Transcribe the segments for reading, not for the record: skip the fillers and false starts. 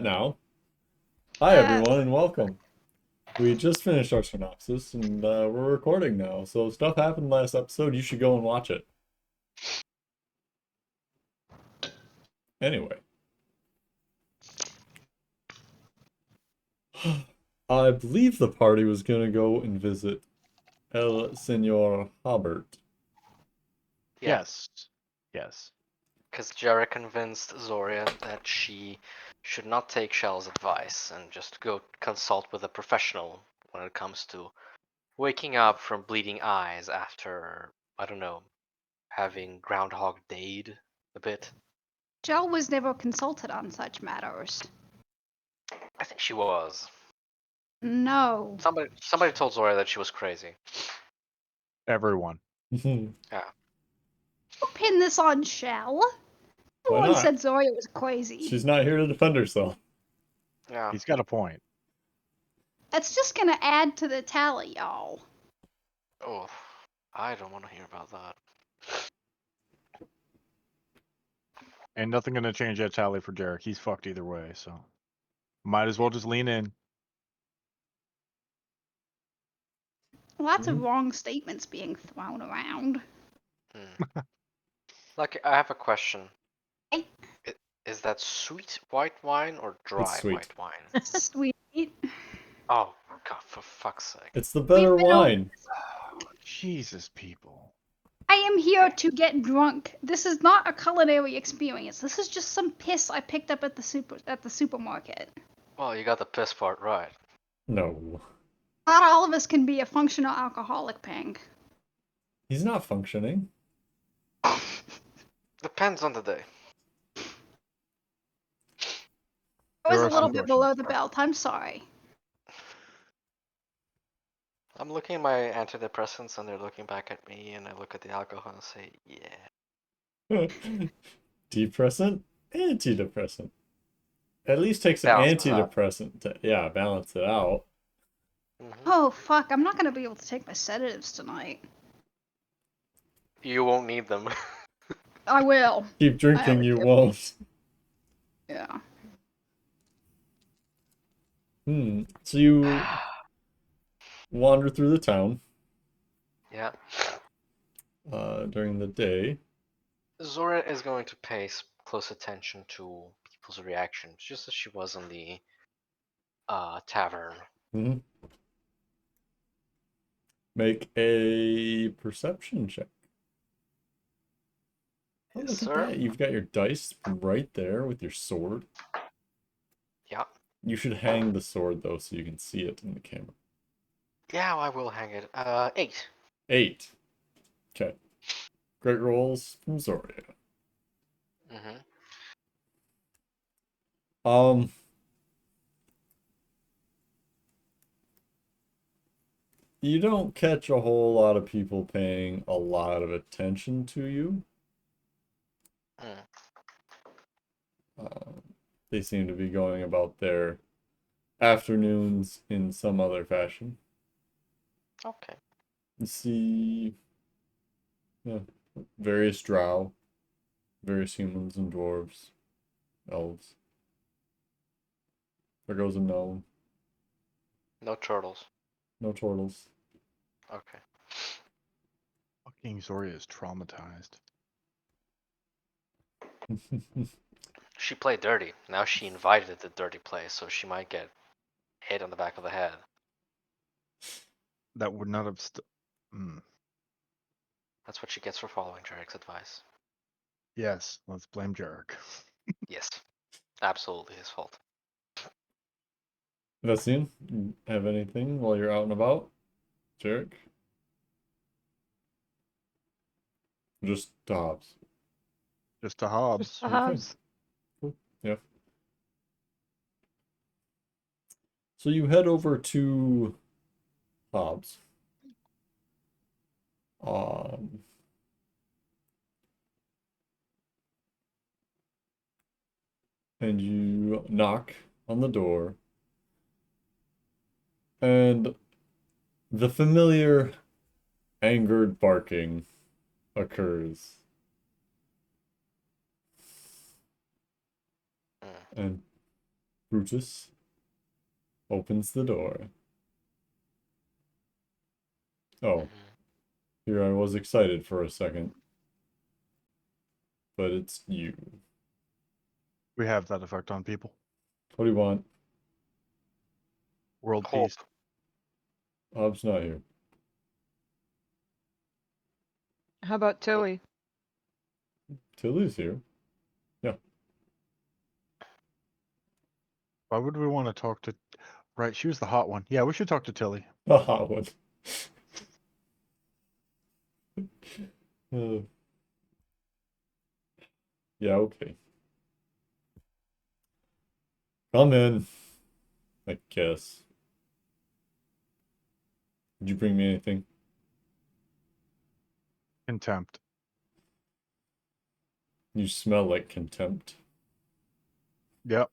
now. Hi, everyone, and welcome. We just finished our synopsis, and we're recording now. So stuff happened last episode. You should go and watch it. Anyway. I believe the party was going to go and visit El Senor Habert. Yes. Yes. Because Jara convinced Zoria that she should not take Shell's advice and just go consult with a professional when it comes to waking up from bleeding eyes after, I don't know, having Groundhog Dayed a bit. Jill was never consulted on such matters. I think she was. No. Somebody told Zoria that she was crazy. Everyone. Don't pin this on Shell. Why Everyone not? said Zoria was crazy. She's not here to defend herself. Yeah. He's got a point. That's just gonna add to the tally, y'all. Oh, I don't want to hear about that. Ain't nothing gonna change that tally for Jarek. He's fucked either way, so might as well just lean in. Lots of wrong statements being thrown around. Like, I have a question. Hey. Is that sweet white wine or dry sweet. white wine? Sweet. Oh, God, for fuck's sake. It's the better We've been over wine. Jesus, people. I am here to get drunk. This is not a culinary experience. This is just some piss I picked up at the supermarket. Well, you got the piss part right. No. Not all of us can be a functional alcoholic, Pang. He's not functioning. Depends on the day. I was There a are little some bit questions. below the belt. I'm sorry. I'm looking at my antidepressants and they're looking back at me, and I look at the alcohol and say, yeah. Depressant, antidepressant. At least take some Balance it out. antidepressant to, balance it out. Oh, fuck. I'm not gonna be able to take my sedatives tonight. You won't need them. I will. Keep drinking, you won't. Yeah. So you wander through the town Yeah. during the day. Zora is going to pay close attention to people's reactions, just as she was in the tavern. Make a perception check. Oh, Yes, look sir. at that. You've got your dice right there with your sword. Yeah. You should hang the sword, though, so you can see it in the camera. Yeah, I will hang it. 8. 8. Okay. Great rolls from Zoria. You don't catch a whole lot of people paying a lot of attention to you. They seem to be going about their afternoons in some other fashion. Okay. You see, various drow, various humans and dwarves, elves. There goes a gnome. No turtles. No turtles. Okay. Fucking Zoria is traumatized. She played dirty. Now she invited the dirty play, so she might get hit on the back of the head. That would not have. That's what she gets for following Jarek's advice. Yes, let's blame Jarek. Yes. Absolutely his fault. Vasim, have anything while you're out and about? Jarek? Just Dobbs. Just to Hobbs. Cool. Yeah. So you head over to Hobbs. And you knock on the door. And the familiar angered barking occurs. And Brutus opens the door. Oh, here I was excited for a second. But it's you. We have that effect on people. What do you want? World Hope. peace. Hobbs not here. How about Tilly? Tilly's here. Why would we want to talk to? Right, she was the hot one. Yeah, we should talk to Tilly. A hot one. Uh, yeah, okay. Come in. I guess. Did you bring me anything? Contempt. You smell like contempt. Yep.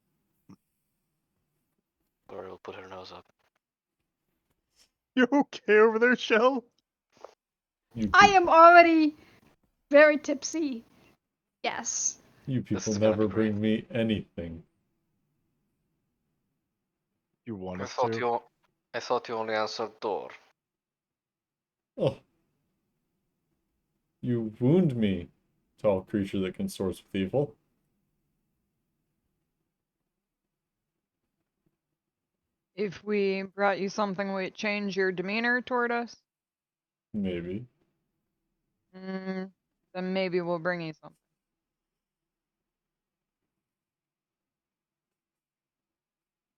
Gloria will put her nose up. You okay over there, Shell? You I peop- am already very tipsy. Yes. you This people is gonna never be great. bring me anything. You want I us thought to? you only answered door. Oh. You wound me, tall creature that consorts with evil. If we brought you something, would it change your demeanor toward us? Maybe. Then maybe we'll bring you something.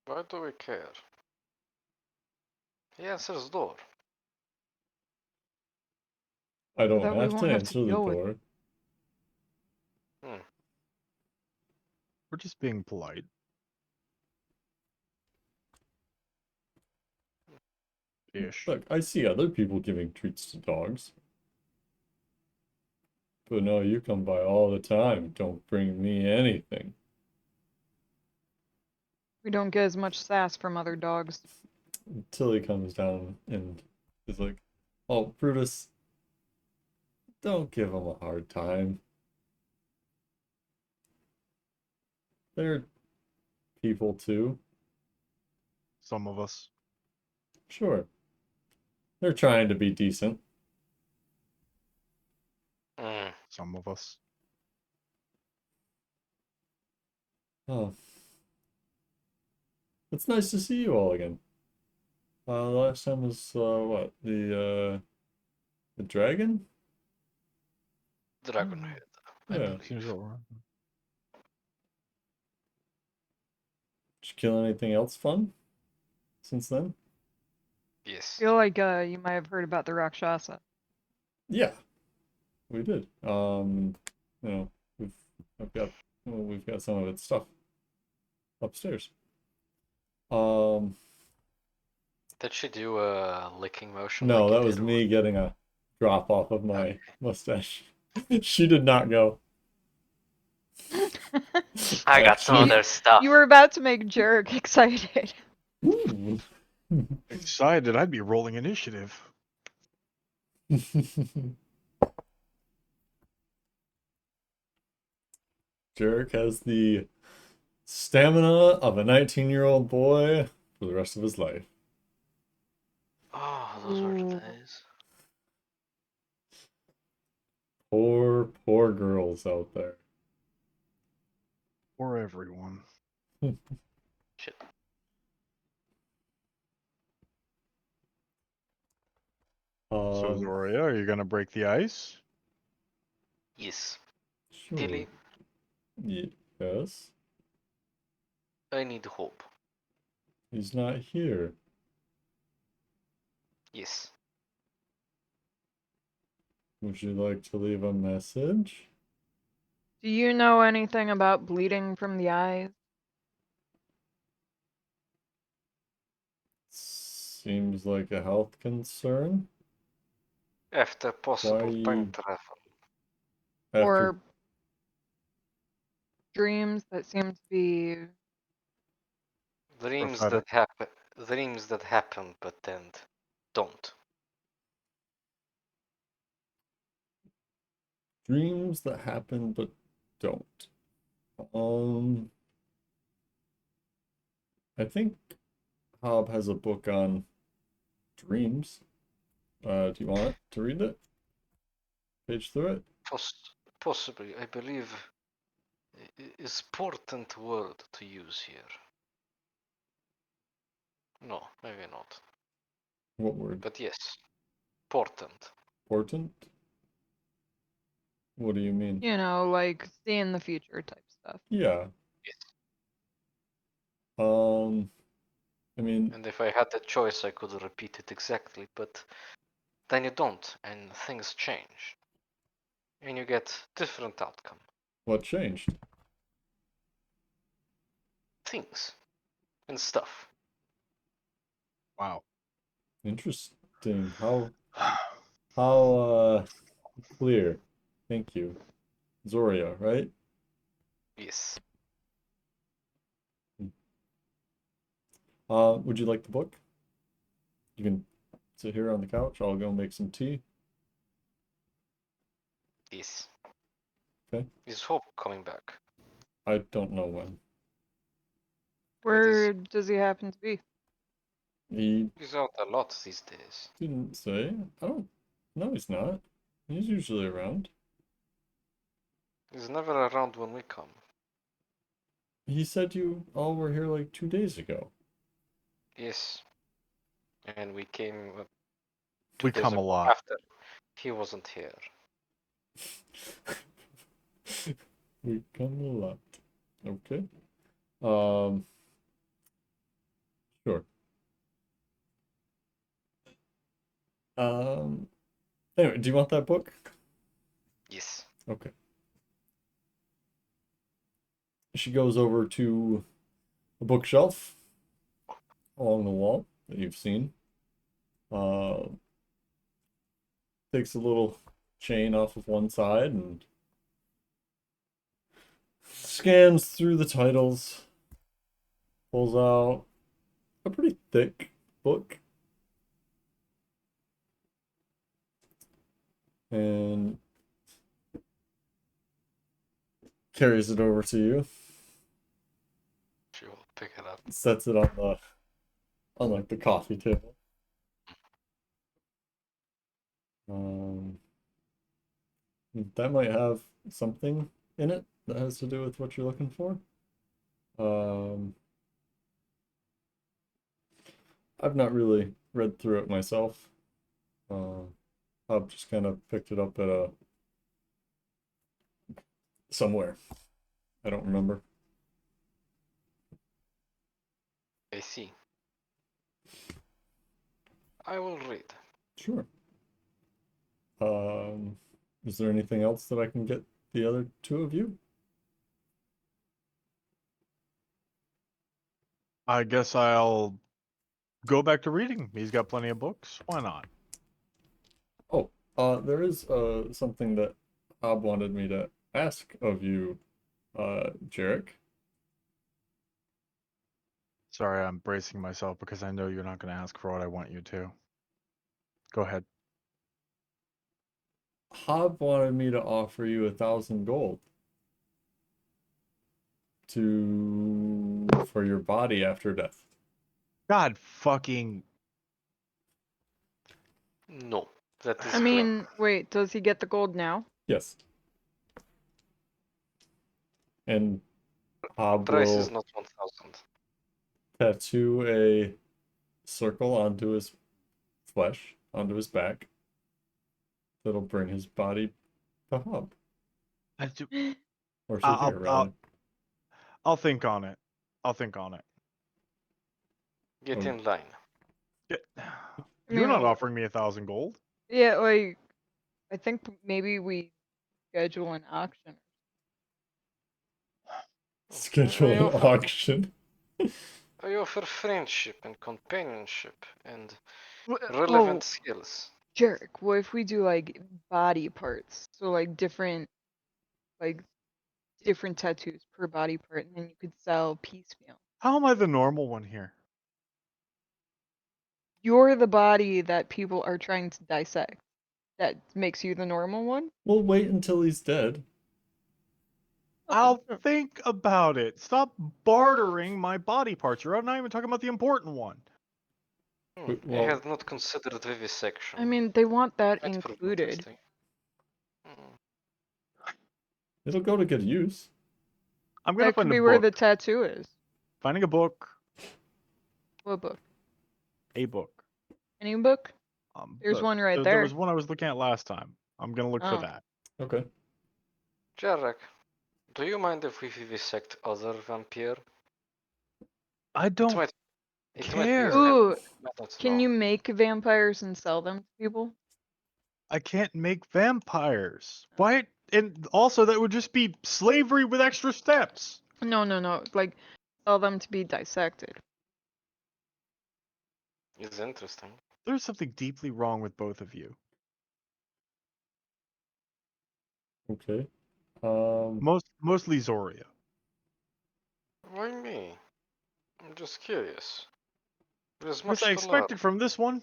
Why do we care? He answers door. I So don't that we have won't to have to answer the deal with door. We're just being polite. Ish. Look, I see other people giving treats to dogs. But no, you come by all the time. Don't bring me anything. We don't get as much sass from other dogs. Tilly comes down and is like, oh, Brutus, don't give him a hard time. They're people too. Some of us. Sure. They're trying to be decent. Some of us. Oh. It's nice to see you all again. Last time was, what? The dragon? Dragonhead. I Yeah. believe. Seems what we're. Did you kill anything else fun since then? Yes. Feel like you might have heard about the Rakshasa. Yeah, we did. You know, we've got some of its stuff upstairs. Did she do a licking motion? No, like you that was did, or- me getting a drop off of my Okay. mustache. She did not go. I got some Actually- other stuff. You were about to make Jarek excited. Ooh. Excited, I'd be rolling initiative. Jarek has the stamina of a 19-year-old boy for the rest of his life. Oh, those were the Ooh. days. Poor, poor girls out there. For everyone. Shit. So, Zoria, are you gonna break the ice? Yes. Sure. Tilly, Yes. I need hope. He's not here. Yes. Would you like to leave a message? Do you know anything about bleeding from the eyes? Seems like a health concern. After possible Why- time travel. After Or dreams that seem to be Dreams Prophetic. that happen. Dreams that happen, but then don't. dreams that happen but don't. I think Hob has a book on dreams. Do you want to read it? Page through it? Possibly, I believe, is important word to use here. No, maybe not. What word? But yes, important. Important? What do you mean? You know, like see in the future type stuff. Yeah. Yes. I mean, And if I had the choice, I could repeat it exactly, but then you don't, and things change. And you get different outcome. what changed? Things and stuff. Wow. Interesting. How clear. Thank you. Zoria, right? Yes. Would you like the book? You can sit here on the couch. I'll go make some tea. Yes. Okay. Is Hope coming back? I don't know when. Where does he happen to be? He He's out a lot these days. didn't say. I don't. No, he's not. He's usually around. He's never around when we come. He said you all were here like 2 days ago. Yes. And we came We 2 days come a ago lot. after he wasn't here. We come a lot. Okay. Um, sure. Anyway, do you want that book? Yes. Okay. She goes over to a bookshelf along the wall that you've seen. Takes a little chain off of one side and scans through the titles. Pulls out a pretty thick book. And carries it over to you. She will pick it up. Sets it on like the coffee table. That might have something in it that has to do with what you're looking for. I've not really read through it myself. I've just kind of picked it up at somewhere. I don't remember. I see. I will read. Sure. Is there anything else that I can get the other two of you? I guess I'll go back to reading. He's got plenty of books. Why not? Oh, there is something that Hob wanted me to ask of you, Jarek. Sorry, I'm bracing myself because I know you're not going to ask for what I want you to. Go ahead. Hob wanted me to offer you 1,000 gold for your body after death. God fucking. No, that is I mean, wait, does he get the gold now? Yes. And Hob price will is not 1,000. tattoo a circle onto his flesh, onto his back. That'll bring his body to Hob. Or to I'll, here, I'll, rather. I'll think on it. I'll think on it. Get Oh. in line. You're mean, not offering me 1,000 gold. Yeah, like I think maybe we schedule an auction. Schedule an auction. I offer friendship and companionship and Oh, relevant skills. Jarek, what if we do like body parts? So like different tattoos per body part, and then you could sell piecemeal. How am I the normal one here? You're the body that people are trying to dissect. That makes you the normal one? We'll wait until he's dead. I'll think about it. Stop bartering my body parts. You're not even talking about the important one. Wait, I well- had not considered vivisection. I mean, they want that Might prove included. interesting. Hmm. It'll go to good use. I'm gonna That could find be a where book. the tattoo is. Finding a book. What book? A book. Any book? There's one right There there. was one I was looking at last time. I'm gonna look for Oh. that. Okay. Jarek, do you mind if we vivisect other vampire? I It don't might be care. Ooh, might not can know. you make vampires and sell them to people? I can't make vampires. Why? And also, that would just be slavery with extra steps. No, no, no. Like, sell them to be dissected. It's interesting. There's something deeply wrong with both of you. Okay. Mostly Zoria. Why me? I'm just curious. There's Which much I to expected from this one.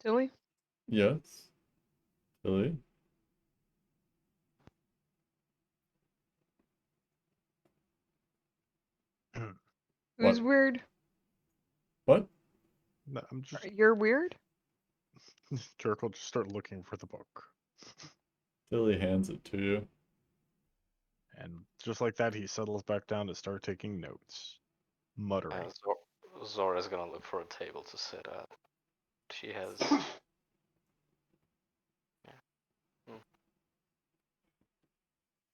Silly? Yes. Billy. Who's What? weird? What? No, I'm just You're weird? Jerk will just start looking for the book. Billy hands it to you. And just like that, he settles back down to start taking notes, muttering. Zora's gonna look for a table to sit at. She has. Okay.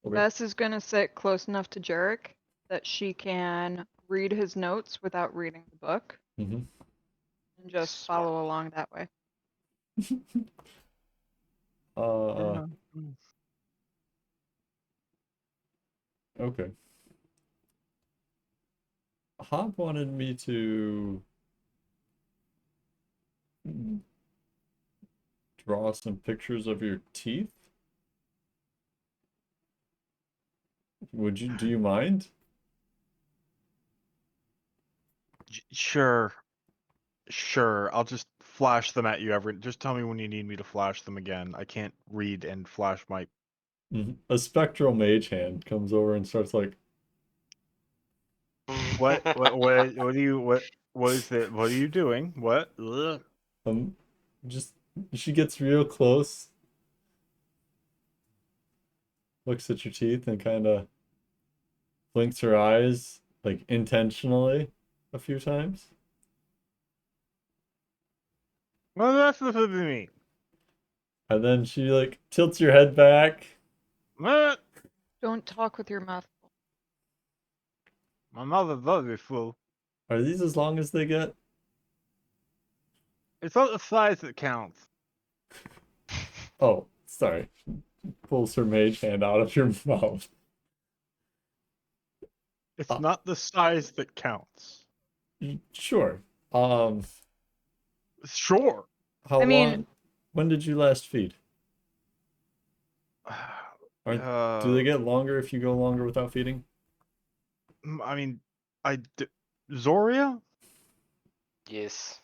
Bess is gonna sit close enough to Jarek that she can read his notes without reading the book Mm-hmm. and just Smart. follow along that way. Okay. Hob wanted me to draw some pictures of your teeth. Do you mind? Sure. I'll just flash them at you just tell me when you need me to flash them again. I can't read and flash my. A spectral mage hand comes over and starts like, What is it? What are you doing? What? Ugh. just she gets real close, looks at your teeth and kind of blinks her eyes like intentionally a few times. Well, that's the thing to me. And then she like tilts your head back. What? Don't talk with your mouth full. My mother does it, fool. Are these as long as they get? It's not the size that counts. Oh, sorry. Pulls her mage hand out of your mouth. It's not the size that counts. Sure. Sure. How I mean- long? When did you last feed? Do they get longer if you go longer without feeding? I mean, Zoria? Yes.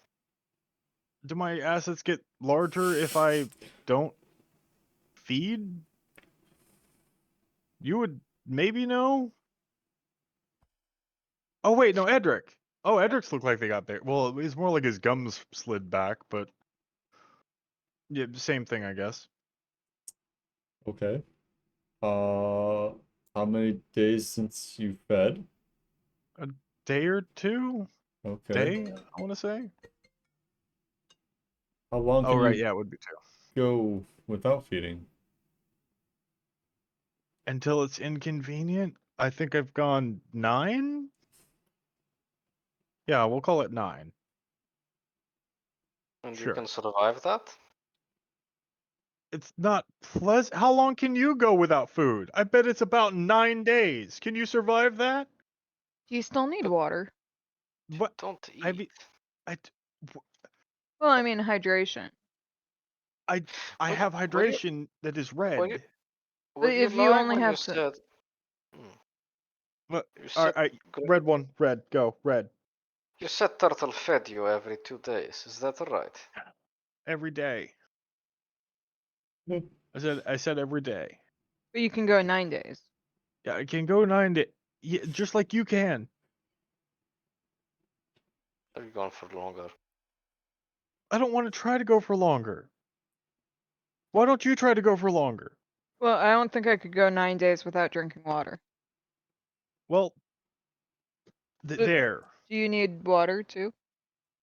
Do my assets get larger if I don't feed? You would maybe know? Oh, wait, no, Edric. Oh, Edric's look like they got big. Well, it's more like his gums slid back, but. Yeah, same thing, I guess. Okay. How many days since you fed? Day or two? Okay. Day, I want to say. How long Oh, can right, you yeah, it would be two. go without feeding? Until it's inconvenient. I think I've gone 9? Yeah, we'll call it 9. And you Sure. can survive that? It's not pleasant. How long can you go without food? I bet it's about 9 days. Can you survive that? Do you still need water? What? Don't eat. I mean, Well, I mean hydration. I Were have you- hydration that is red. Were But you if you lying only when have you to- said? What? You All said, right, red one, red, go, red. you said turtle fed you every 2 days. Is that right? Every day. I said every day. But you can go 9 days. Yeah, I can go 9 days. Yeah, just like you can. Are you gone for longer? I don't want to try to go for longer. Why don't you try to go for longer? Well, I don't think I could go 9 days without drinking water. Well, Uh, there. Do you need water too?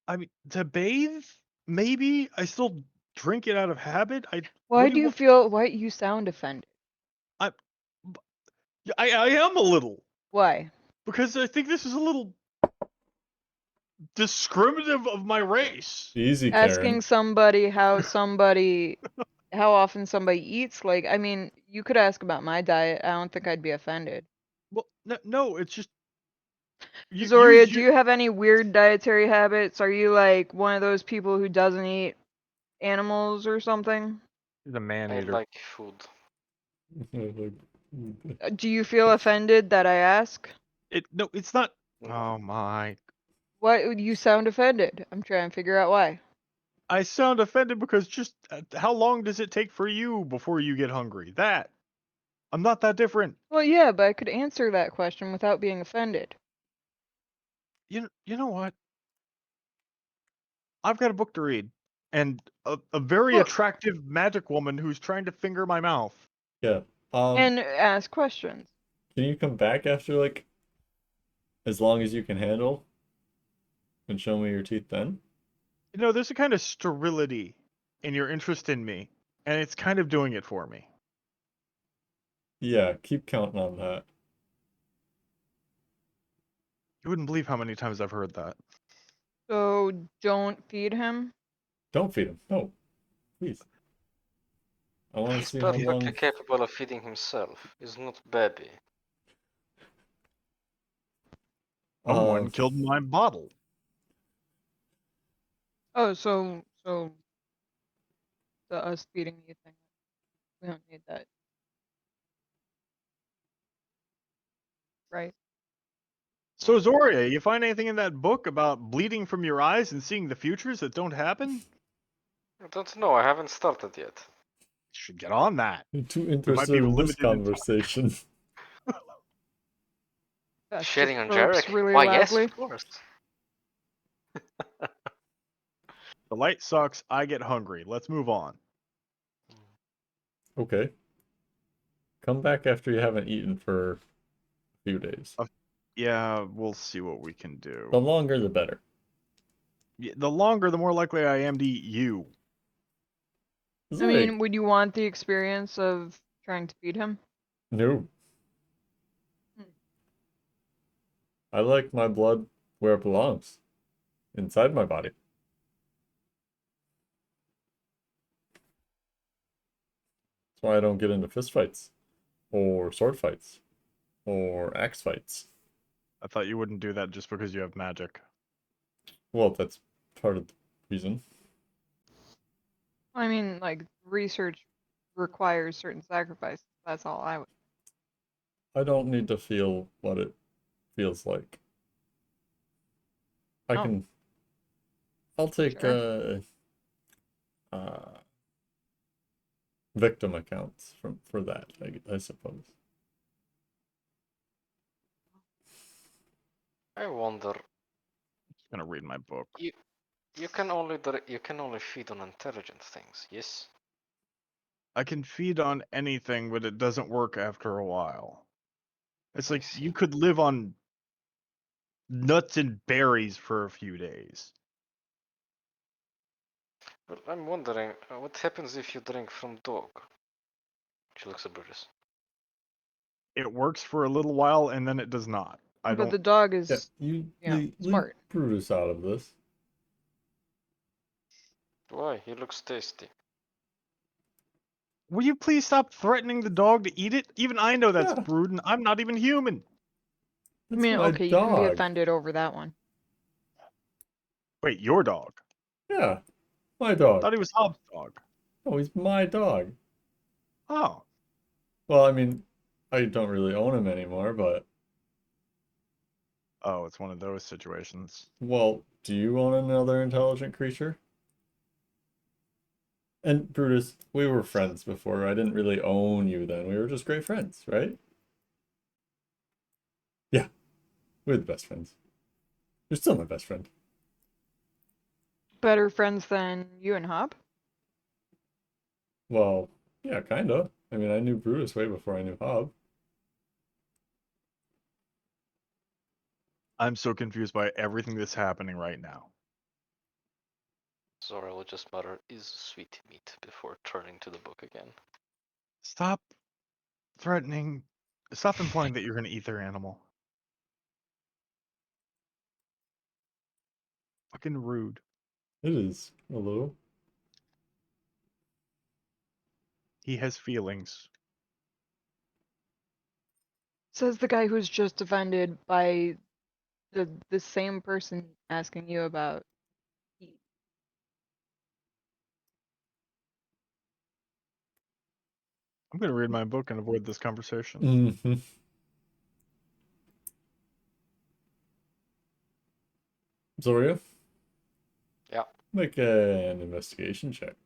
I mean, to bathe? Maybe. I still drink it out of habit. Why What do you want? feel? Why you sound offended? I, I am a little. Why? Because I think this is a little discriminative of my race. Easy, Asking Karen. somebody how often somebody eats, like, I mean, you could ask about my diet. I don't think I'd be offended. Well, no, it's just Zoria, do you have any weird dietary habits? Are you like one of those people who doesn't eat animals or something? He's a man I eater. like food. Do you feel offended that I ask? No, it's not. No. Oh my! Why would you sound offended? I'm trying to figure out why. I sound offended because just how long does it take for you before you get hungry? That I'm not that different. Well, yeah, but I could answer that question without being offended. You know what? I've got a book to read, and a very Well- attractive magic woman who's trying to finger my mouth. Yeah. And ask questions. Can you come back after like as long as you can handle and show me your teeth then? You know, there's a kind of sterility in your interest in me, and it's kind of doing it for me. Yeah, keep counting on that. You wouldn't believe how many times I've heard that. So don't feed him. Don't feed him. No, please. I want to He's see how perfectly long. capable of feeding himself. He's not baby. Someone killed my bottle. Oh, so the us feeding you thing. We don't need that. Right. So Zoria, you find anything in that book about bleeding from your eyes and seeing the futures that don't happen? I don't know. I haven't started yet. You should get on that. You're too might interested be in this limited in time. conversation. Beth just Shitting on burps Jarek? really Why, yes, loudly. of course. The light sucks. I get hungry. Let's move on. Okay. Come back after you haven't eaten for a few days. Yeah, we'll see what we can do. The longer, the better. The longer, the more likely I am to eat you. I mean, would you want the experience of trying to feed him? No. Hmm. I like my blood where it belongs. Inside my body. That's why I don't get into fist fights. Or sword fights. Or axe fights. I thought you wouldn't do that just because you have magic. Well, that's part of the reason. I mean, like, research requires certain sacrifices. That's all I would. I don't need to feel what it feels like. I Oh. can. I'll take Sure. Victim accounts for that, I suppose. I wonder. I'm just gonna read my book. You can only feed on intelligent things. Yes. I can feed on anything, but it doesn't work after a while. It's I like see. you could live on nuts and berries for a few days. Well, I'm wondering what happens if you drink from dog. She looks at Brutus. It works for a little while and then it does not. I But don't. the dog is, Yeah, you leave smart. Brutus out of this. Why? He looks tasty. Will you please stop threatening the dog to eat it? Even I know that's Yeah. rude, and I'm not even human. I That's mean, my okay, you can be dog. offended over that one. Wait, your dog? Yeah, my I dog. thought he was Hobbs' dog. No, he's my dog. Oh, Well, I mean, I don't really own him anymore, but oh, it's one of those situations. well, do you own another intelligent creature? And Brutus, we were friends before. I didn't really own you then. We were just great friends, right? Yeah, we were the best friends. You're still my best friend. Better friends than you and Hop? Well, yeah, kinda. I mean, I knew Brutus way before I knew Hob. I'm so confused by everything that's happening right now. Zora will just mutter, "Is sweet meat," before turning to the book again. Stop threatening. Stop implying that you're gonna eat their animal. Fucking rude. It is a little. He has feelings. Says the guy who's just offended by the same person asking you about heat. I'm gonna read my book and avoid this conversation. Mm-hmm. Zoria? Yeah. Make an investigation check.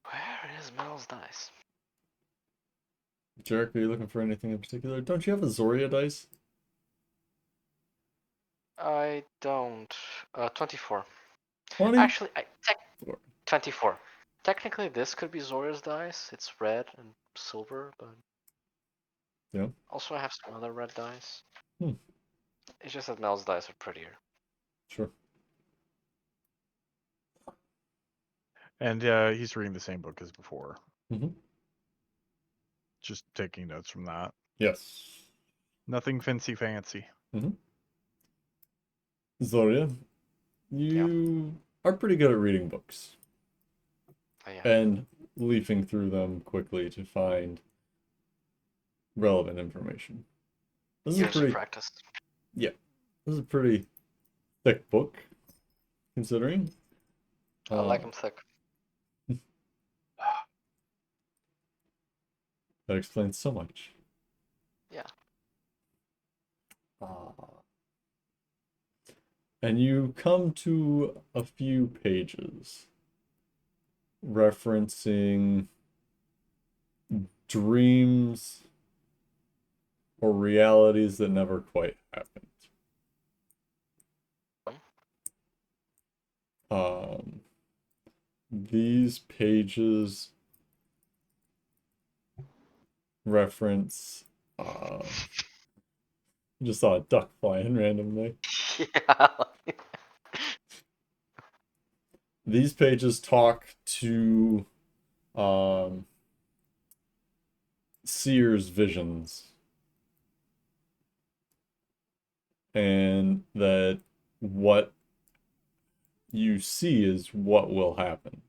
Where is Mel's dice? Jarek, are you looking for anything in particular? Don't you have a Zoria dice? I don't. 24. 20? Actually, 4. 24. Technically, this could be Zora's dice. It's red and silver, but Yeah. also I have some other red dice. Hmm. It's just that Mel's dice are prettier. Sure. And he's reading the same book as before. Mm-hmm. Just taking notes from that. Yes. Nothing fancy. Mm-hmm. Zoria, you are pretty good at reading books Yeah. and leafing through them quickly to find relevant information. This is a Years of pretty, practice. yeah, this is a pretty thick book, considering. I like them thick. That explains so much. Yeah. And you come to a few pages referencing dreams or realities that never quite happened. These pages reference just saw a duck flying randomly. Yeah. These pages talk to seers' visions, and that what you see is what will happen.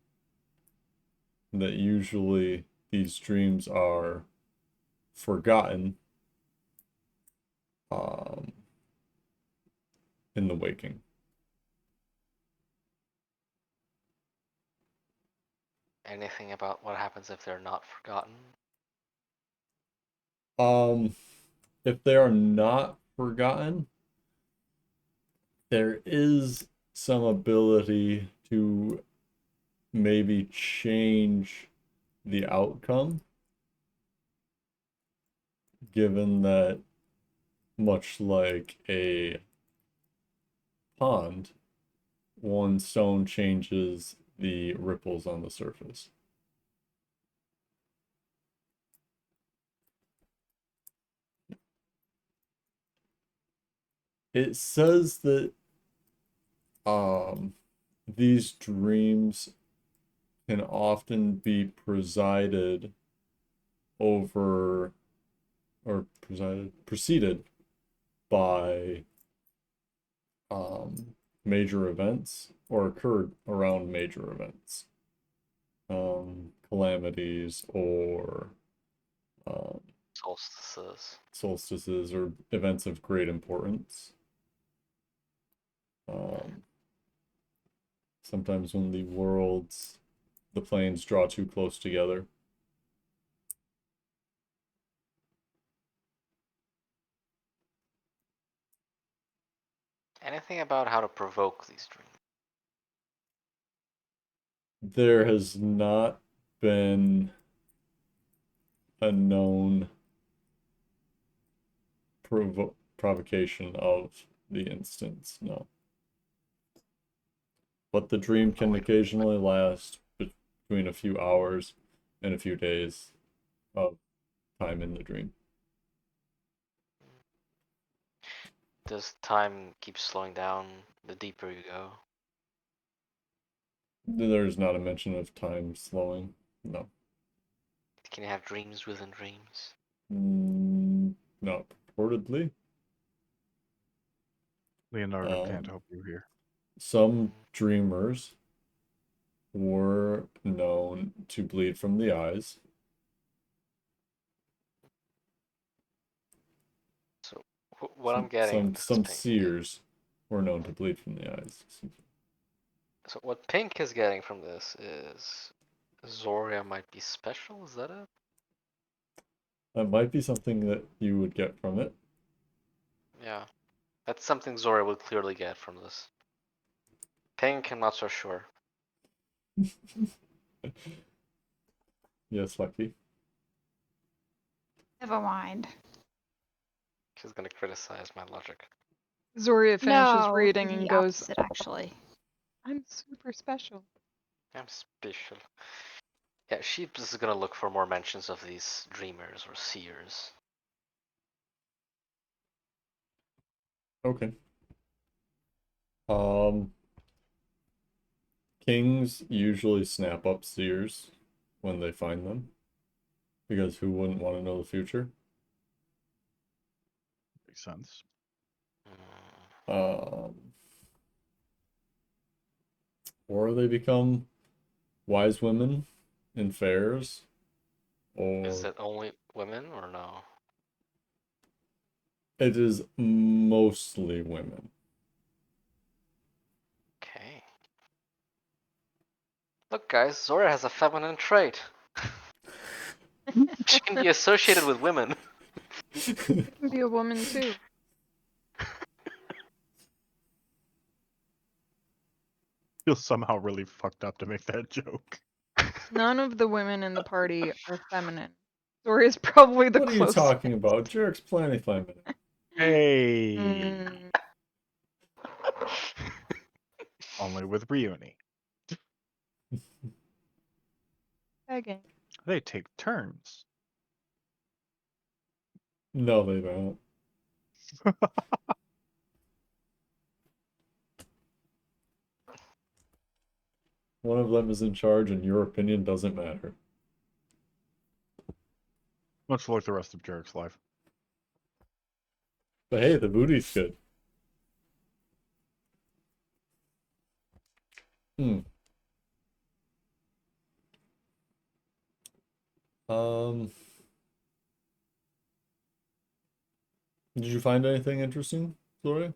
That usually these dreams are forgotten in the waking. Anything about what happens if they're not forgotten? If they are not forgotten, there is some ability to maybe change the outcome, given that much like a pond, one stone changes the ripples on the surface. It says that these dreams can often be presided over or preceded by major events or occurred around major events, calamities or Solstices. solstices or events of great importance. Sometimes when the planes draw too close together. Anything about how to provoke these dreams? There has not been a known provocation of the instance, no. But the dream can occasionally last between a few hours and a few days of time in the dream. Does time keep slowing down the deeper you go? There's not a mention of time slowing, no. Can you have dreams within dreams? Not purportedly. Leonardo can't help you here. Some dreamers were known to bleed from the eyes. So what I'm getting, this is Some Pink. seers were known to bleed from the eyes. So what Pink is getting from this is Zoria might be special. Is that it? That might be something that you would get from it. Yeah, that's something Zoria would clearly get from this. Pink, I'm not so sure. Yes, Lucky. Never mind. She's gonna criticize my logic. Zoria finishes No, reading the and goes, opposite, actually. I'm super special. I'm special. Yeah, she's just gonna look for more mentions of these dreamers or seers. Okay. Kings usually snap up seers when they find them, because who wouldn't want to know the future? Makes sense. Mm, Or they become wise women in fairs, Is or it only women or no? it is mostly women. Okay. Look, guys, Zora has a feminine trait. She can be associated with women. You can be a woman too. Feel somehow really fucked up to make that joke. None of the women in the party are feminine. Zoria's probably the What are you closest. talking about? Jerk's plenty feminine. Hey, Mm, only with Rioni. begging. They take turns. No, they don't. One of them is in charge, and your opinion doesn't matter. Much like the rest of Jerk's life. But hey, the booty's good. Hmm. Um, did you find anything interesting, Gloria?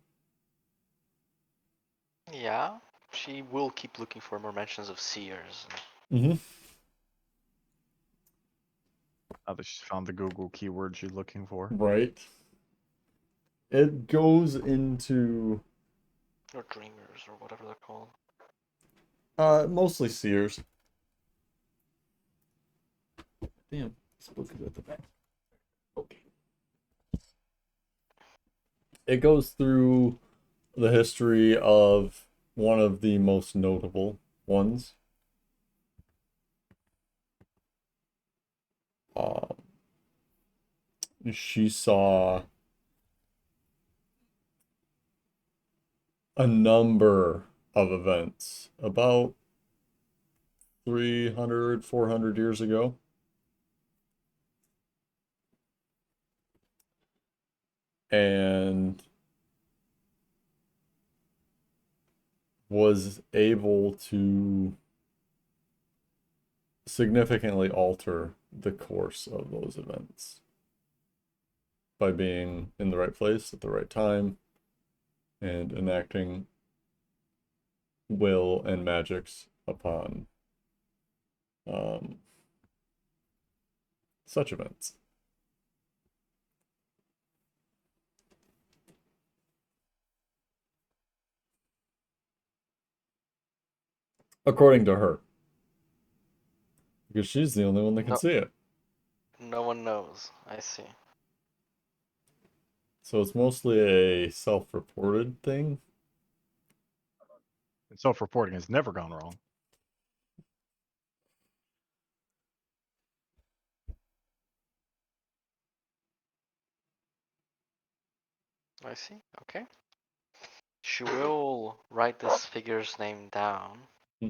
Yeah, she will keep looking for more mentions of seers. Mm-hmm. Now that she's found the Google keyword she's looking for. Right. It goes into Or dreamers, or whatever they're called. mostly seers. Damn, this book is at the back. Okay. It goes through the history of one of the most notable ones. She saw a number of events about 300, 400 years ago. And was able to significantly alter the course of those events by being in the right place at the right time and enacting will and magics upon such events. According to her. Because she's the only one that can No. see it. No one knows. I see. So it's mostly a self-reported thing. And self-reporting has never gone wrong. I see. Okay. She will write this figure's name down. Hmm.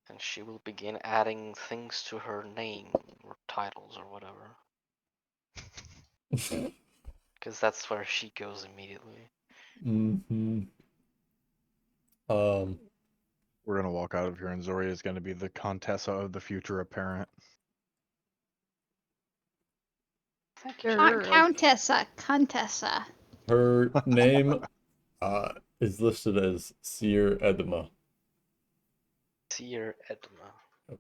And she will begin adding things to her name or titles or whatever. Because that's where she goes immediately. Mm-hmm. We're gonna walk out of here, and Zoria is gonna be the Contessa of the future apparent. Not Sure. Countessa, Contessa. Her name is listed as Seer Edma. Seer Edma.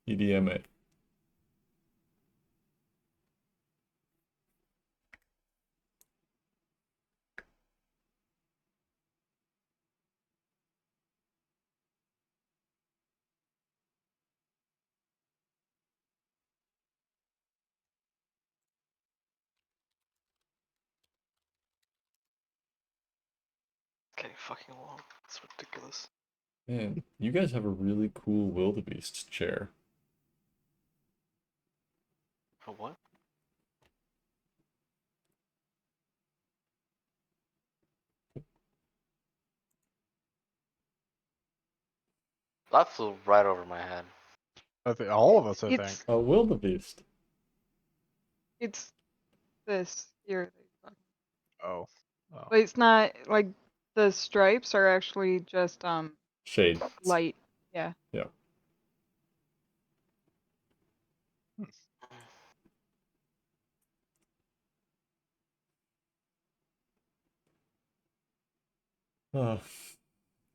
EDMA. Getting fucking long. It's ridiculous. Man, you guys have a really cool wildebeest chair. A what? That flew right over my head. I think all of us, I think. It's A wildebeest. it's this here. Oh. Oh. But it's not like the stripes are actually just Shade. light. Yeah. Yeah. Uh,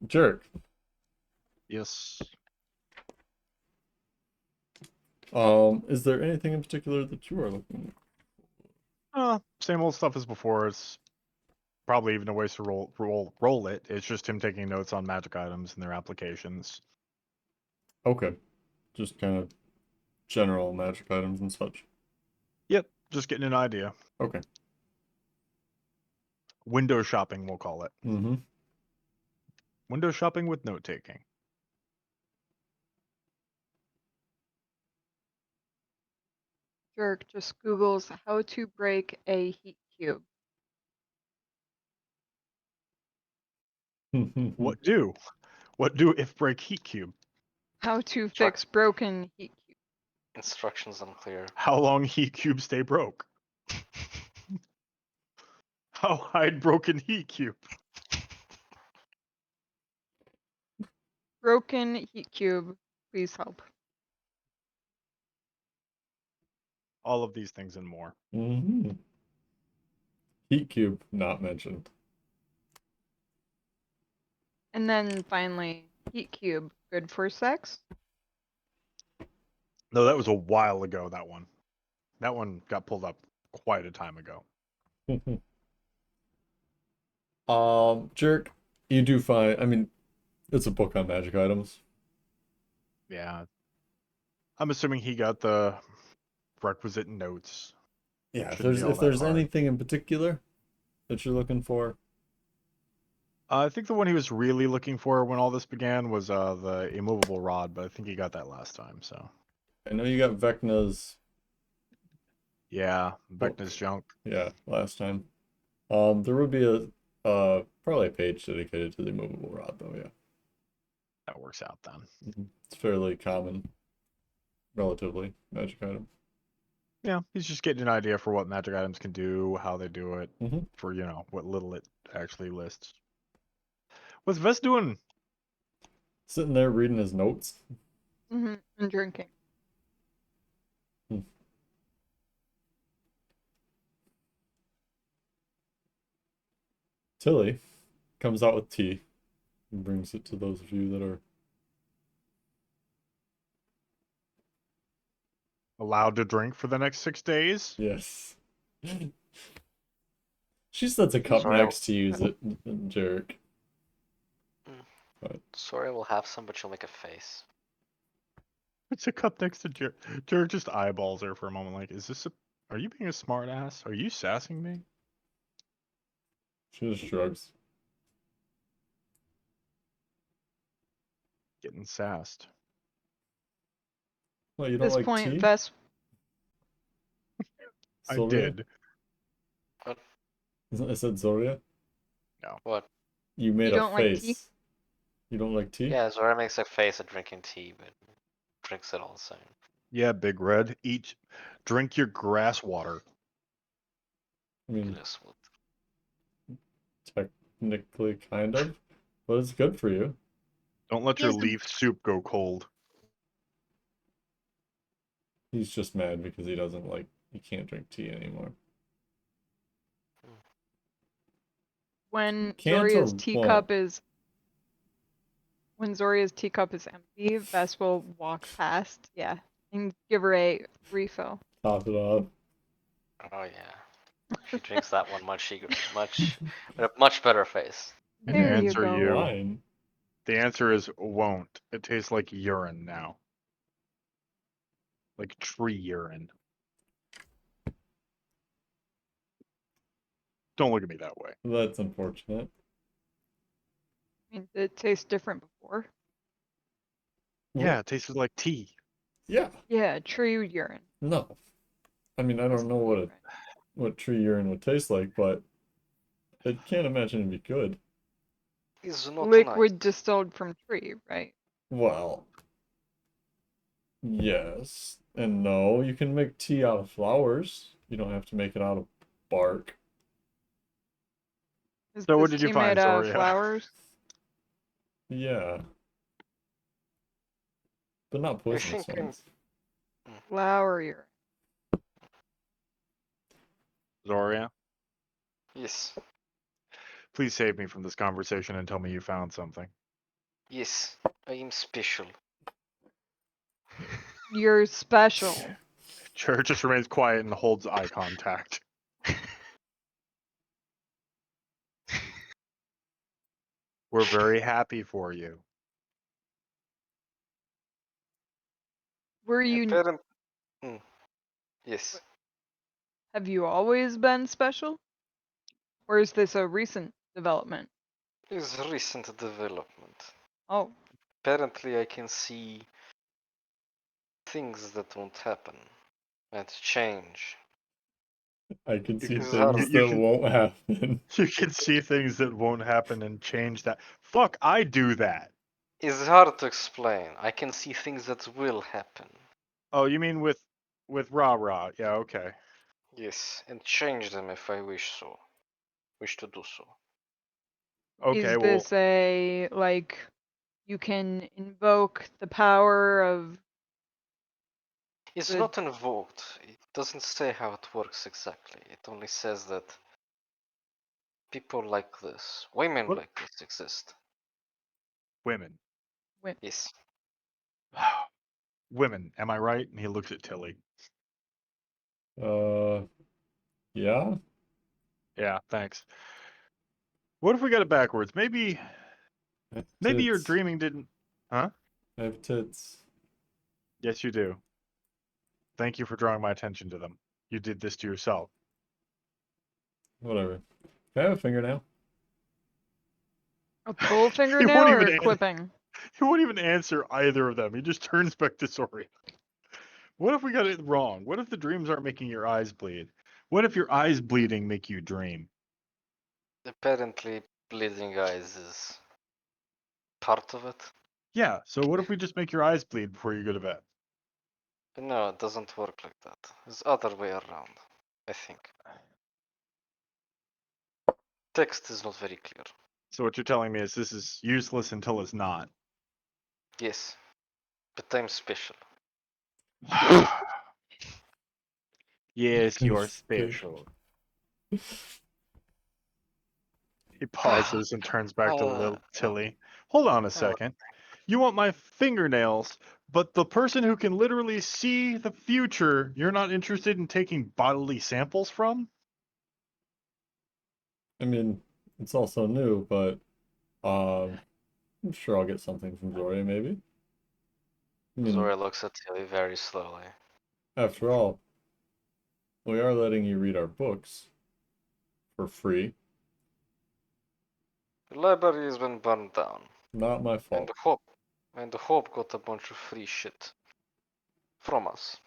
Jerk. Yes. Is there anything in particular that you are looking Same old stuff as before. It's probably even a ways to roll it. It's just him taking notes on magic items and their applications. Okay. Just kind of general magic items and such. Yep, just getting an idea. Okay. Window shopping, we'll call it. Mm-hmm. Window shopping with note taking. Jerk just Googles how to break a heat cube. What do? What do if break heat cube? How to Try- fix broken heat cube. Instructions unclear. How long heat cubes stay broke? How hide broken heat cube? Broken heat cube. Please help. All of these things and more. Mm-hmm. Heat cube not mentioned. And then finally, heat cube. Good for sex? No, that was a while ago, that one. That one got pulled up quite a time ago. Jerk, you do find, I mean, it's a book on magic items. Yeah. I'm assuming he got the requisite notes. Yeah, Shouldn't be all if that there's hard. anything in particular that you're looking for. I think the one he was really looking for when all this began was the immovable rod, but I think he got that last time, so. I know you got Vecna's, Yeah, Book. Vecna's junk. yeah, last time. There would be a probably a page dedicated to the immovable rod though, yeah. That works out then. It's fairly common, relatively, magic item. Yeah, he's just getting an idea for what magic items can do, how they do it, Mhm. for, you know, what little it actually lists. What's Vest doing? Sitting there reading his notes. Mm-hmm. And drinking. Tilly comes out with tea and brings it to those of you that are Allowed to drink for the next 6 days? yes. She sets a cup Sorry. next to you, Jerk. Sorry, we'll have some, but she'll make a face. It's a cup next to Jared. Jared just eyeballs her for a moment, like, are you being a smart ass? Are you sassing me? She just shrugs. Getting sassed. Well, you At don't this like point, tea? Ves I Zoria? did. I said Zoria? What? You made You a don't like tea? face. You don't like tea? Yeah, Zora makes a face at drinking tea, but drinks it all the same. Yeah, Big Red. Drink your grass water. I mean, Guess what? technically, kind of. But it's good for you. Don't let He your has the- leaf soup go cold. He's just mad because he can't drink tea anymore. When Can't or Zoria's won't? teacup is empty, Ves will walk past, yeah, and give her a refill. Top it off. Oh yeah. She drinks that one with a much better face. And There you answer go. you. Wine. The answer is won't. It tastes like urine now. Like tree urine. Don't look at me that way. That's unfortunate. I mean, did it taste different before? Yeah, it tasted like tea. Yeah. Yeah, tree urine. No. I mean, I don't know what tree urine would taste like, but I can't imagine it'd be good. It's not Liquid nice. distilled from tree, right? Well, yes and no. You can make tea out of flowers. You don't have to make it out of bark. Is So what this did you tea find, made out of Zoria? flowers? Yeah. But not I poisonous think I'm ones. Flower urine. Zoria, yes. please save me from this conversation and tell me you found something. Yes. I am special. You're special. Jared just remains quiet and holds eye contact. We're very happy for you. Were you? Apparent... Yes. Have you always been special? Or is this a recent development? It's a recent development. Oh, Apparently I can see things that won't happen and change. I can see It's things hard. You that can won't happen. you can see things that won't happen and change that. Fuck, I do that. It's hard to explain. I can see things that will happen. Oh, you mean with rah rah? Yeah, okay. Yes, and change them if I wish to do so. Okay, is well, this a like you can invoke the power of It's the not invoked. It doesn't say how it works exactly. It only says that people like this, women What? like this exist. Women. Yes. Women, am I right? And he looks at Tilly. Yeah. Yeah, thanks. What if we got it backwards? Maybe I have your tits. dreaming didn't. Huh? I have tits. Yes, you do. Thank you for drawing my attention to them. You did this to yourself. Whatever. Can I have a fingernail? a full He fingernail won't or even a clipping? He won't even answer either of them. He just turns back to Soria. What if we got it wrong? What if the dreams aren't making your eyes bleed? What if your eyes bleeding make you dream? Apparently, bleeding eyes is part of it. Yeah, so what if we just make your eyes bleed before you go to bed? But no, it doesn't work like that. It's the other way around, I think. Text is not very clear. So what you're telling me is this is useless until it's not. Yes, but I'm special. Yes, you're Special. special. He pauses and turns back to little Tilly. Hold on a second. You want my fingernails, but the person who can literally see the future, you're not interested in taking bodily samples from? I mean, it's also new, but I'm sure I'll get something from Zoria, maybe. I mean, Zoria looks at Tilly very slowly. after all, we are letting you read our books for free. The library has been burned down, Not my and fault. the Hope got a bunch of free shit from us.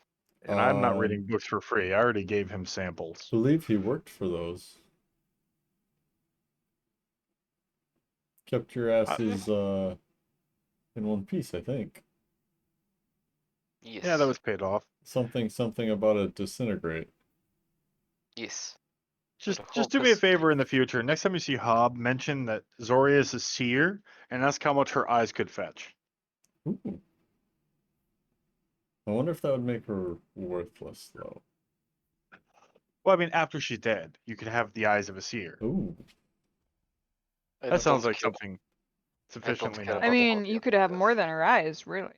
And I'm not Um, reading books for free. I already gave him samples. believe he worked for those. Kept your asses in one piece, I think. Yes. Yeah, that was paid off. Something about a disintegrate. Yes. Just The Hope do me a is- favor in the future. Next time you see Hob, mention that Zoria is a seer and ask how much her eyes could fetch. Ooh. I wonder if that would make her worthless, though. Well, I mean, after she's dead, you could have the eyes of a seer. Ooh. I That sounds don't like care. something sufficiently care nice. I about mean, all you the could have others. more than her eyes, really.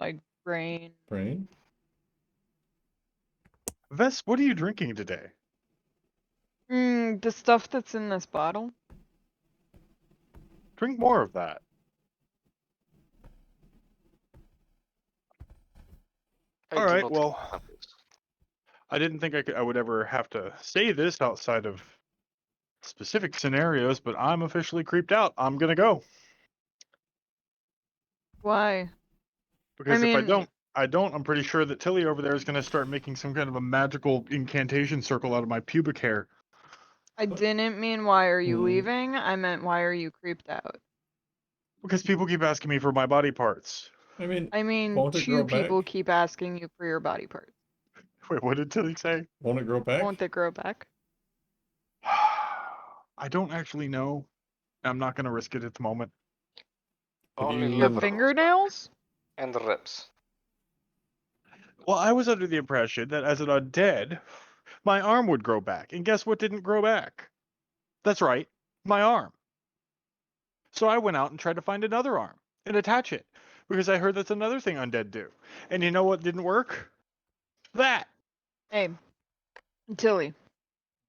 Like brain. Brain? Vess, what are you drinking today? The stuff that's in this bottle. Drink more of that. I All do right, not well, care. I didn't think I would ever have to say this outside of specific scenarios, but I'm officially creeped out. I'm gonna go Why? because if I mean, don't. I'm pretty sure that Tilly over there is gonna start making some kind of a magical incantation circle out of my pubic hair. I didn't mean why are you Hmm. leaving? I meant why are you creeped out? Because people keep asking me for my body parts. I mean, I mean, won't it grow two people back? keep asking you for your body parts. Wait, what did Tilly say? Won't it grow back? Won't they grow back? I don't actually know. I'm not gonna risk it at the moment. Have Only you- Your liver fingernails? and ribs. Well, I was under the impression that as an undead, my arm would grow back. And guess what didn't grow back? That's right, my arm. So I went out and tried to find another arm and attach it because I heard that's another thing undead do. And you know what didn't work? That. Hey, Tilly,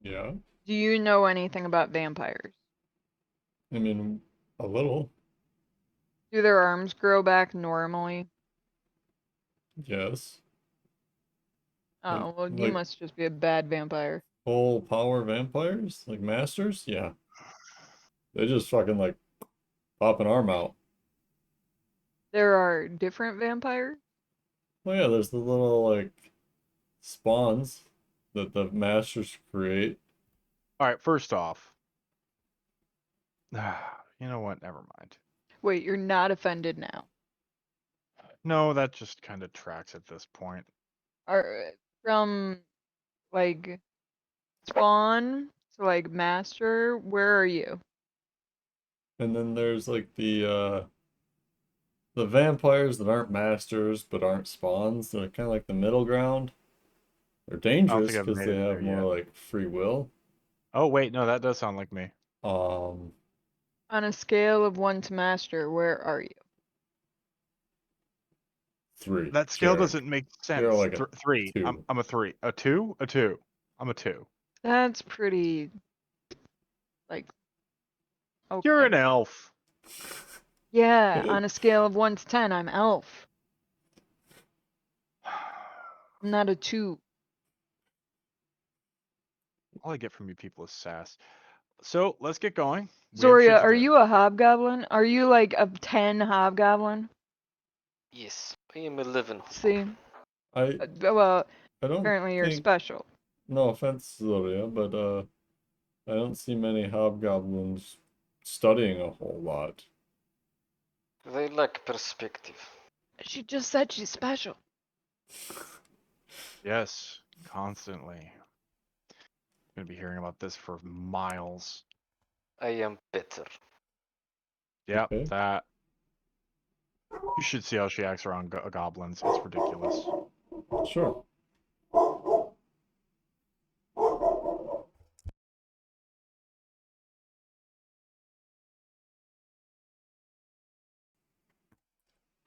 Yeah. do you know anything about vampires? I mean, a little. Do their arms grow back normally? Yes. Oh, well, you like- must just be a bad vampire. Full power vampires? Like masters? Yeah. They just fucking like pop an arm out. There are different vampires? Oh yeah, there's the little like spawns that the masters create. All right, first off, you know what? Never mind. Wait, you're not offended now. No, that just kind of tracks at this point. Are from like spawn to like master, where are you? And then there's like the vampires that aren't masters but aren't spawns. They're kind of like the middle ground. They're dangerous I've because made they it have there more yet. like free will. Oh, wait, no, that does sound like me. Um, On a scale of 1 to master, where are you? 3. That scale Jarek. doesn't make sense. You're like a Three. 2. I'm a 3. A 2? A 2. I'm a 2. That's pretty like You're okay. an elf. Yeah, on a scale of 1 to 10, I'm elf. I'm not a 2. All I get from you people is sass. So let's get going. We have shit Zoria, to are do. you a hobgoblin? Are you like a 10 hobgoblin? Yes, I am a living. See? I Well, I don't apparently you're think, special. no offense, Zoria, but I don't see many hobgoblins studying a whole lot. They lack perspective. She just said she's special. Yes, constantly. Gonna be hearing about this for miles. I am bitter. Yep, Okay. that. You should see how she acts around goblins. It's ridiculous. Sure.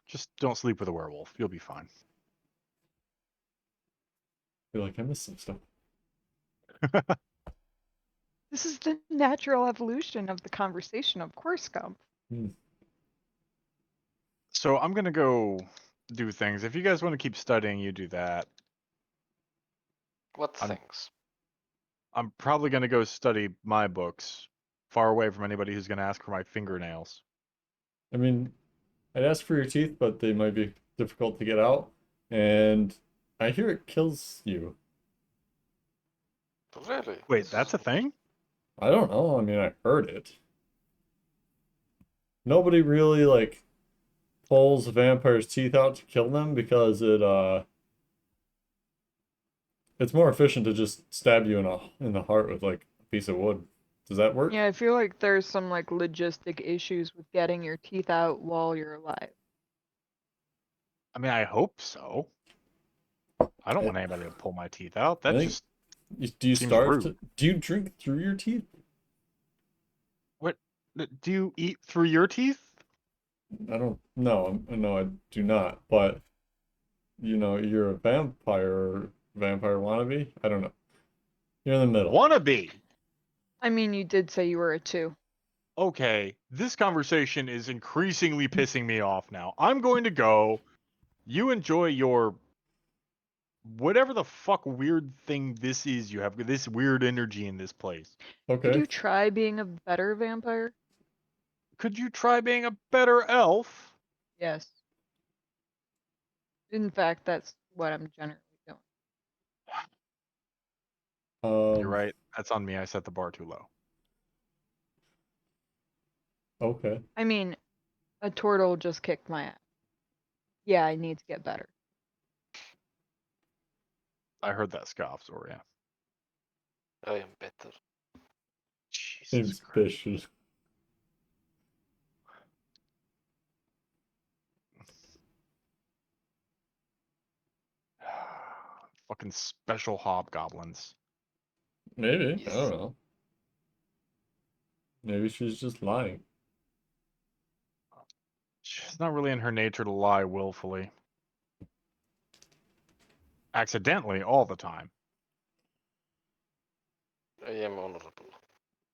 Just don't sleep with a werewolf. You'll be fine. Feel like I missed some stuff. This is the natural evolution of the conversation, of course, Gump. Hmm. So I'm gonna go do things. If you guys want to keep studying, you do that. What I'm- things? I'm probably gonna go study my books, far away from anybody who's gonna ask for my fingernails. I mean, I'd ask for your teeth, but they might be difficult to get out. And I hear it kills you. Really? Wait, that's a thing? I don't know. I mean, I heard it. Nobody really like pulls a vampire's teeth out to kill them because it's more efficient to just stab you in the heart with like a piece of wood. Does that work? Yeah, I feel like there's some like logistic issues with getting your teeth out while you're alive. I mean, I hope so. I don't I, want anybody to pull my teeth out. I That think just do you seems starve rude. to do you drink through your teeth? What? Do you eat through your teeth? I don't know. No, I do not. But you know, you're a vampire wannabe. I don't know. You're in the middle. Wannabe. I mean, you did say you were a 2. Okay, this conversation is increasingly pissing me off now. I'm going to go. You enjoy your whatever the fuck weird thing this is. You have this weird energy in this place. Could Okay. you try being a better vampire? Could you try being a better elf? Yes. In fact, that's what I'm generally doing. You're Um. right. That's on me. I set the bar too low. Okay. I mean, a turtle just kicked my ass. Yeah, I need to get better. I heard that scoff, Zoria. I am better. Jesus Seems Christ. vicious. Fucking special hobgoblins. Maybe. I Yes. don't know. Maybe she's just lying. It's not really in her nature to lie willfully. Accidentally all the time. I am honorable.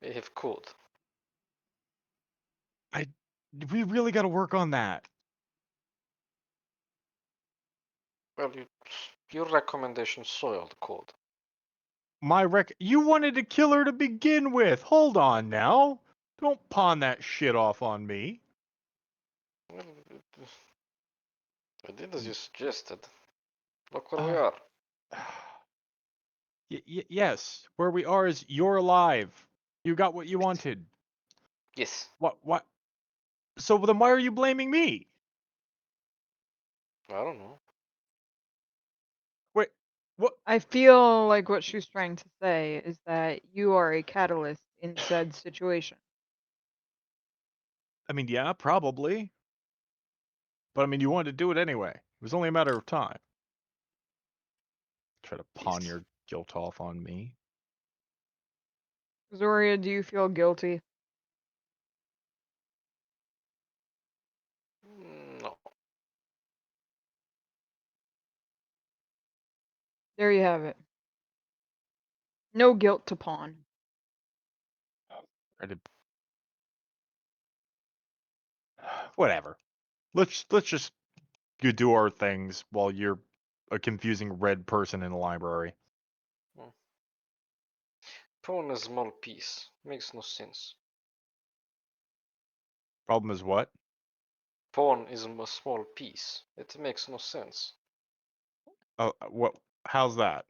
I have code. We really got to work on that. Well, your recommendation soiled code. You wanted to kill her to begin with. Hold on now. Don't pawn that shit off on me. Well, I did as you suggested. Look where we Uh, are. yes, where we are is you're alive. You got what you wanted. Yes. What? So then why are you blaming me? I don't know. Wait, what? I feel like what she's trying to say is that you are a catalyst in said situation. I mean, yeah, probably. But I mean, you wanted to do it anyway. It was only a matter of time. Try to pawn Yes. your guilt off on me. Zoria, do you feel guilty? No. There you have it. No guilt to pawn. I did. Whatever. Let's just do our things while you're a confusing red person in the library. Pawn is a small piece. Makes no sense. Problem is what? Pawn is a small piece. It makes no sense. Oh, what? How's that?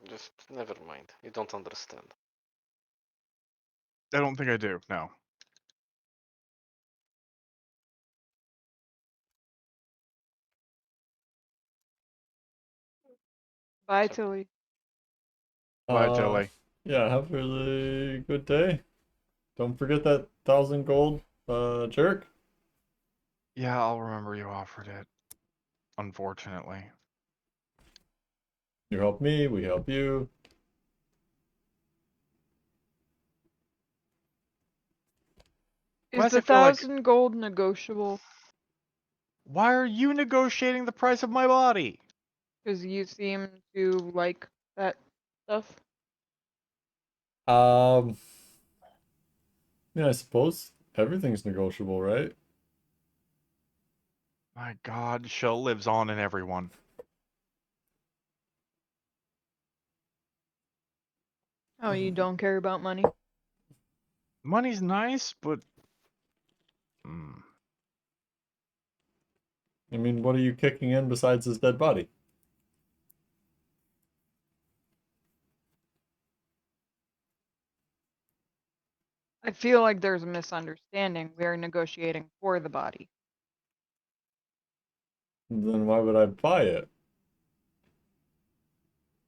Just never mind. You don't understand. I don't think I do. No. Bye, So, Tilly. Bye, Uh, Tilly. yeah, have a really good day. Don't forget that 1,000 gold, jerk. Yeah, I'll remember you offered it. Unfortunately. You help me, we help you. Why Is does the it feel like? 1,000 gold negotiable? Why are you negotiating the price of my body? Because you seem to like that stuff. Um, yeah, I suppose everything's negotiable, right? My God, Shell lives on in everyone. Oh, you don't care about money? Money's nice, but I mean, what are you kicking in besides his dead body? I feel like there's a misunderstanding. We are negotiating for the body. Then why would I buy it?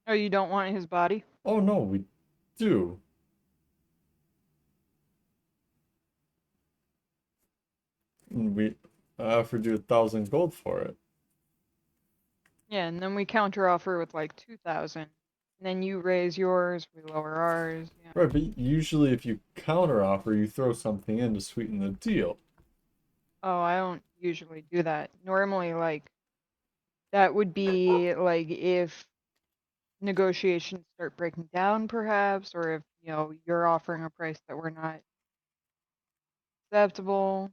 Oh, you don't want his body? Oh no, we do. We I offered you 1,000 gold for it. Yeah, and then we counter offer with like 2,000. And then you raise yours, we lower ours. Yeah. Right, but usually if you counter offer, you throw something in to sweeten the deal. Oh, I don't usually do that. Normally, like, that would be like if negotiations start breaking down, perhaps, or if, you know, you're offering a price that we're not acceptable.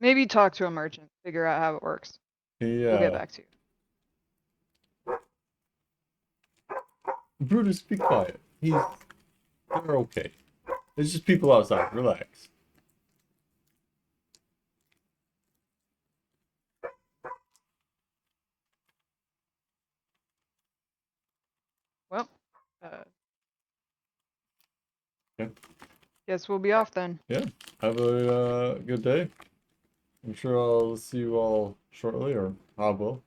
Maybe talk to a merchant, figure out how it works. We'll get Yeah. back to you. Brutus, be quiet. They're okay. It's just people outside. Relax. Well, uh, Yeah. guess we'll be off then. Yeah. Have a good day. I'm sure I'll see you all shortly, or I will.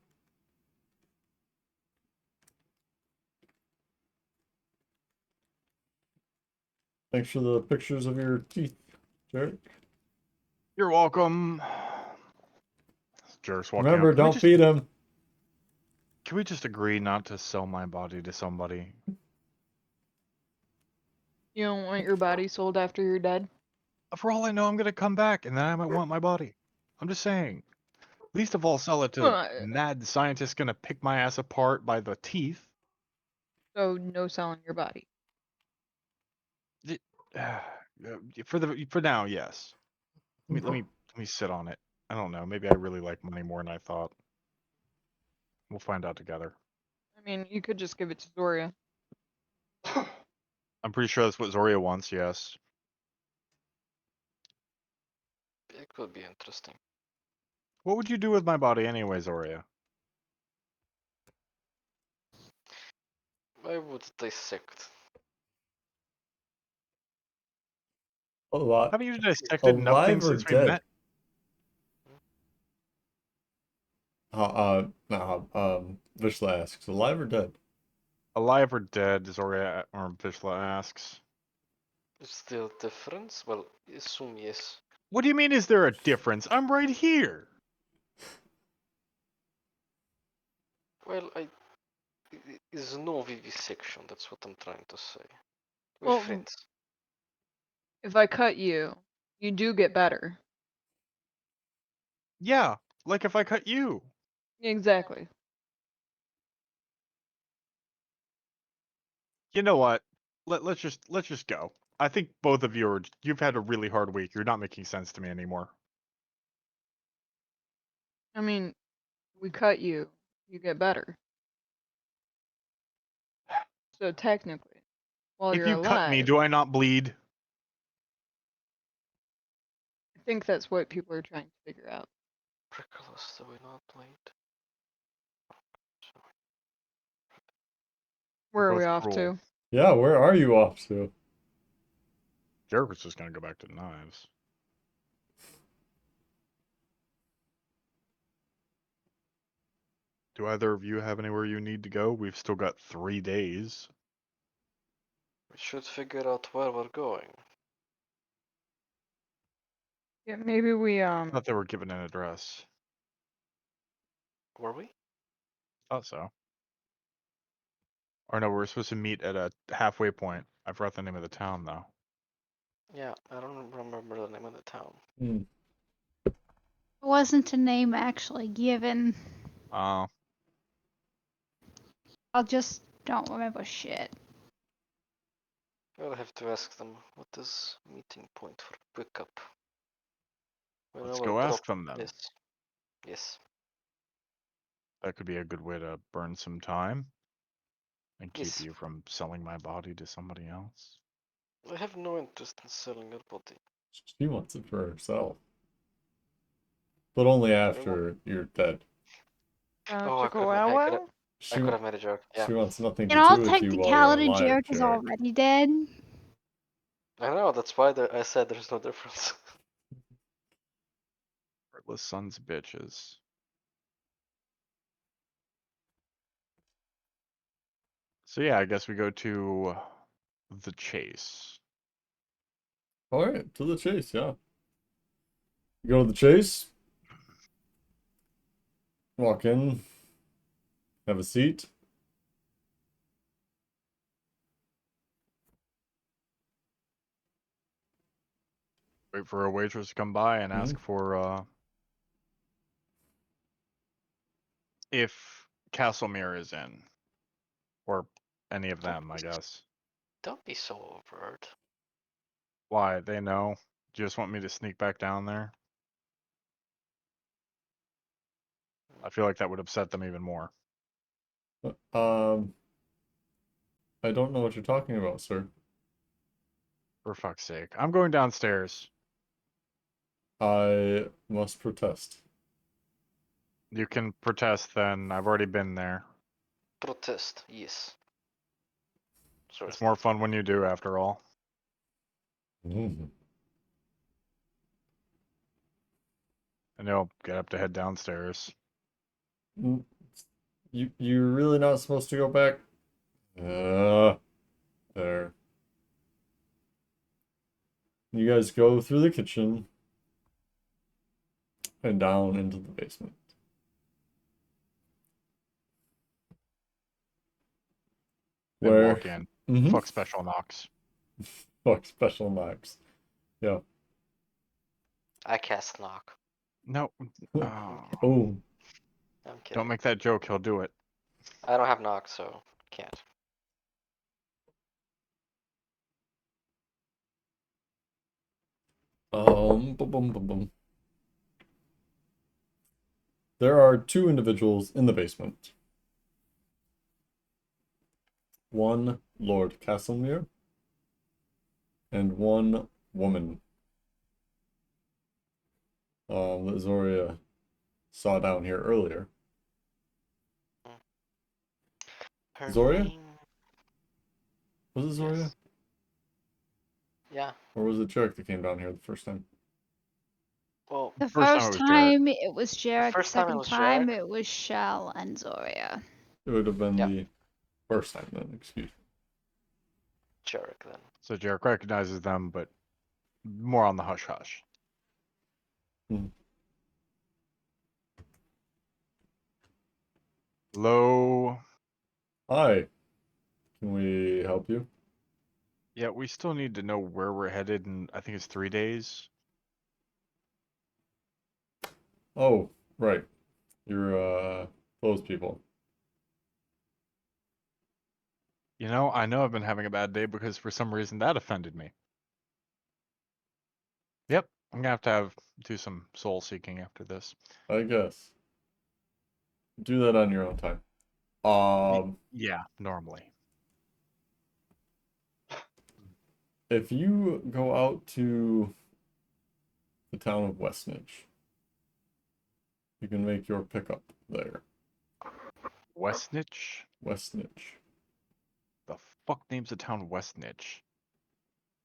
Thanks for the pictures of your teeth, Jarek. you're welcome. Jerk's walking out. Remember, don't feed him. Can we just agree not to sell my body to somebody? You don't want your body sold after you're dead? For all I know, I'm gonna come back, and then I might want my body. I'm just saying. Least of all, sell it to Uh, mad scientist gonna pick my ass apart by the teeth. So no selling your body. For now, yes. Let me sit on it. I don't know. Maybe I really like money more than I thought. We'll find out together. I mean, you could just give it to Zoria. I'm pretty sure that's what Zoria wants. Yes. It could be interesting. What would you do with my body anyway, Zoria? I would dissect. A lot. Haven't you dissected nothing Alive or since we dead? met? No, Vishla asks, alive or dead? Alive or dead? Zoria or Vishla asks. Is there a difference? Well, assume yes. What do you mean? Is there a difference? I'm right here. Well, is no vivisection. That's what I'm trying to say. We're Well, friends. if I cut you, you do get better. Yeah, like if I cut you. Exactly. You know what? Let's just go. I think both of you've had a really hard week. You're not making sense to me anymore. I mean, we cut you, you get better. So technically, while If you're you cut me, alive, do I not bleed? I think that's what people are trying to figure out. Prickles, do we not bleed? Where are we both off cruel. to? Yeah, where are you off to? Jared was just gonna go back to knives. Do either of you have anywhere you need to go? We've still got 3 days. We should figure out where we're going. Yeah, maybe we I thought they were given an address. Were we? Thought so. Or no, we were supposed to meet at a halfway point. I forgot the name of the town though. Yeah, I don't remember the name of the town. Hmm. It wasn't a name actually given. Uh, I just don't remember shit. I'll have to ask them what is meeting point for pickup. Well, Let's I will go drop ask them then. this. Yes. That could be a good way to burn some time and keep Yes. you from selling my body to somebody else. I have no interest in selling your body. She wants it for herself. But only want- after you're dead. Oh, I could Chihuahua? have She, made a joke. Yeah. she wants nothing In to all do with you while you're technicality, alive, Jarek is Jarek. already dead. I know, that's why I said there's no difference. Heartless sons of bitches. So yeah, I guess we go to the chase. Alright, to the chase, yeah. You go to the chase. Walk in. Have a seat. Wait for a waitress to come by and ask for if Castlemere is in. Or any of them, I guess. Don't be so overt. Why? They know. Do you just want me to sneak back down there? I feel like that would upset them even more. I don't know what you're talking about, sir. For fuck's sake. I'm going downstairs. I must protest. You can protest then. I've already been there. Protest, yes. Sort It's of more stuff. fun when you do, after all. Mhm. And you'll get up to head downstairs. You're really not supposed to go back? There. You guys go through the kitchen and down into the basement. And Where walk in. mm-hmm. Fuck special knocks. Fuck special knocks. Yeah. I cast knock. No. Oh. Oh. I'm kidding. Don't make that joke, he'll do it. I don't have knock, so can't. Boom, boom, boom, boom. There are two individuals in the basement. One Lord Castlemere and one woman that Zoria saw down here earlier. Her Zoria? name... Was it Zoria? Yes. Yeah. Or was it Jarek that came down here the first time? Well, The First time first it was time it was Jarek. The first time it second was time Jarek. it was Shell and Zoria. It would have been Yeah. the first time then, excuse me. Jarek then. So Jarek recognizes them, but more on the hush hush. Hmm. Hello. Hi. Can we help you? Yeah, we still need to know where we're headed in, I think it's 3 days. Oh, right. You're those people. You know I've been having a bad day because for some reason that offended me. Yep, I'm gonna have to do some soul seeking after this. I guess. Do that on your own time. Yeah, normally. If you go out to the town of Westnitch, you can make your pickup there. Westnitch? Westnitch. The fuck name's the town Westnitch?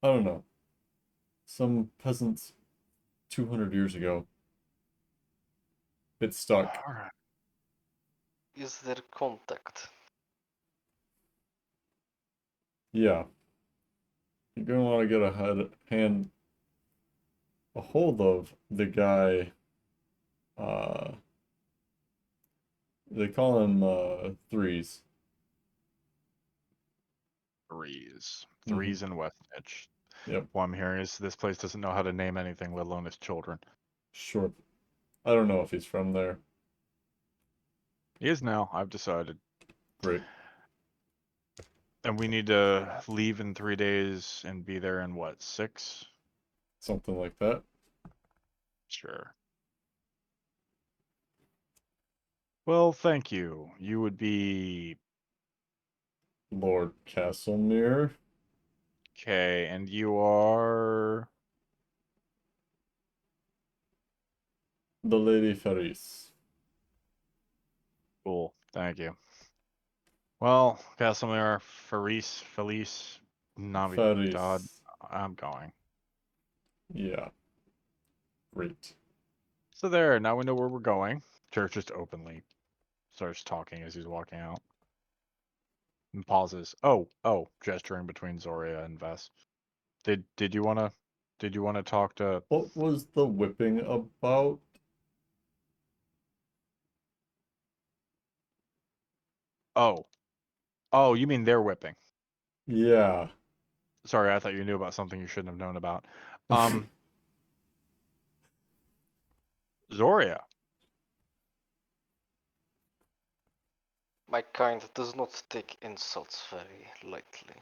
I don't know. Some peasants 200 years ago. It stuck. Alright. Is there contact? Yeah. You're gonna want to get a hold of the guy. They call him Threes. Threes in Westnitch. Yep. What I'm hearing is this place doesn't know how to name anything, let alone its children. Sure. I don't know if he's from there. He is now, I've decided. Great. And we need to leave in 3 days and be there in what, 6? Something like that. Sure. Well, thank you. You would be Lord Castlemere. okay, and you are The Lady Ferris. cool. Thank you. Well, Casimir, Felice, Navidad, Ferris. I'm going. Yeah. Great. So there, now we know where we're going. Church just openly starts talking as he's walking out. And pauses. Oh, gesturing between Zoria and Vess. Did you wanna talk to What was the whipping about? Oh, you mean they're whipping. Yeah. Sorry, I thought you knew about something you shouldn't have known about. Um Zoria. My kind does not take insults very lightly.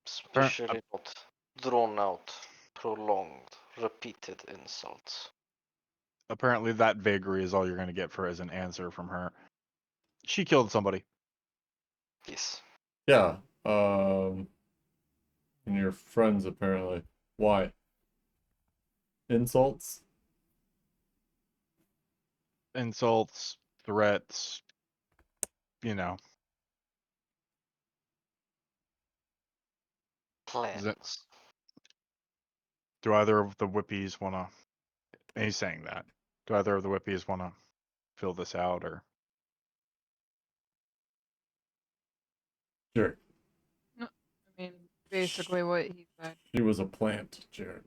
Appar- Especially not drawn out, prolonged, repeated insults. Apparently that vagary is all you're gonna get for as an answer from her. She killed somebody. Yes. Yeah. And your friends apparently. Why? Insults? Insults, threats, you know. Plans. Do either of the Whippies wanna and he's saying that. Do either of the Whippies wanna fill this out or Sure. I mean, basically what he said. She was a plant, Jared.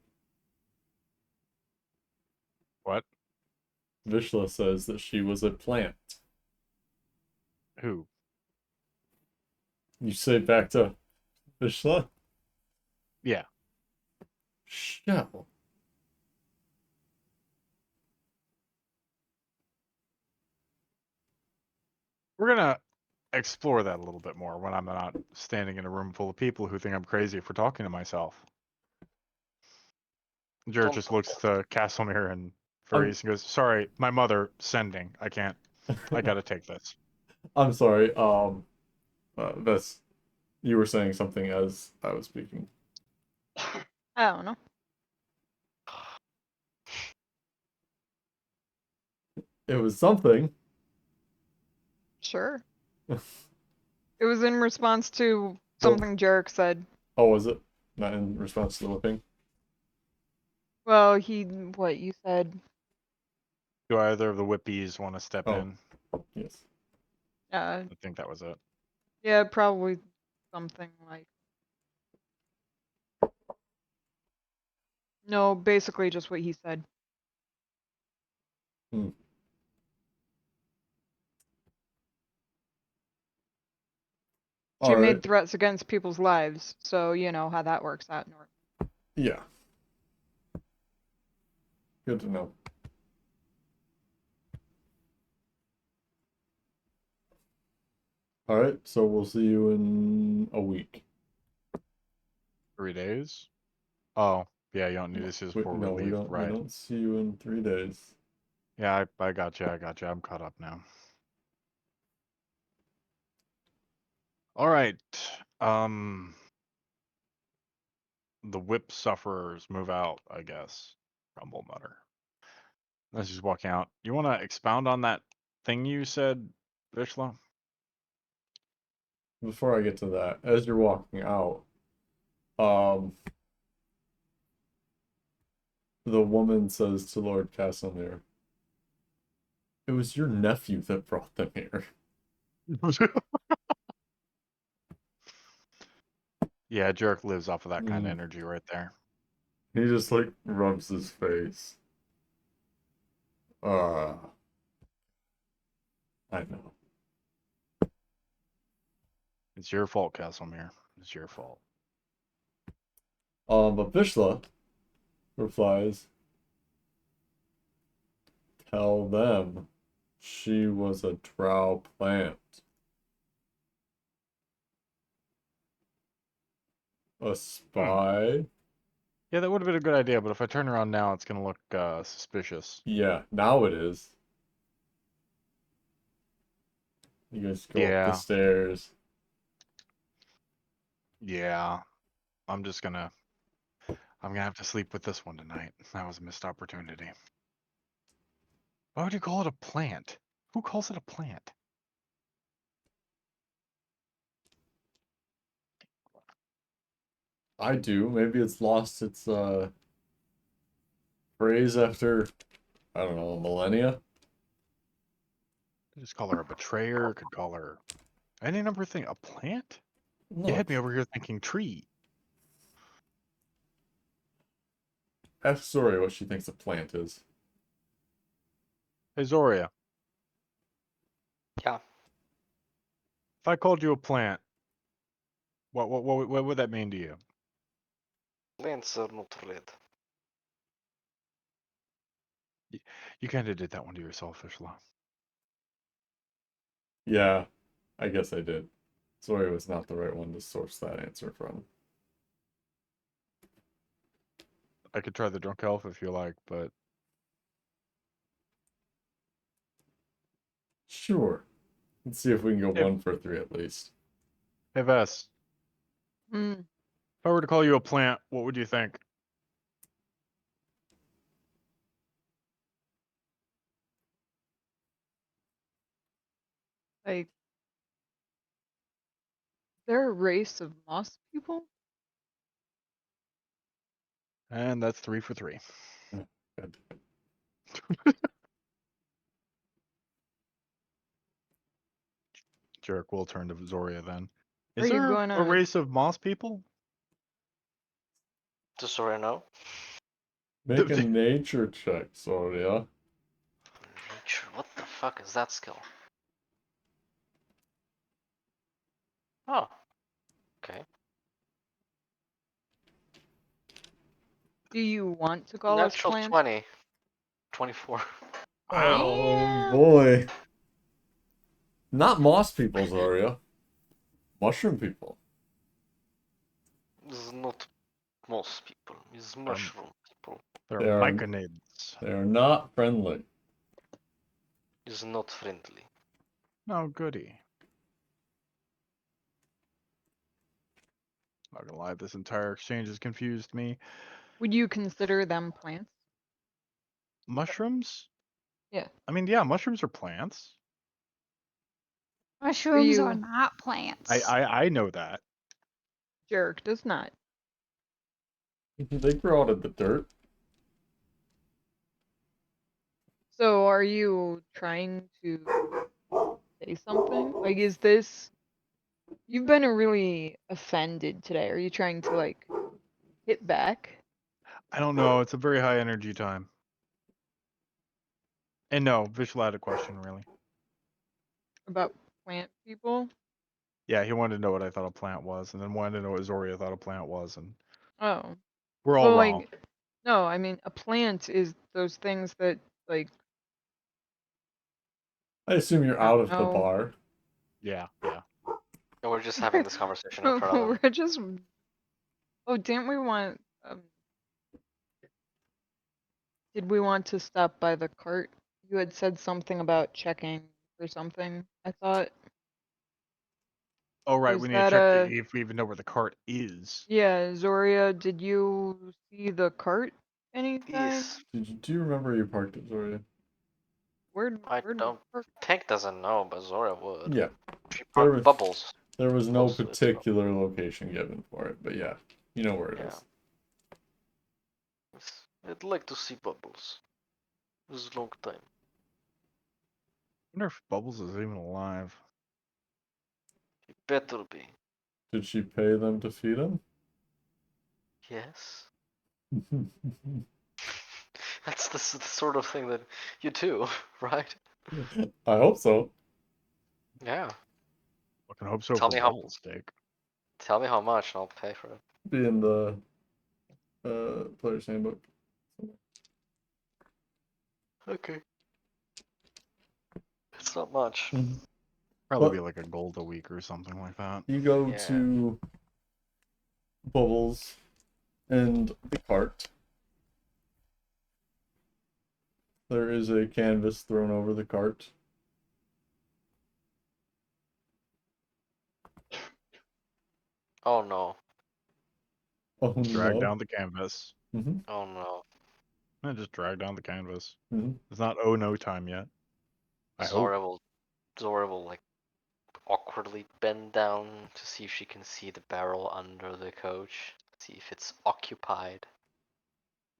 what? Vishla says that she was a plant. Who? You say back to Vishla? Yeah. Shell. We're gonna explore that a little bit more when I'm not standing in a room full of people who think I'm crazy for talking to myself. Jared Don't just do looks to Castlemere and I'm Faris and goes, "Sorry, my mother sending. I can't. I gotta take this." I'm sorry. That's you were saying something as I was speaking. I don't know. It was something. Sure. It was in response to Well, something Jarek said. oh, was it? Not in response to the whipping? Well, what you said. Do either of the Whippies want to step Oh. in? Yes. I think that was it. Yeah, probably something like. No, basically just what he said. Hmm. She All right. made threats against people's lives, so you know how that works out. Yeah. Good to know. All right. So we'll see you in a week. 3 days? Oh, yeah, you don't need this is Wait, before we no, we leave, don't. We right? don't see you in 3 days. Yeah, I got you. I'm caught up now. All right. Um, the whip sufferers move out, I guess. Rumble mutter. As he's walking out. You want to expound on that thing you said, Vishla? Before I get to that, as you're walking out, um, the woman says to Lord Castlemere, "It was your nephew that brought them here." Yeah, Jerk lives off of that kind of Mm. energy right there. He just like rubs his face. Uh, I know. It's your fault, Castlemere. It's your fault. But Vishla replies, "Tell them she was a drow plant, a spy, Yeah, that would have been a good idea, but if I turn around now, it's gonna look suspicious. Yeah, now it is. You guys go up the Yeah. stairs. Yeah. I'm gonna have to sleep with this one tonight. That was a missed opportunity. Why would you call it a plant? Who calls it a plant? I do. Maybe it's lost its phrase after, I don't know, millennia. Could just call her a betrayer. Could call her any number of things. A plant? You No, had me over here thinking tree. ask Zori what she thinks a plant is. Hey Zoria, Yeah. if I called you a plant, what would that mean to you? Plants are not red. You kind of did that one to yourself, Fishla. Yeah, I guess I did. Zori was not the right one to source that answer from. I could try the drunk elf if you like, but Sure. Let's see if we can go If- 1 for 3 at least. hey Vess, Hmm. if I were to call you a plant, what would you think? Like, they're a race of moss people? And that's 3 for 3. Good. Jarek will turn to Zoria then. Are Is you there gonna- a race of moss people? Does Zora know? Make a nature check, Zoria. Nature. What the fuck is that skill? Oh. Okay. Do you want to call us Natural plants? 20. 24. Oh boy. Not moss people, Zoria. Mushroom people. This is not moss people. It's mushroom people. They're They are- myconids. They are not friendly. It's not friendly. No goody. Not gonna lie, this entire exchange has confused me. Would you consider them plants? Mushrooms? Yeah. I mean, yeah, mushrooms are plants. Mushrooms are you- not plants. I know that. Jarek does not. They grow out of the dirt. So are you trying to say something? Like, is this... You've been really offended today. Are you trying to, like, hit back? I don't know. It's a very high energy time. And no, Vishal had a question, really. About plant people? Yeah, he wanted to know what I thought a plant was, and then wanted to know what Zoria thought a plant was, and Oh. we're all Well, wrong. like, no, I mean, a plant is those things that, like, I assume you're I out don't of the know. bar. Yeah. And we're just having this conversation in front of them. We're just... Oh, didn't we want... Did we want to stop by the cart? You had said something about checking or something, I thought. Oh, right. Was We need to that check a... if we even know where the cart is. Yeah, Zoria, did you see the cart anytime? Yes. Do you remember you parked it, Zoria? Where'd I we don't. park? Tank doesn't know, but Zora would. Yeah. She There parked was- bubbles. There was no Close to it, so- particular location given for it, but yeah, you know where it is. Yeah. I'd like to see bubbles. This is a long time. I wonder if Bubbles is even alive. He better be. Did she pay them to feed him? Yes. That's the sort of thing that you do, right? I hope so. Yeah. Fucking hope so Tell for me how- Bubbles' sake. Tell me how much and I'll pay for it. Be in the player's handbook. Okay. It's not much. Probably What? be like a gold a week or something like that. You go Yeah. to Bubbles And the cart. There is a canvas thrown over the cart. Oh no. Oh Drag no. down the canvas. Mm-hmm. Oh no. And just drag down the canvas. Mm-hmm. It's not oh no time yet. I hope. Zora will like awkwardly bend down to see if she can see the barrel under the coach. See if it's occupied.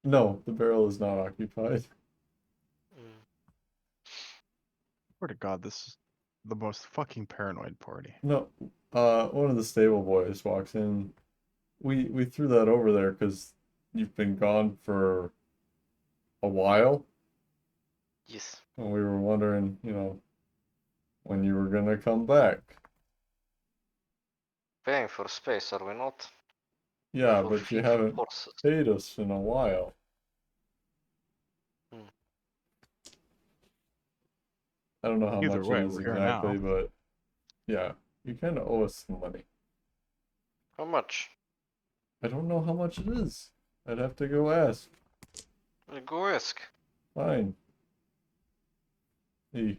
No, the barrel is not occupied. Mm. Swear to God, this is the most fucking paranoid party. No, one of the stable boys walks in. We threw that over there because you've been gone for a while, Yes. and we were wondering, when you were gonna come back. Paying for space, are we not? Yeah, For but you feed for haven't horses. paid us in a while. Hmm. I don't know how Either much it way, is we're here exactly, now. but yeah, you kind of owe us some money. How much? I don't know how much it is. I'd have to go ask. Go ask. Fine. He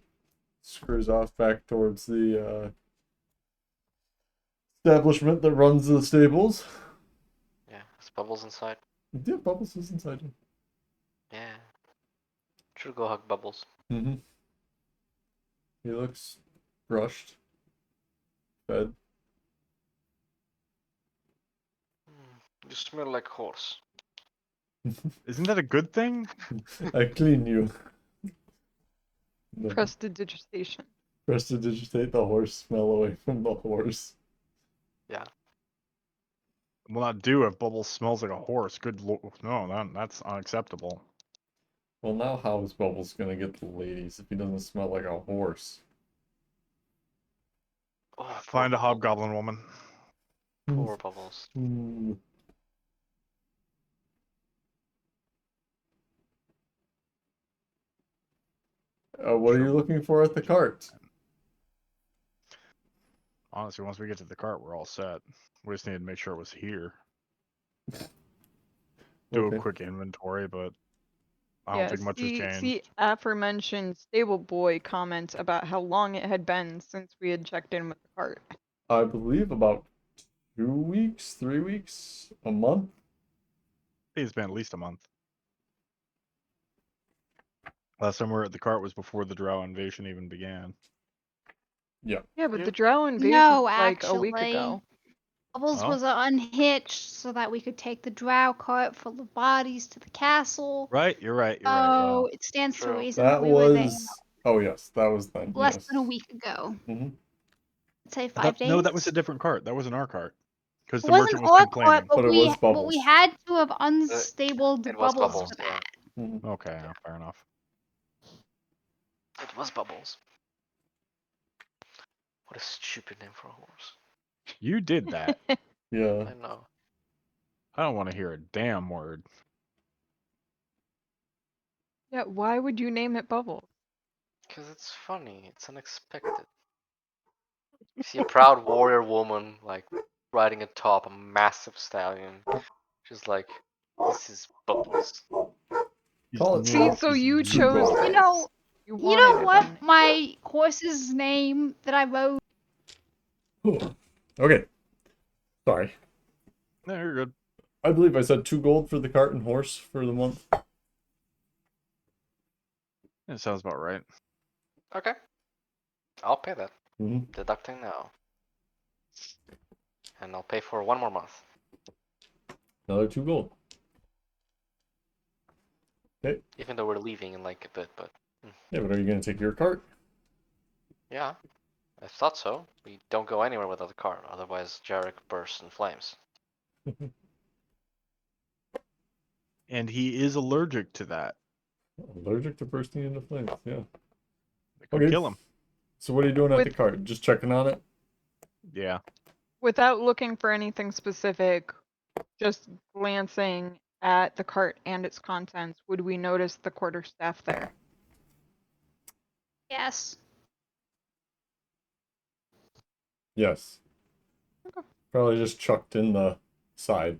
screws off back towards the establishment that runs the stables. Yeah, there's bubbles inside. Yeah, Bubbles is inside him. Yeah. Should go hug Bubbles. Mm-hmm. He looks brushed, fed. You smell like horse. Isn't that a good thing? I clean you. No. Prestidigitation. Prestidigitate the horse smell away from the horse. Yeah. Will not do if Bubbles smells like a horse. Good lord. No, that's unacceptable. Well, now how is Bubbles gonna get the ladies if he doesn't smell like a horse? Oh, poor Find a Bubbles. hobgoblin woman. Poor Bubbles. Ooh. What are Sure. you looking for at the cart? Honestly, once we get to the cart, we're all set. We just need to make sure it was here. Do a Okay. quick inventory, but I don't Yeah, think much has changed. see aforementioned stable boy comment about how long it had been since we had checked in with the cart. I believe about 2 weeks, 3 weeks, a month. I think it's been at least a month. Last time we were at the cart was before the drow invasion even began. Yeah. Yeah, but Yeah. the drow invasion No, was like a week actually. ago. Bubbles Oh. was unhitched so that we could take the drow cart full of bodies to the castle. Right? You're right. You're right. So it stands to True. reason That we were there was. Oh, yes, that was then. less Yes. than a week ago. Mm-hmm. I'd say I 5 thought, no, that days. was a different cart. That wasn't our cart. Because It the wasn't merchant was our complaining. cart, but But it was we Bubbles. had to have unstabled It was Bubbles Bubbles. for Yeah. that. Mm-hmm. Okay, yeah, fair enough. It was Bubbles. What a stupid name for a horse. You did that. Yeah. I know. I don't want to hear a damn word. Yeah, why would you name it Bubbles? Because it's funny. It's unexpected. You see a proud warrior woman, like, riding atop a massive stallion. She's like, this is Bubbles. Call it See, two, so you 2 chose gold. this. You know, You you wanted know it what? on it. My horse's name that I rode. Okay. Sorry. No, you're good. I believe I said 2 gold for the cart and horse for the month. That sounds about right. Okay. I'll pay that. Mm-hmm. Deducting now. And I'll pay for 1 more month. Another 2 gold. Okay. Even though we're leaving in like a bit, but Yeah, but are you gonna take your cart? yeah. I thought so. We don't go anywhere without the car, otherwise Jarek bursts in flames. And he is allergic to that. Allergic to bursting into flames. Yeah. It could Okay. kill him. So what are you doing at the With- cart? Just checking on it? Yeah. Without looking for anything specific, just glancing at the cart and its contents, would we notice the quarterstaff there? Yes. Yes. Okay. Probably just chucked in the side.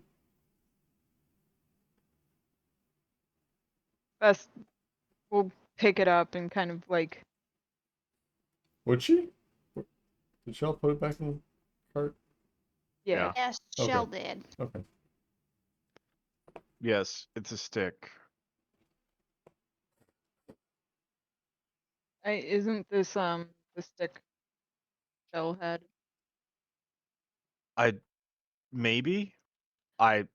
Best will pick it up and kind of like Would she? Did y'all put it back in the cart? yeah. Yes, Okay. Shell did. Okay. Yes, it's a stick. Isn't this the stick Shell had? Maybe. I'm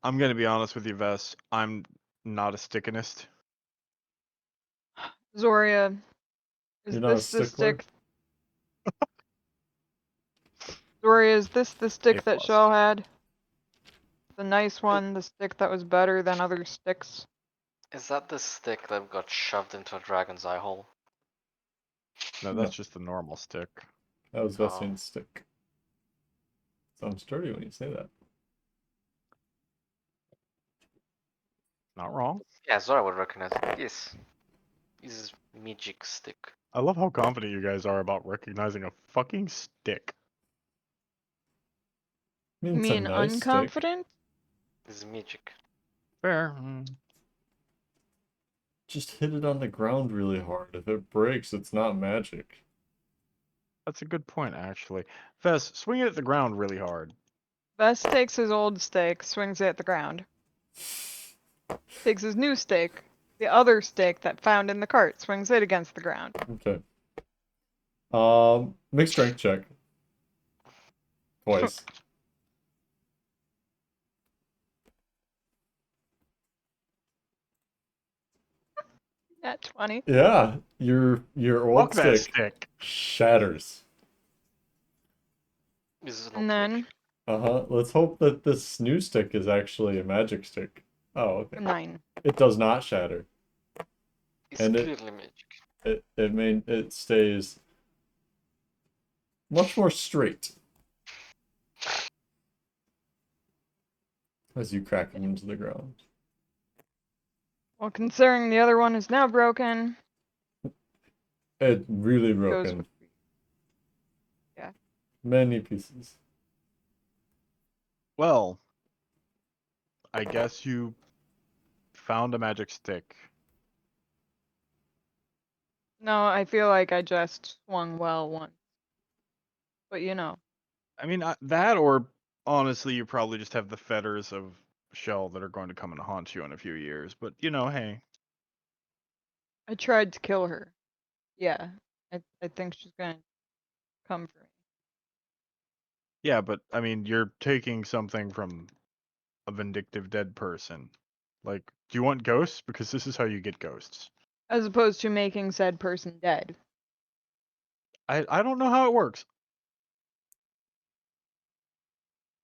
gonna be honest with you, Vess. I'm not a stickinist. Zoria, is You're not a this the stickler? stick? Zoria, is this the stick A that plus. Shell had? The nice one, the stick that was better than other sticks? Is that the stick that got shoved into a dragon's eye hole? No, No. that's just the normal stick. That was Oh. Vessian's stick. Sounds dirty when you say that. Not wrong. Yeah, Zora would recognize it. Yes. This is magic stick. I love how confident you guys are about recognizing a fucking stick. I mean, You it's a mean nice stick. unconfident? This is magic. Fair. Just hit it on the ground really hard. If it breaks, it's not magic. That's a good point, actually. Vess, swing it at the ground really hard. Vest takes his old stick, swings it at the ground. Takes his new stick, the other stick that found in the cart, swings it against the ground. Okay. Make strength check. Twice. At 20. Yeah, your old Fuck that stick stick. shatters. This is not And then magic. Uh-huh. Let's hope that this new stick is actually a magic stick. Oh, okay. 9. It does not shatter. It's And clearly magic. it stays much more straight as you crack it into the ground. Well, considering the other one is now broken, It really goes broken. with yeah. Many pieces. Well, I guess you found a magic stick. No, I feel like I just swung well once. But you know, I mean, that or honestly, you probably just have the fetters of Shell that are going to come and haunt you in a few years. But, hey. I tried to kill her. Yeah, I think she's gonna come for me. Yeah, but, I mean, you're taking something from a vindictive dead person. Like, do you want ghosts? Because this is how you get ghosts. As opposed to making said person dead. I don't know how it works.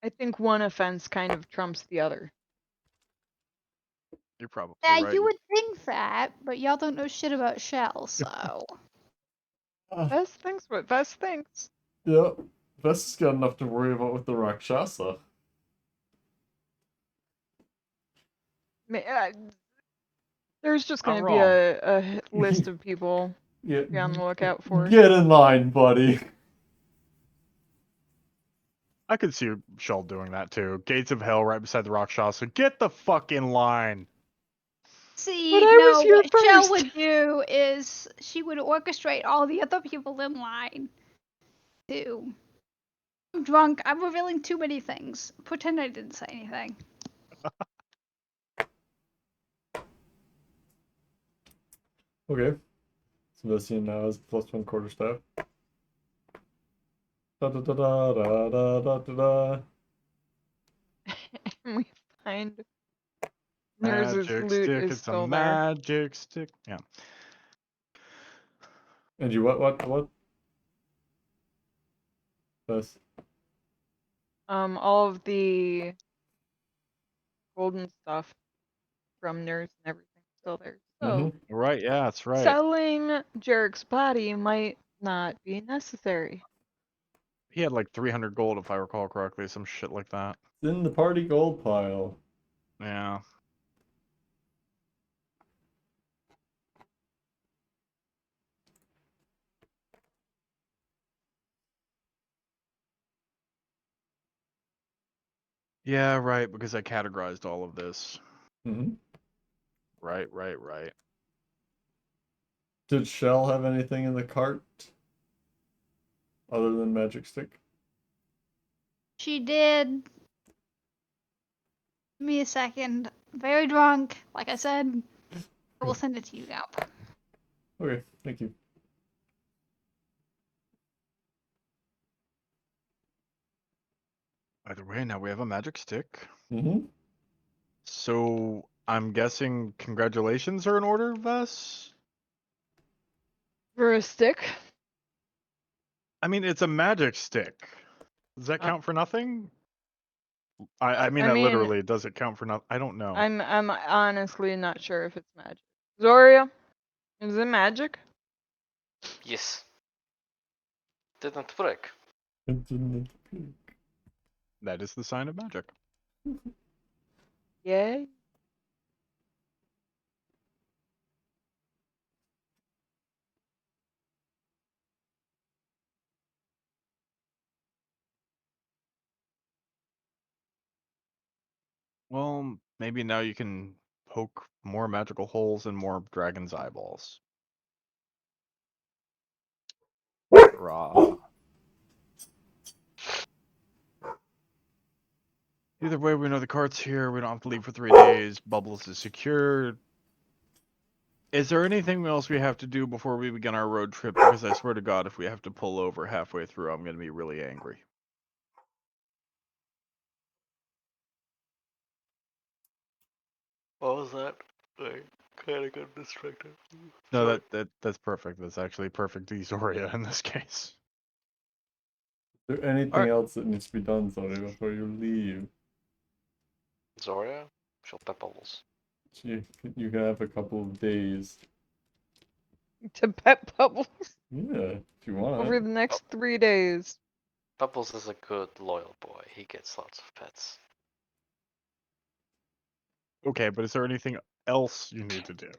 I think one offense kind of trumps the other. You're probably Yeah, right. you would think that, but y'all don't know shit about Shell, so. Vest thinks what Vest thinks. Yeah. Vesta's got enough to worry about with the Rakshasa. There's just Not gonna be wrong. a list of people Yeah. to be on the lookout for. Get in line, buddy. I could see Shell doing that too. Gates of Hell right beside the Rakshasa. Get the fuck in line. See, But I was no, here what Shell first. would do is she would orchestrate all the other people in line too. I'm drunk. I'm revealing too many things. Pretend I didn't say anything. Okay. So Vessian now has +1 quarterstaff. Da da da da da da da da da. And we find Nurse's Magic loot stick. is It's a still there. magic stick. Yeah. And you what? Vess? All of the golden stuff from Nurse and everything is still there. So Right. Yeah, that's right. selling Jarek's body might not be necessary. He had like 300 gold, if I recall correctly, some shit like that. It's in the party gold pile. Yeah. Yeah, right, because I categorized all of this. Mm-hmm. Right. Did Shell have anything in the cart other than magic stick? She did. Give me a second. Very drunk. Like I said, I will send it to you now. Okay, thank you. Either way, now we have a magic stick. Mm-hmm. So I'm guessing congratulations are in order, Vess? For a stick? I mean, it's a magic stick. Does that count for nothing? I mean I that mean, literally. Does it count for nothing? I don't know. I'm honestly not sure if it's magic. Zoria, is it magic? Yes. Didn't break. That is the sign of magic. Yay. Well, maybe now you can poke more magical holes in more dragon's eyeballs. Rah. Either way, we know the cart's here. We don't have to leave for 3 days. Bubbles is secured. Is there anything else we have to do before we begin our road trip? Because I swear to God, if we have to pull over halfway through, I'm going to be really angry. What was that? I kind of got distracted. No, that's perfect. That's actually perfect Zoria in this case. Is there anything Alright. else that needs to be done, Zoe, before you leave? Zoria, she'll pet bubbles. You can have a couple of days. To pet Bubbles Yeah, if you over want. the next 3 days. Bubbles is a good, loyal boy. He gets lots of pets. Okay, but is there anything else you need to do?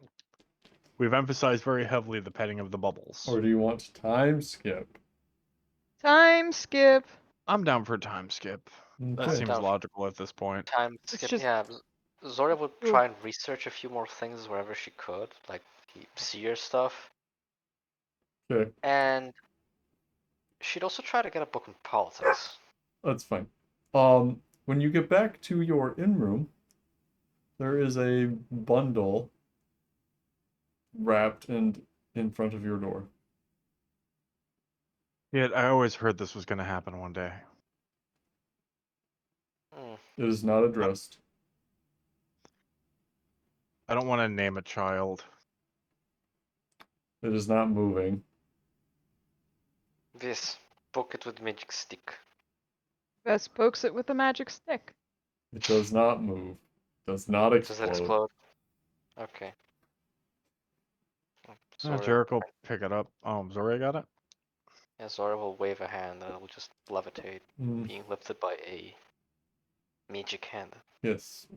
We've emphasized very heavily the petting of the bubbles. Or do you want to time skip? Time skip. I'm down for a time skip. That Okay. seems Down for logical at this point. time It's skip. just- Yeah, Zoria would Ooh. try and research a few more things wherever she could, like seer stuff, Okay, and she'd also try to get a book in politics. that's fine. When you get back to your inn room, there is a bundle wrapped and in front of your door. Yeah, I always heard this was going to happen one day. Hmm. It is not addressed. I don't want to name a child. It is not moving. This book it with magic stick. Best pokes it with a magic stick. It does not move. Does not Does it explode. explode? Okay. Zoria, Jericho, pick it up. Zoria got it? yeah, Zoria will wave a hand and it will just levitate, being lifted by a magic hand. Yes.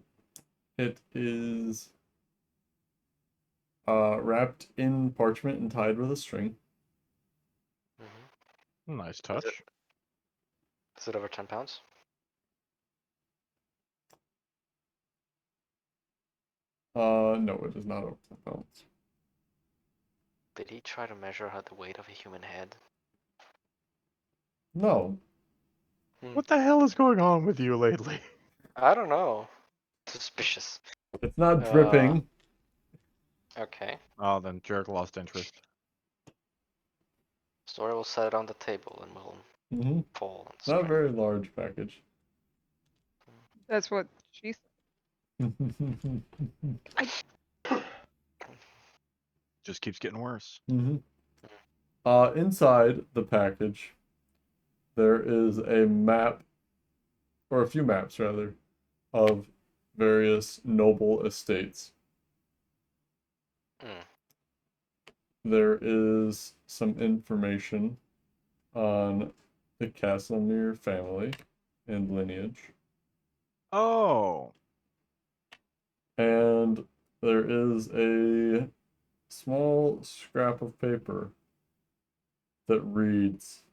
It is wrapped in parchment and tied with a string. Nice touch. Is it over 10 pounds? No, it is not over 10 pounds. Did he try to measure how the weight of a human head? No. What the hell is going on with you lately? I don't know. Suspicious. It's not dripping. Okay. Oh, then Jarek lost interest. Zoria will set it on the table and will fall and Not a strike. very large package. That's what she said. Just keeps getting worse. Inside the package, there is a map, or a few maps rather, of various noble estates. There is some information on the Castlemere family and lineage. Oh. And there is a small scrap of paper that reads,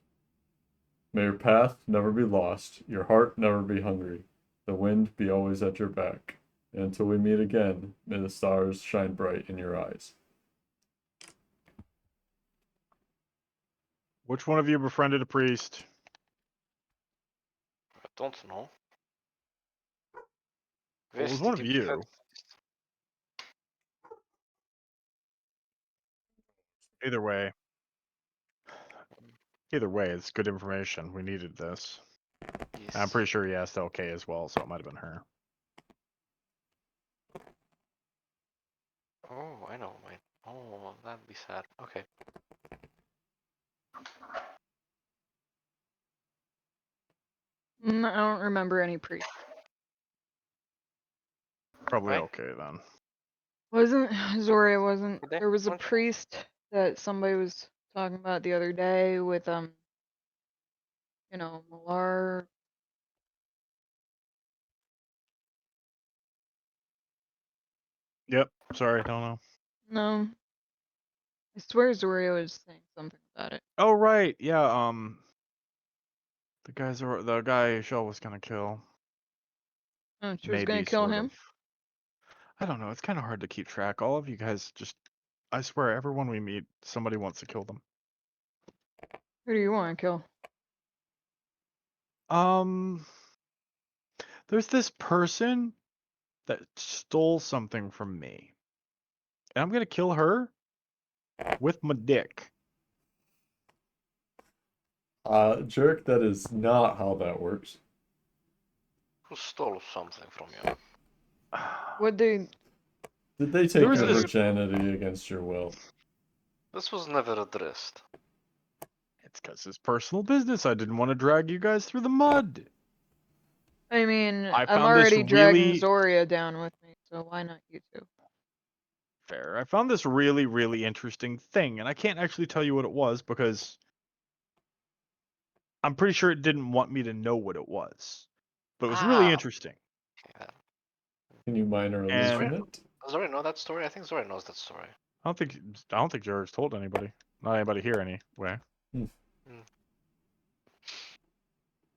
"May your path never be lost, your heart never be hungry, the wind be always at your back." And until we meet again, may the stars shine bright in your eyes. Which one of you befriended a priest? I don't know. Well, it was Wes, one did of you you. Either way, it's good information. We needed this. Yes. I'm pretty sure he asked LK as well, so it might have been her. Oh, I know. Wait. Oh, that'd be sad. Okay. I don't remember any priest. Probably Right. okay then. Wasn't Zoria wasn't Okay, there was a okay. priest that somebody was talking about the other day with Malar. Yep. Sorry, don't know. No. I swear Zoria was saying something about it. Oh right, yeah. The guy Shell was gonna kill. Oh, she was Maybe gonna kill sort him? of. I don't know. It's kind of hard to keep track. All of you guys just. I swear, everyone we meet, somebody wants to kill them. Who do you want to kill? There's this person that stole something from me. And I'm gonna kill her with my dick. Jerk, that is not how that works. Who stole something from you? Would they? Did they There take was your this- virginity against your will? This was never addressed. It's because it's personal business. I didn't want to drag you guys through the mud. I mean, I I'm found this already dragging really Zoria down with me, so why not you two? fair. I found this really, really interesting thing, and I can't actually tell you what it was because I'm pretty sure it didn't want me to know what it was. But it was really interesting. Yeah. Can you minor And illusion it? Does Zori know that story? I think Zori knows that story. I don't think Jared's told anybody. Not anybody here anyway.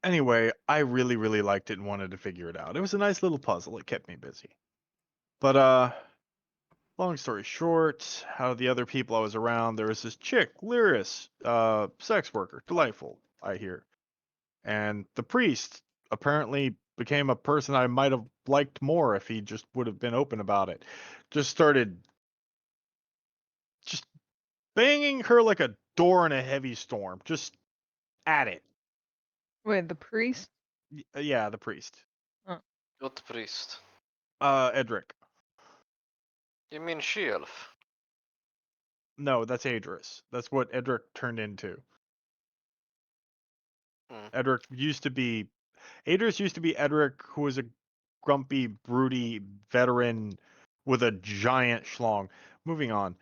Anyway, I really, really liked it and wanted to figure it out. It was a nice little puzzle. It kept me busy. But long story short, out of the other people I was around, there was this chick, Lyris, sex worker, delightful, I hear. And the priest apparently became a person I might have liked more if he just would have been open about it. Just started just banging her like a door in a heavy storm. Just at it. Wait, the priest? Yeah, the priest. What priest? Edric. You mean she-elf? No, that's Adris. That's what Edric turned into. Edric used to be Adris used to be Edric, who was a grumpy, broody veteran with a giant schlong. Moving on.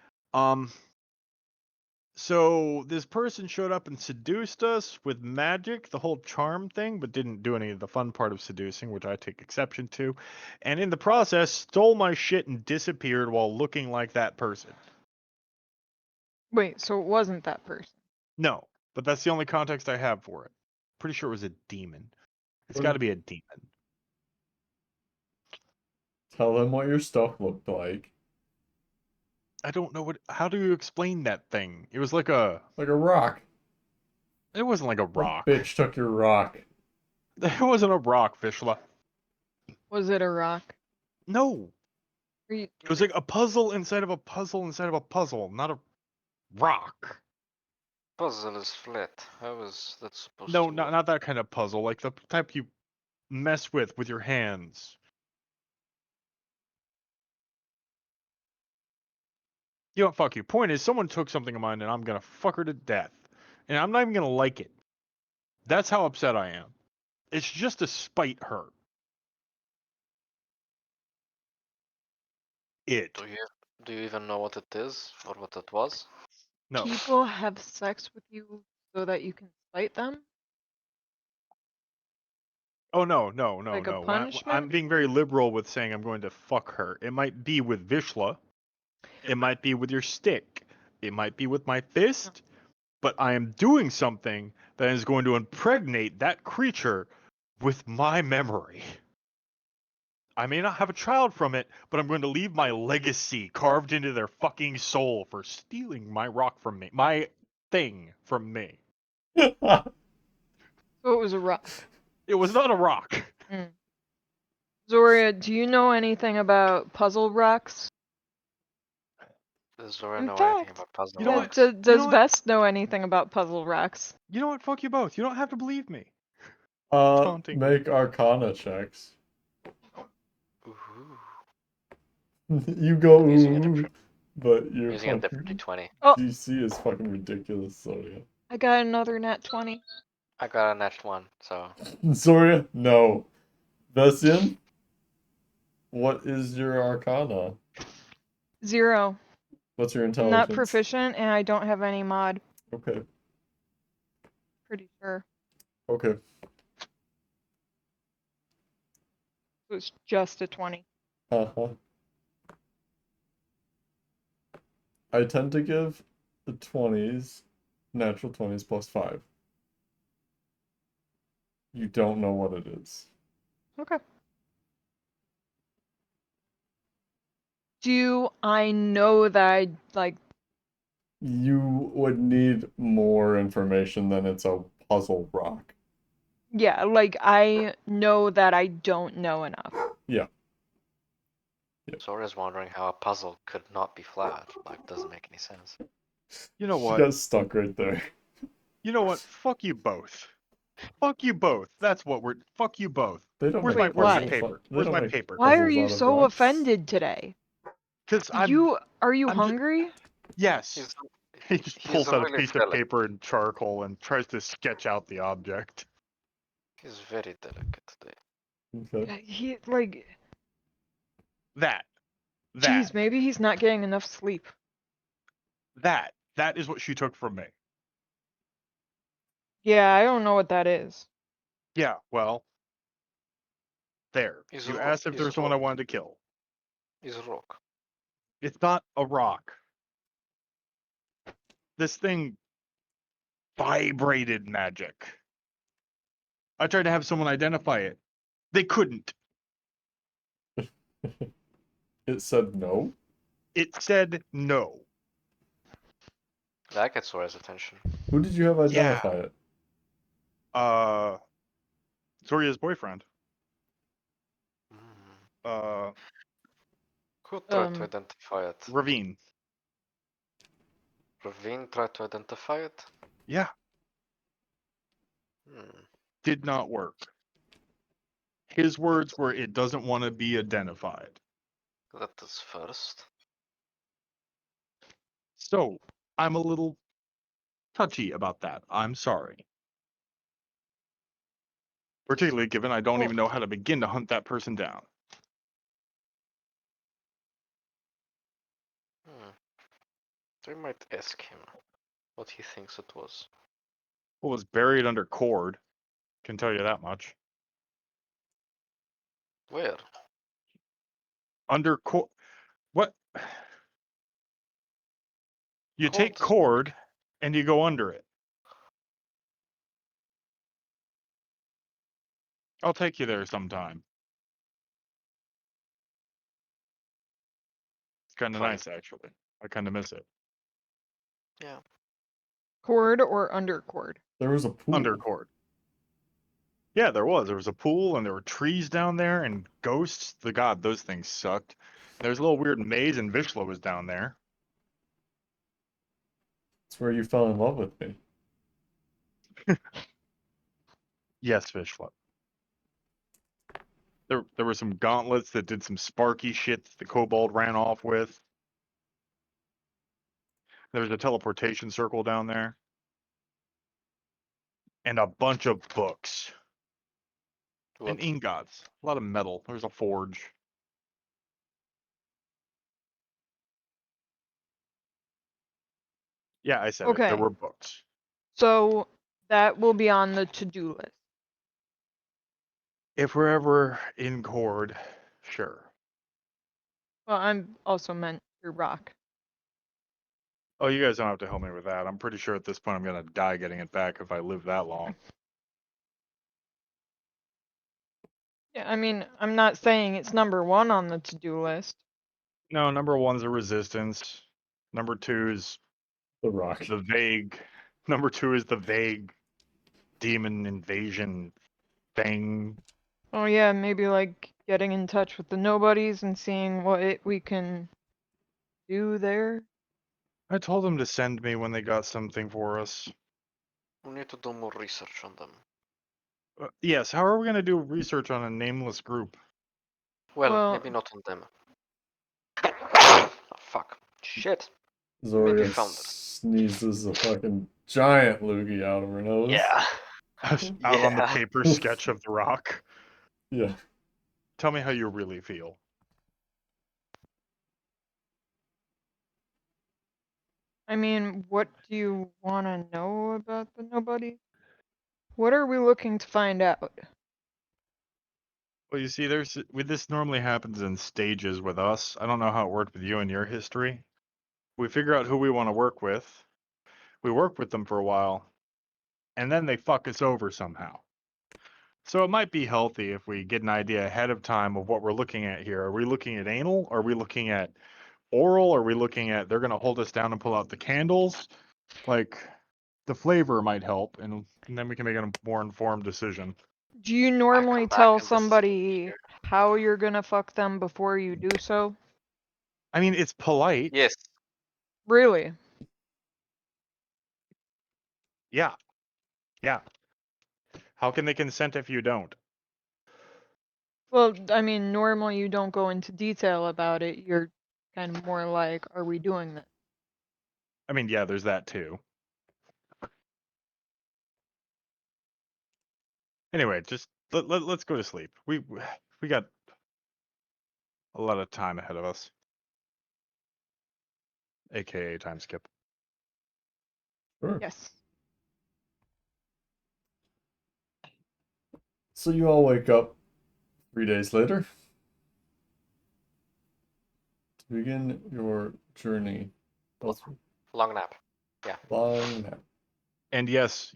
So this person showed up and seduced us with magic, the whole charm thing, but didn't do any of the fun part of seducing, which I take exception to. And in the process, stole my shit and disappeared while looking like that person. Wait, so it wasn't that person? No, but that's the only context I have for it. Pretty sure it was a demon. It's got to be a demon. Tell them what your stuff looked like. I don't know how do you explain that thing? It was like a rock. It wasn't like a What rock. bitch took your rock? It wasn't a rock, Vishla. Was it a rock? No. It It was like a puzzle inside of a puzzle inside of a puzzle, not a rock. Puzzle is flat. How is that supposed No, to work? not that kind of puzzle, like the type you mess with your hands. You know, fuck you. Point is, someone took something of mine and I'm gonna fuck her to death. And I'm not even gonna like it. That's how upset I am. It's just to spite her. It. Do you even know what it is or what it was? No. People have sex with you so that you can spite them? Oh no. Like a I'm punishment? being very liberal with saying I'm going to fuck her. It might be with Vishla. It might be with your stick. It might be with my fist. But I am doing something that is going to impregnate that creature with my memory. I may not have a child from it, but I'm going to leave my legacy carved into their fucking soul for stealing my rock from me. My thing from me. So it was a rock. It was not a rock. Mm. Zoria, do you know anything about puzzle rocks? Does Zora In know anything fact, about puzzle You know rocks? what? does what? Vest know anything about puzzle rocks? You know what? Fuck you both. You don't have to believe me. Taunting me. Make Arcana checks. Ooh. You go I'm using a ooh, different, but your using a different fucking d20. Oh, DC is fucking ridiculous, Zoria. I got another nat 20. I got a next one, so Zoria, no. Vesian, what is your Arcana? 0. What's your I'm not intelligence? proficient, and I don't have any mod. Okay, Pretty sure. okay. It was just a 20. Uh-huh. I tend to give the 20s, natural 20s plus 5. You don't know what it is. Okay. Do I know that I, like, You would need more information than it's a puzzle rock. yeah, like, I know that I don't know enough. Yeah. Zora's wondering how a puzzle could not be flat. Like, doesn't make any sense. You know She what? got stuck right there. You know what? Fuck you both. Fuck you both. That's what we're. Fuck you both. They don't Where's make my Wait, fucking puzzle why? paper? They Where's don't my make paper? Why are puzzles you out of so rocks. offended today? Because Are you I'm ju- hungry? Yes. He's He just he's pulls out a really piece of delicate. paper and charcoal and tries to sketch out the object. He's very delicate today. Okay. He, like, That. geez, maybe he's not getting enough sleep. That is what she took from me. Yeah, I don't know what that is. Yeah, well, there. He's You a asked if he's there a was someone I rock. wanted to kill. He's a rock. It's not a rock. This thing vibrated magic. I tried to have someone identify it. They couldn't. It said no? It said no. That gets Zora's attention. Who did you have Yeah. identify it? Zoria's boyfriend. Mm. Who tried to identify it? Ravine. Ravine tried to identify it? Yeah, Hmm. did not work. His words were, it doesn't want to be identified. That is first. So, I'm a little touchy about that. I'm sorry. Particularly given I don't Well- even know how to begin to hunt that person down. We might ask him what he thinks it was. Well, it was buried under cord. Can tell you that much. Where? Under cord. What? You take Cord is- cord and you go under it. I'll take you there sometime. It's kind of Fine. nice, actually. I kind of miss it. Yeah. Cord or under cord? There was a pool. Under cord. Yeah, there was. There was a pool and there were trees down there and ghosts. The god, those things sucked. There's a little weird maze and Vishla was down there. It's where you fell in love with me. Yes, Vishla. There were some gauntlets that did some sparky shit that the kobold ran off with. There was a teleportation circle down there. And a bunch of books. What? And ingots. A lot of metal. There's a forge. Yeah, I said it. There Okay. were books. So that will be on the to-do list. If we're ever in cord, sure. Well, I'm also meant to rock. Oh, you guys don't have to help me with that. I'm pretty sure at this point I'm gonna die getting it back if I live that long. Yeah, I mean, I'm not saying it's number one on the to-do list. No, number one's a resistance. Number two is The Rock. the vague. Number two is the vague demon invasion thing. Oh yeah, maybe like getting in touch with the nobodies and seeing we can do there. I told them to send me when they got something for us. We need to do more research on them. Yes, how are we going to do research on a nameless group? Well, Well- maybe not on them. Oh, fuck. Shit. Maybe Zoria found it. sneezes a fucking giant loogie out of her nose. Yeah. Out on the Yeah. paper sketch of the rock. Yeah. Tell me how you really feel. I mean, what do you want to know about the nobody? What are we looking to find out? Well, you see, this normally happens in stages with us. I don't know how it worked with you and your history. We figure out who we want to work with. We work with them for a while, and then they fuck us over somehow. So it might be healthy if we get an idea ahead of time of what we're looking at here. Are we looking at anal? Are we looking at oral? Are we looking at they're going to hold us down and pull out the candles? Like, the flavor might help, and then we can make a more informed decision. Do you come normally back tell and decide somebody here. how you're gonna fuck them before you do so? I mean, it's polite. Yes. Really? Yeah. Yeah. How can they consent if you don't? Well, I mean, normally you don't go into detail about it. You're kind of more like, are we doing this? I mean, yeah, there's that too. Anyway, just let's go to sleep. We got a lot of time ahead of us. AKA time skip. Sure. Yes. So you all wake up 3 days later to begin your journey. Long nap. Long nap. And yes,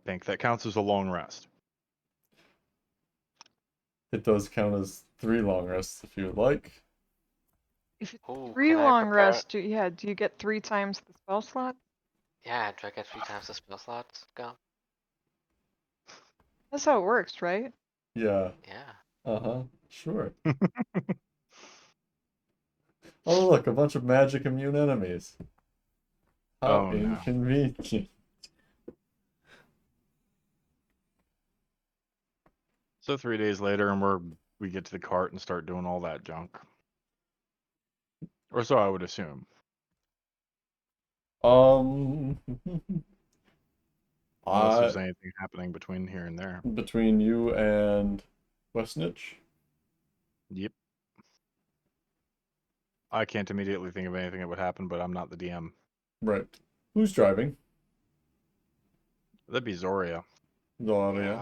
Pink, that counts as a long rest. It does count as 3 long rests if you would like. If it's Ooh, three can I long prepare? rests, do you get 3 times the spell slot? Yeah, do I get 3 times the spell slots? Go. That's how it works, right? Yeah. Yeah. Uh-huh. Sure. Oh, look, a bunch of magic immune enemies. How Oh, no. inconvenient. So 3 days later, and we get to the cart and start doing all that junk. Or so I would assume. Um, Unless there's anything happening between here and there. between you and Westnich? Yep. I can't immediately think of anything that would happen, but I'm not the DM. Right. Who's driving? That'd be Zoria. Zoria.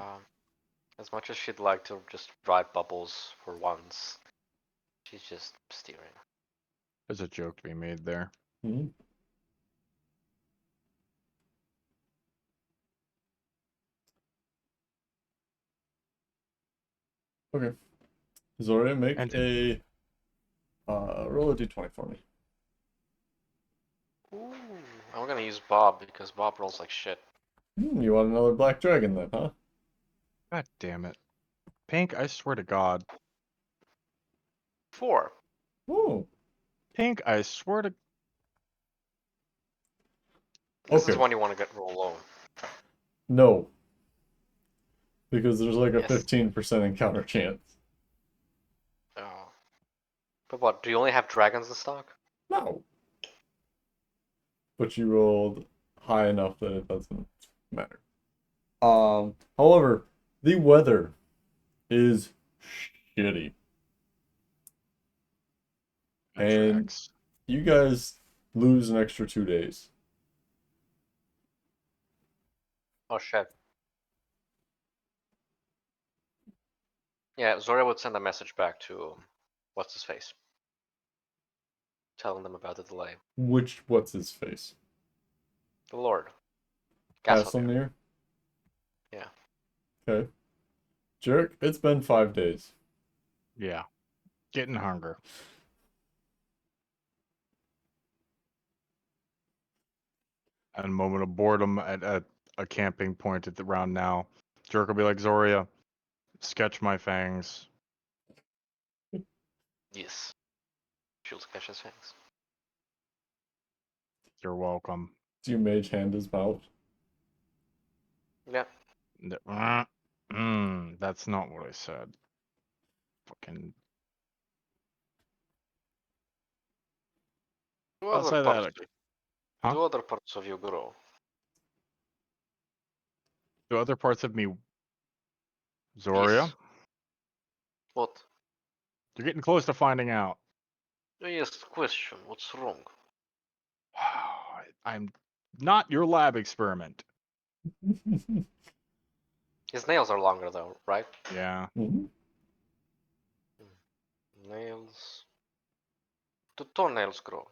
As much as she'd like to just ride Bubbles for once, she's just steering. There's a joke to be made there. Hmm. Okay. Zoria, make And a roll a d20 for me. Ooh, I'm gonna use Bob because Bob rolls like shit. You want another black dragon then, huh? God damn it. Pink, I swear to God. 4. Oh, Pink, I swear to... This is Okay. when you want to get roll low. no. Because there's like a Yes. 15% encounter chance. Oh. But what? Do you only have dragons in stock? No. But you rolled high enough that it doesn't matter. However, the weather is shitty. That And tracks. you guys lose an extra 2 days. Oh shit. Yeah, Zoria would send a message back to what's his face, telling them about the delay. What's his face? The Lord. Gasselnir. Castlemere? Yeah. Okay. Jerk, it's been 5 days. Yeah. Getting hunger. And a moment of boredom at a camping point at the round now. Jerk will be like, Zoria, sketch my fangs. Yes. She'll sketch his fangs. You're welcome. Do you mage hand his mouth? Yeah. That's not what I said. Fucking. Do I'll other say parts, that. Huh? do other parts of you grow? Do other parts of me, Zoria? Yes. What? You're getting close to finding out. Yes, question. What's wrong? I'm not your lab experiment. His nails are longer though, right? Yeah. Mhm. Nails. Do toenails grow?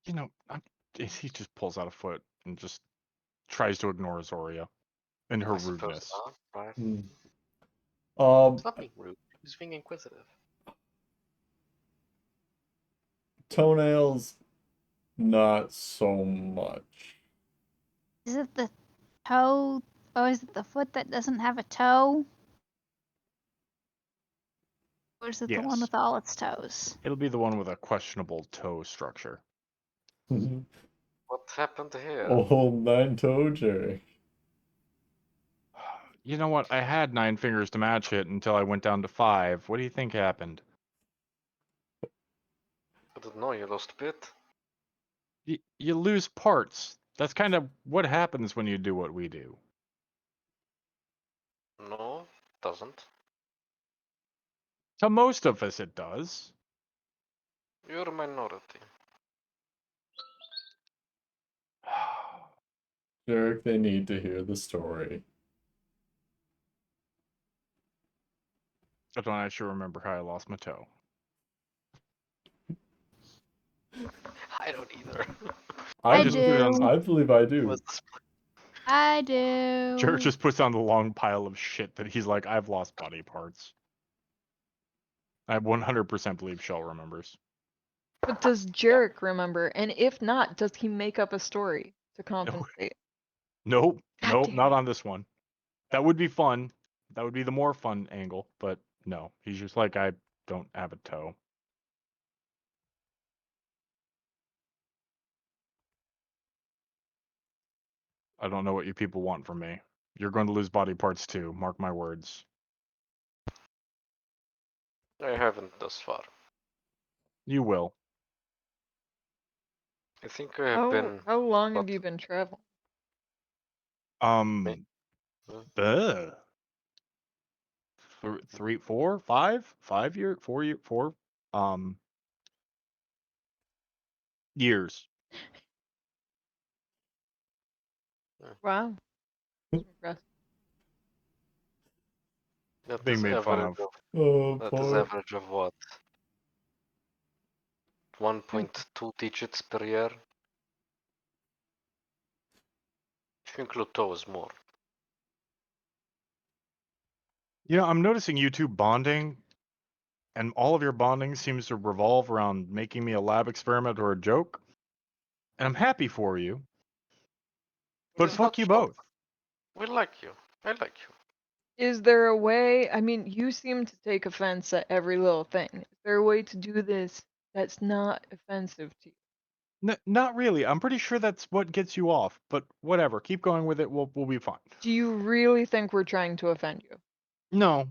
You know, he just pulls out a foot and just tries to ignore Zoria and her I suppose rudeness. not, right? Hmm. It's not being rude. He's being inquisitive. Toenails, not so much. Is it the toe, or is it the foot that doesn't have a toe? Or is it the one Yes. with all its toes? It'll be the one with a questionable toe structure. What happened here? Old 9-toe Jerry. You know what? I had 9 fingers to match it until I went down to 5. What do you think happened? I didn't know you lost a bit. You lose parts. That's kind of what happens when you do what we do. No, doesn't. To most of us, it does. You're a minority. Jerk, they need to hear the story. I don't actually remember how I lost my toe. I don't either. I just put it on- do. I believe I do. What's this? I do. Jared just puts on the long pile of shit that he's like, I've lost body parts. I 100% believe Shell remembers. But does Jarek remember? And if not, does he make up a story to compensate? Nope, God nope, damn not it. on this one. That would be fun. That would be the more fun angle, but no. He's just like, I don't have a toe. I don't know what you people want from me. You're going to lose body parts too, mark my words. I haven't thus far. You will. I think I have been. How long have what? you been traveling? Um, uh, 3, 4, 5, 5 year, 4 year, 4, years. Wow. That's impressive. That Being is made fun average of. Oh, That is poor. average of what? 1.2 digits per year. If you include toes, more. You know, I'm noticing you two bonding, and all of your bonding seems to revolve around making me a lab experiment or a joke. And I'm happy for you. But It is fuck not you joke. both. We like you. I like you. Is there a way? I mean, you seem to take offense at every little thing. Is there a way to do this that's not offensive to you? Not really. I'm pretty sure that's what gets you off. But whatever. Keep going with it. We'll be fine. Do you really think we're trying to offend you? No.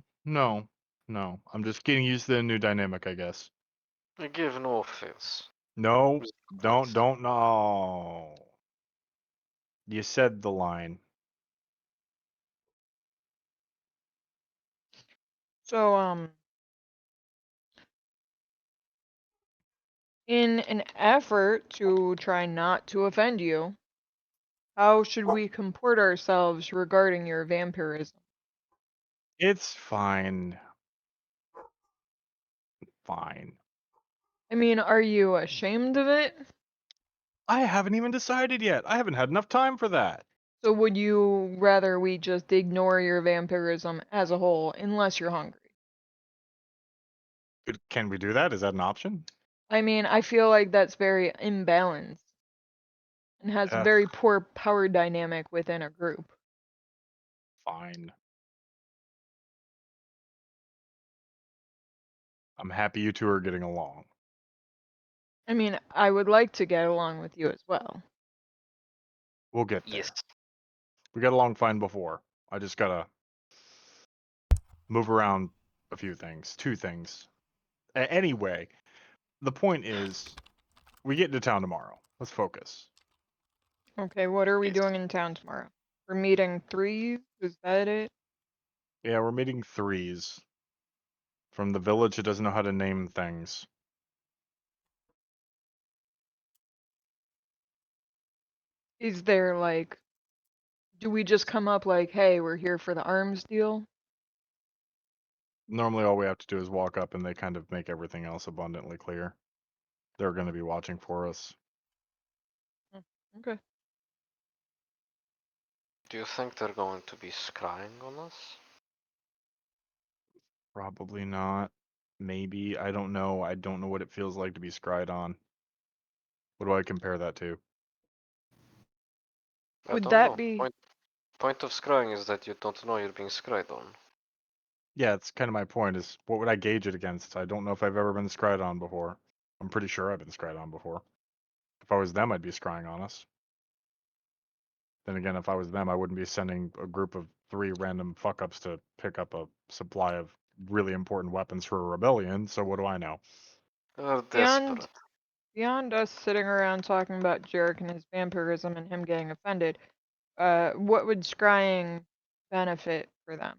I'm just getting used to the new dynamic, I guess. I give no offense. No. Just Don't. offense. No. You said the line. So, in an effort to try not to offend you, how should we comport ourselves regarding your vampirism? It's fine. Fine. I mean, are you ashamed of it? I haven't even decided yet. I haven't had enough time for that. So would you rather we just ignore your vampirism as a whole unless you're hungry? Can we do that? Is that an option? I mean, I feel like that's very imbalanced and has a Uh, very poor power dynamic within a group. Fine. I'm happy you two are getting along. I mean, I would like to get along with you as well. We'll get there. Yes. We got along fine before. I just gotta move around a few things. Two things. Anyway, the point is, we get into town tomorrow. Let's focus. Okay, what are we Yes. doing in town tomorrow? We're meeting three? Is that it? Yeah, we're meeting threes from the village who doesn't know how to name things. Is there like, do we just come up like, hey, we're here for the arms deal? Normally, all we have to do is walk up and they kind of make everything else abundantly clear. They're going to be watching for us. Okay. Do you think they're going to be scrying on us? Probably not. Maybe. I don't know. I don't know what it feels like to be scryed on. What do I compare that to? I Would don't that know. be Point of scrying is that you don't know you're being scryed on. Yeah, it's kind of my point is what would I gauge it against? I don't know if I've ever been scryed on before. I'm pretty sure I've been scryed on before. If I was them, I'd be scrying on us. Then again, if I was them, I wouldn't be sending a group of 3 random fuck-ups to pick up a supply of really important weapons for a rebellion, so what do I know? They're beyond desperate. beyond us sitting around talking about Jarek and his vampirism and him getting offended? What would scrying benefit for them?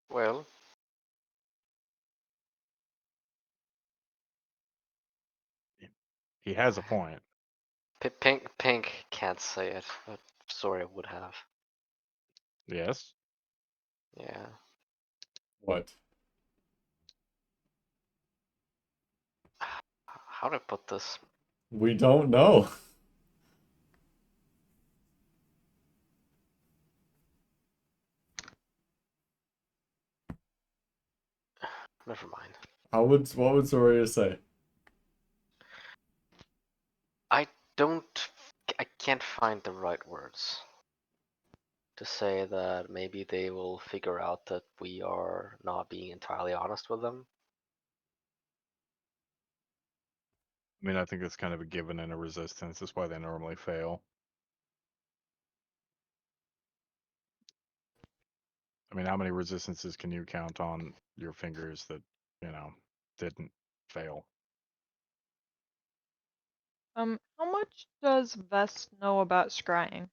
Well, He has a point. Pink can't say it, but Soria would have. Yes? Yeah. What? How to put this? We don't know. Never mind. What would Zoria say? I don't. I can't find the right words to say that maybe they will figure out that we are not being entirely honest with them. I mean, I think it's kind of a given in a resistance. That's why they normally fail. I mean, how many resistances can you count on your fingers that, didn't fail? How much does Vest know about scrying?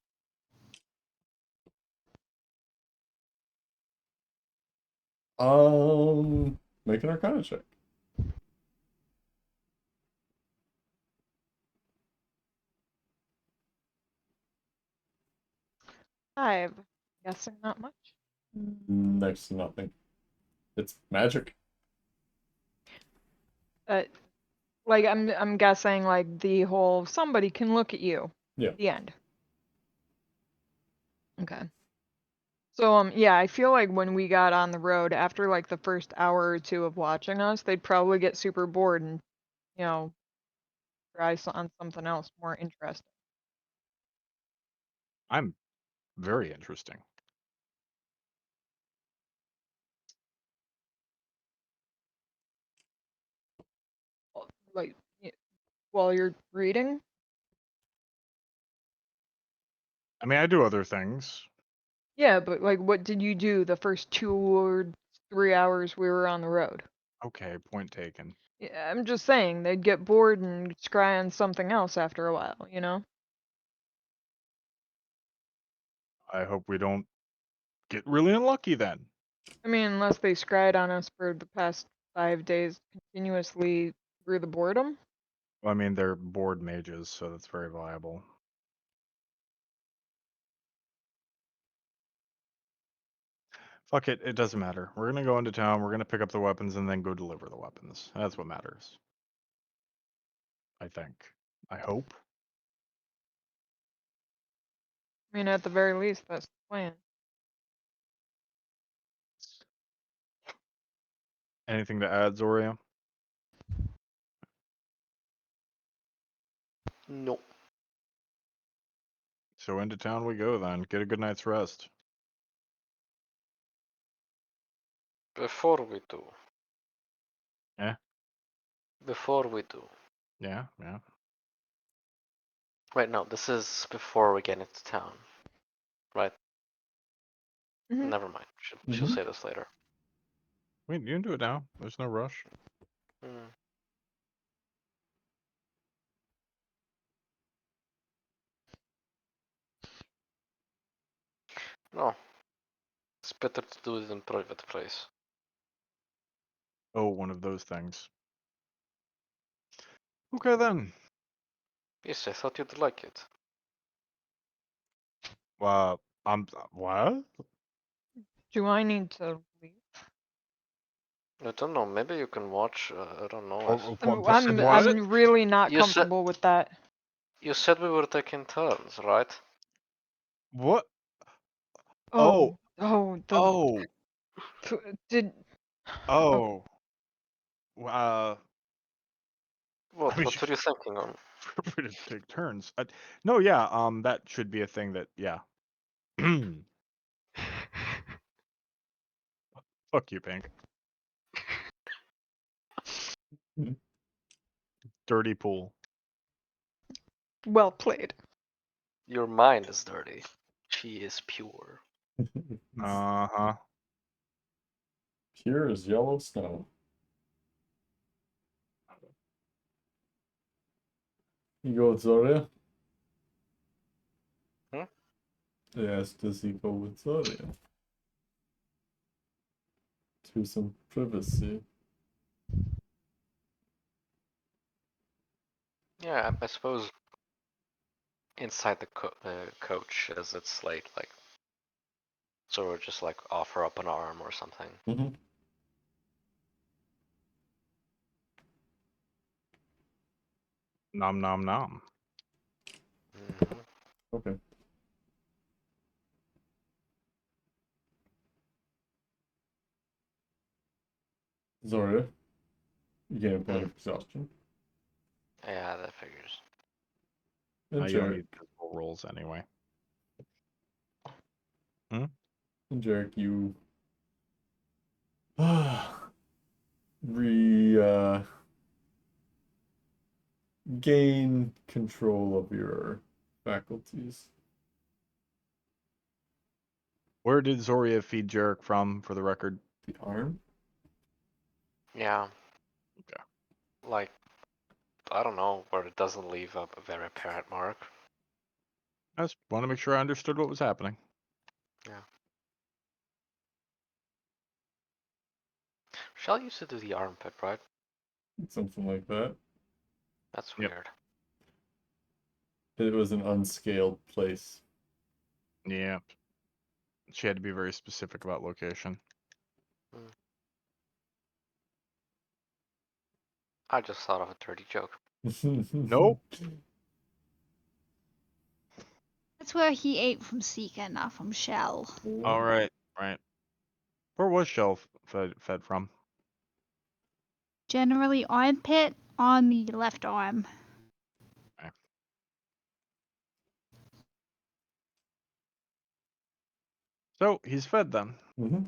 Make an Arcana check. 5. Guessing not much. Next to nothing. It's magic. Like I'm guessing like the whole somebody can look at you. Yeah. The end. Okay. So yeah, I feel like when we got on the road after like the first hour or two of watching us, they'd probably get super bored and you know try on something else more interesting. I'm very interesting. Like while you're reading. I mean, I do other things. Yeah, but like what did you do the first 2 or 3 hours we were on the road? Okay, point taken. Yeah, I'm just saying they'd get bored and scry on something else after a while, you know? I hope we don't get really unlucky then. I mean, unless they scried on us for the past 5 days continuously through the boredom. Well, I mean, they're board mages, so that's very viable. Fuck it, it doesn't matter. We're gonna go into town, we're gonna pick up the weapons, and then go deliver the weapons. That's what matters. I think. I hope. I mean, at the very least, that's the plan. Anything to add, Zoria? Nope. So into town we go then. Get a good night's rest. Before we do. Yeah? Before we do. Yeah, yeah. Wait, no, this is before we get into town. Right? Mhm. Never mind. She'll Mhm. say this later. Wait, you can do it now. There's no rush. Hmm. No. It's better to do it in private place. Oh, one of those things. Okay then. Yes, I thought you'd like it. What? Do I need to leave? I don't know, maybe you can watch, I don't know. What? I'm really not You said- comfortable with that. You said we were taking turns, right? What? Oh, oh, the Oh, did. oh. Uh, What? mean, What were you thinking on? for to take turns. No, yeah, that should be a thing that, yeah. Fuck you, Pink. Mhm. Dirty pool. Well played. Your mind is dirty. She is pure. Uh-huh. Pure as yellow snow. You go with Zoria? Hmm? Yes, does he go with Zoria? To some privacy. Yeah, I suppose inside the coach as it's late, like, so we're just like offer up an arm or something. Mm-hmm. Nom nom nom. Mhm. Okay. Zoria, you gain a point of exhaustion. Yeah, that figures. And You don't Jarek, need physical rolls anyway. and Jarek, you gain control of your faculties. Where did Zoria feed Jarek from, for the record? The arm? Yeah. Okay. Like, I don't know, where it doesn't leave a very apparent mark. I just want to make sure I understood what was happening. Shell used to do the armpit, right? Something like that. That's Yep. weird. It was an unscaled place. Yeah. She had to be very specific about location. I just thought of a dirty joke. Nope. That's where he ate from Seeker, not from Shell. All right. Right. Where was Shell fed from? Generally armpit on the left arm. So he's fed then. Mm-hmm.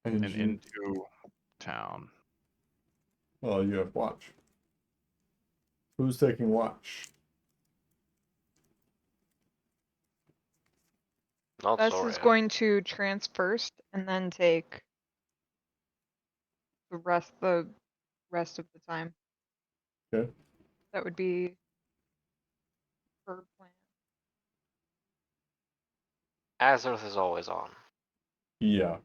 And And you, into town. well, you have watch. Who's taking watch? Not Bess Zoria. is going to trance first and then take the rest of the time. Okay. That would be her plan. Azerth is always on. Yeah.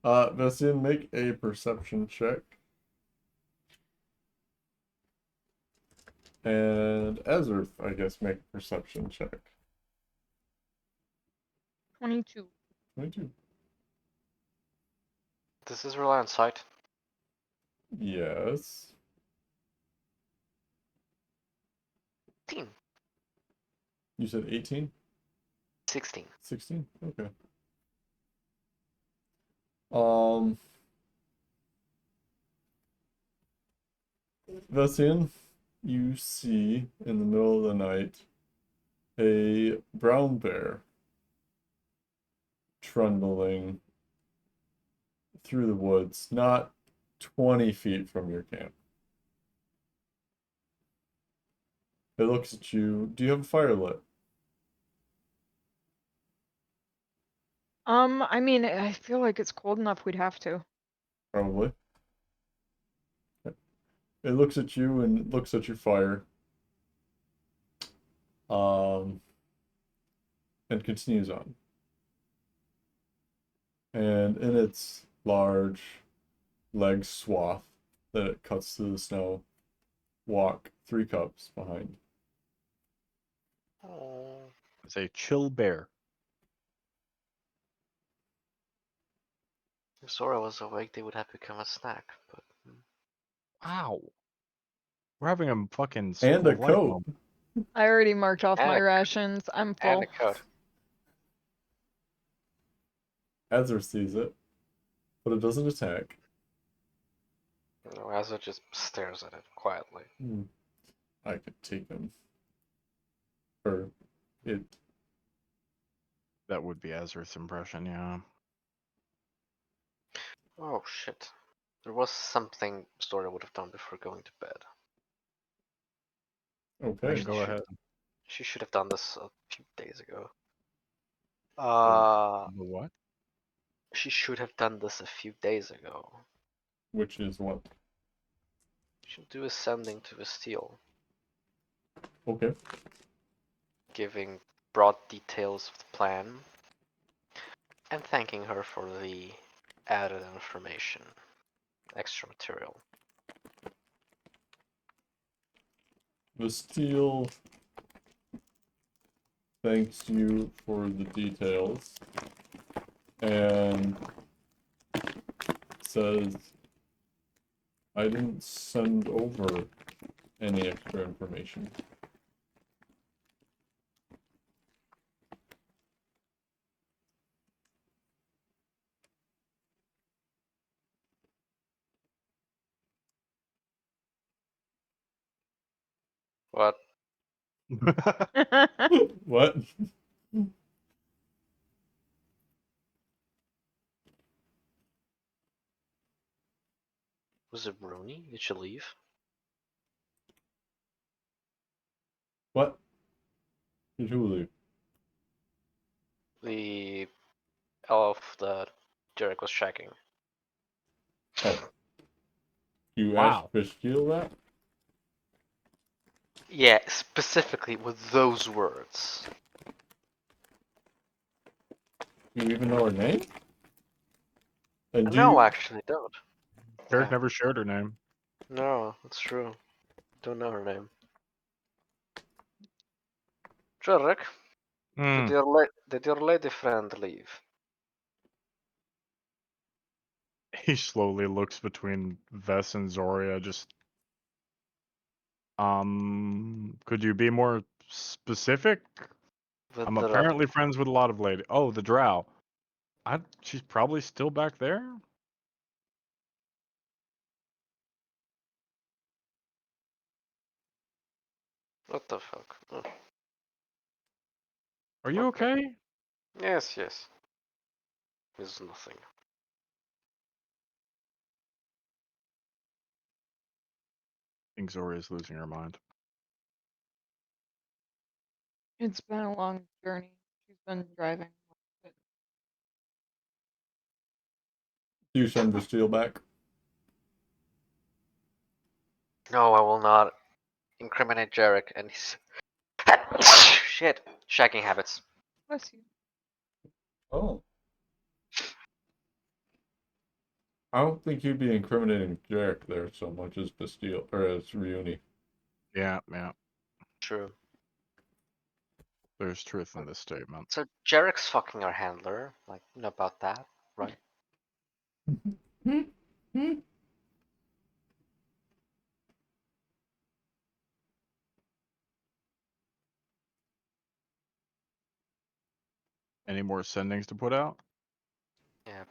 Vessian, make a perception check. And Ezra, I guess, make a perception check. 22. 22. This is rely on sight. Yes. 18. You said 18? 16. 16? Okay. Um, Vessian, you see in the middle of the night a brown bear trundling through the woods, not 20 feet from your camp. It looks at you. Do you have a fire lit? I mean, I feel like it's cold enough we'd have to. Probably. It looks at you and looks at your fire. And continues on. And in its large leg swath that it cuts through the snow, walk 3 cubs behind. Oh. It's a chill bear. If Zora was awake, they would have become a snack. But Ow. We're having a fucking And circle a of life coat. moment. I already marked off my And a- rations. I'm and full. a coat. Ezra sees it, but it doesn't attack. No, Azza just stares at it quietly. I could take him. Or it. That would be Ezra's impression, yeah. Oh shit. There was something Zora would have done before going to bed. Okay. Go ahead. She should have done this a few days ago. The what? She should have done this a few days ago. Which is what? Should do a sending to the steel, Okay. giving broad details of the plan, and thanking her for the added information, extra material. The steel thanks you for the details and says, I didn't send over any extra information. What? What? Was it Rooney? Did she leave? What? Did you leave? The elf that Jarek was checking. Oh. You Wow. asked Fishkill that? Yeah, specifically with those words. You even know her name? And do No, you... actually, I don't. Derek Yeah. never shared her name. No, that's true. Don't know her name. Jarek, Hmm. did your lady friend leave? He slowly looks between Vess and Zoria, just could you be more specific? With I'm the apparently friends with a lot of ladies. Oh, the drow. She's probably still back there? What the fuck? Oh, Are you Okay. okay? yes, yes. It's nothing. I think Zoria's losing her mind. It's been a long journey. She's been driving. Do you send Fishkill back? No, I will not incriminate Jarek and his shit shagging habits. Bless you. Oh. I don't think you'd be incriminating Jarek there so much as Bastille or as Reuni. Yeah, yeah. True. There's truth in this statement. So Jarek's fucking our handler. Like, you know about that, right? Any more sendings to put out? Yeah.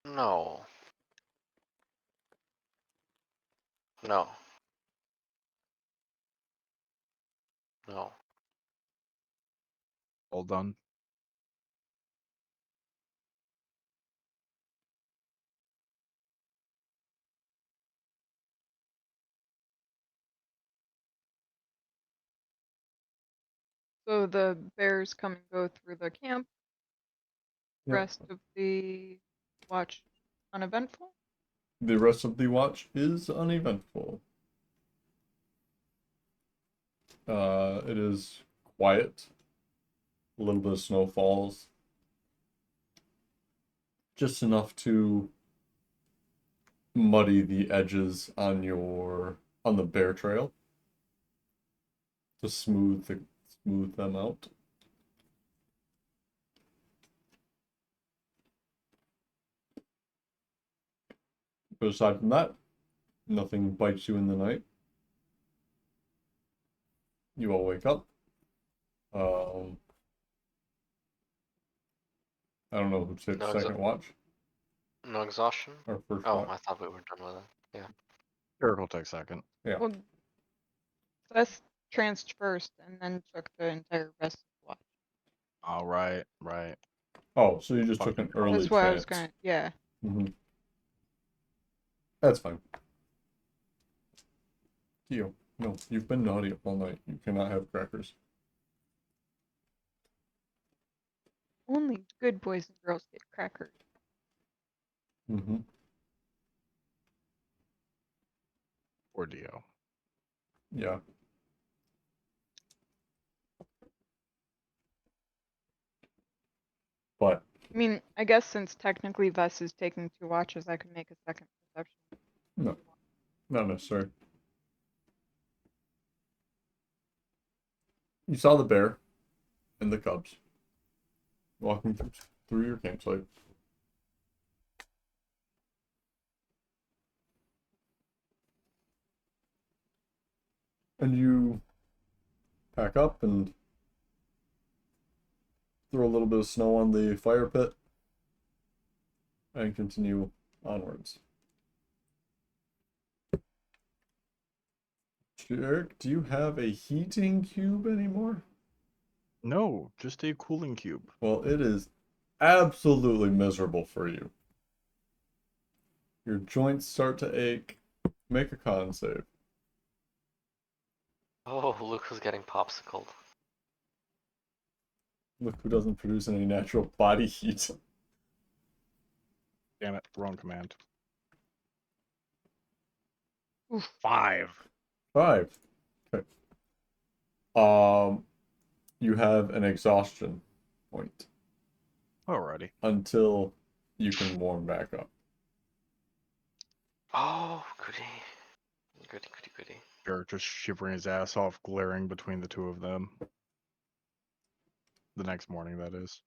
No. No. No. All done. So the bears come and go through the camp. Yep. Rest of the watch uneventful. The rest of the watch is uneventful. It is quiet. A little bit of snow falls. Just enough to muddy the edges on the bear trail. To smooth them out. But aside from that, nothing bites you in the night. You all wake up. I don't know who takes No second watch No exhaustion? or first Oh, watch. I thought we were done with it. Yeah. Eric will take second. Yeah. Well, Seth tranced first and then took the entire rest of the watch. All right, right. Oh, so you just took an Fucking early That's what I was trance. gonna. Yeah. That's fine. Theo, no, you've been naughty all night. You cannot have crackers. Only good boys and girls get crackers. Or Dio. Yeah. But I mean, I guess since technically Vess is taking 2 watches, I could make a second perception. no, not necessary. You saw the bear and the cubs walking through your campsite. And you pack up and throw a little bit of snow on the fire pit and continue onwards. Eric, do you have a heating cube anymore? No, just a cooling cube. Well, it is absolutely miserable for you. Your joints start to ache. Make a con save. Oh, Luke was getting popsicled. Look who doesn't produce any natural body heat. Damn it, wrong command. Oof. 5. 5. Okay. You have an exhaustion point Alrighty. until you can warm back up. Oh, goody. Goody, goody, goody. Eric just shivering his ass off, glaring between the two of them. The next morning, that is.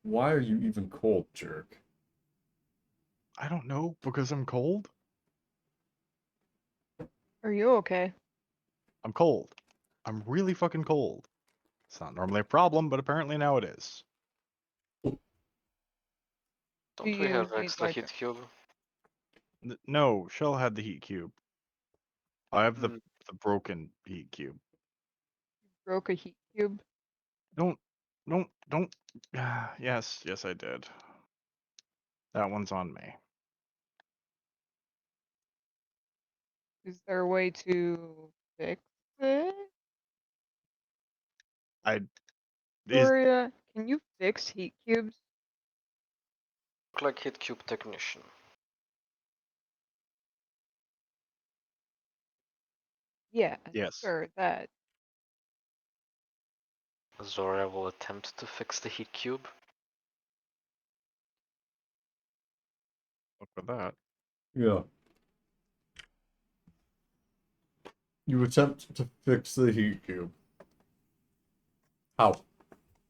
Why are you even cold, jerk? I don't know, because I'm cold? Are you okay? I'm cold. I'm really fucking cold. It's not normally a problem, but apparently now it is. Don't Do we you have need extra like heat cube? No, Shell had the heat cube. I have Hmm. the broken heat cube. broke a heat cube? Don't. Yes, I did. That one's on me. Is there a way to fix it? Is Victoria, can you fix heat cubes? Look like heat cube technician. Yeah, yes. sure, that. Zoria will attempt to fix the heat cube. Look at that. Yeah. You attempt to fix the heat cube. How?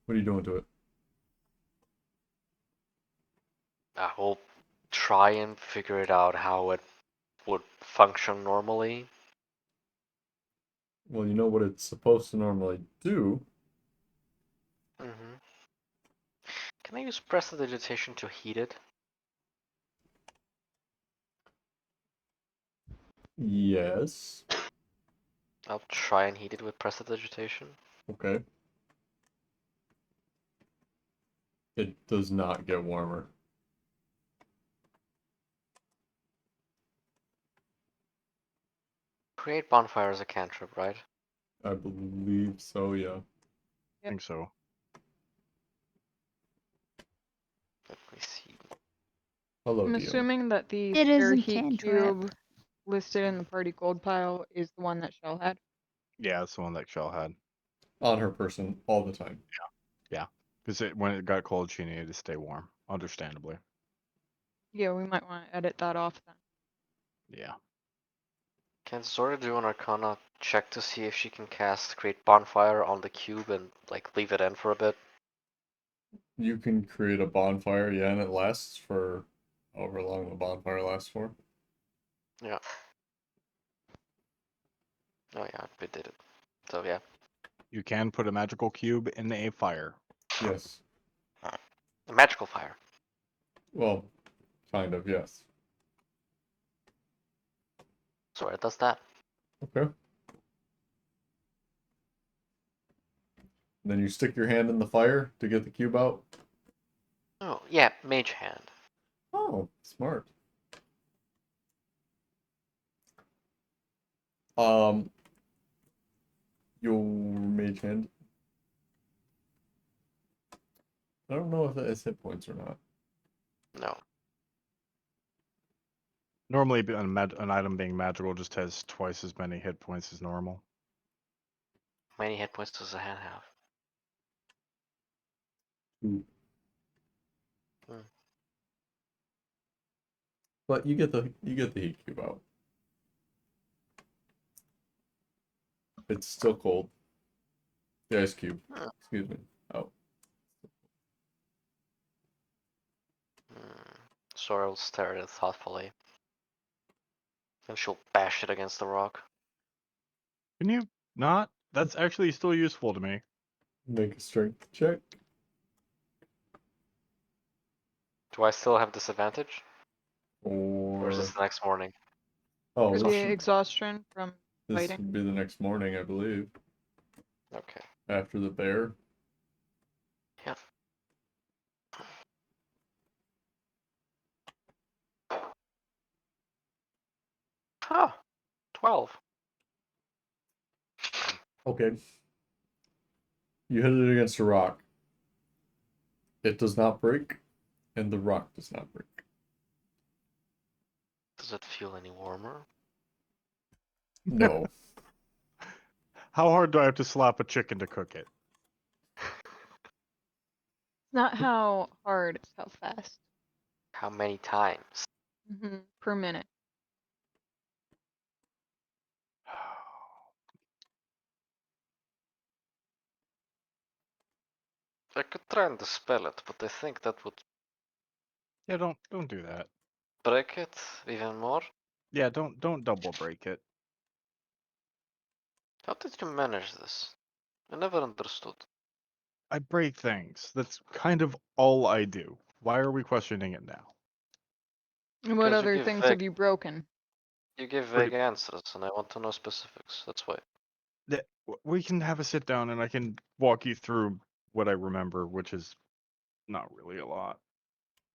What are you doing to it? I will try and figure it out how it would function normally. Well, you know what it's supposed to normally do. Mm-hmm. Can I use prestidigitation to heat it? Yes. I'll try and heat it with prestidigitation. Okay. It does not get warmer. Create bonfire as a cantrip, right? I believe so, yeah. I think so. Let me see. Hello, I'm DM. assuming that the It is spare a heat cantrip. cube listed in the party gold pile is the one that Shell had. Yeah, that's the one that Shell had. On her person all the time. Yeah. Because when it got cold, she needed to stay warm. Understandably. Yeah, we might want to edit that off then. Yeah. Can Zora do an Arcana check to see if she can cast Create Bonfire on the cube and like leave it in for a bit? You can create a bonfire, yeah, and it lasts for however long the bonfire lasts for. Yeah. Oh yeah, I did it. So yeah. You can put a magical cube in a fire. Yes. A magical fire. Well, kind of, yes. Zora does that. Okay. Then you stick your hand in the fire to get the cube out. Oh yeah, mage hand. Oh, smart. Um, your mage hand. I don't know if that has hit points or not. No. Normally, an item being magical just has twice as many hit points as normal. How many hit points does a hand have? But you get the heat cube out. It's still cold. The ice cube. Huh. Excuse me. Oh. Zora will stare at it thoughtfully. And she'll bash it against the rock. Can you not? That's actually still useful to me. Make a strength check. Do I still have disadvantage? Or is Or this the next morning? oh, Could this, be exhaustion from this fighting. would be the next morning, I believe. Okay. After the bear. Yeah. Huh. 12. Okay. You hit it against a rock. It does not break, and the rock does not break. Does it feel any warmer? No. How hard do I have to slap a chicken to cook it? Not how hard, it's how fast. How many times? Per minute. I could try and dispel it, but I think that would Yeah, don't do that. break it even more. Yeah, don't double break it. How did you manage this? I never understood. I break things. That's kind of all I do. Why are we questioning it now? And what Because you other give things vague- have you broken? You give Pretty- vague answers, and I want to know specifics. That's why. We can have a sit down and I can walk you through what I remember, which is not really a lot.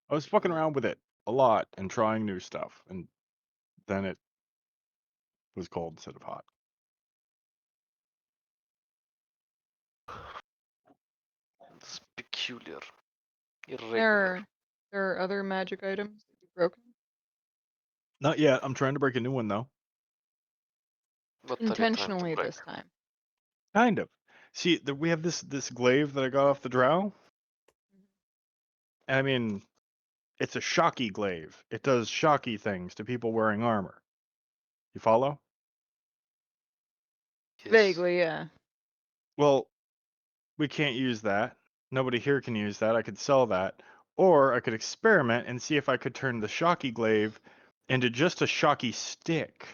I was fucking around with it a lot and trying new stuff, and then it was cold instead of hot. It's peculiar. Irregular. There are other magic items that you've broken. Not yet. I'm trying to break a new one though. What are you trying to Intentionally break? this time. Kind of. See, we have this glaive that I got off the drow. I mean, It's a shocky glaive. It does shocky things to people wearing armor. You follow? Yes. Vaguely, yeah. Well, we can't use that. Nobody here can use that. I could sell that. Or I could experiment and see if I could turn the shocky glaive into just a shocky stick.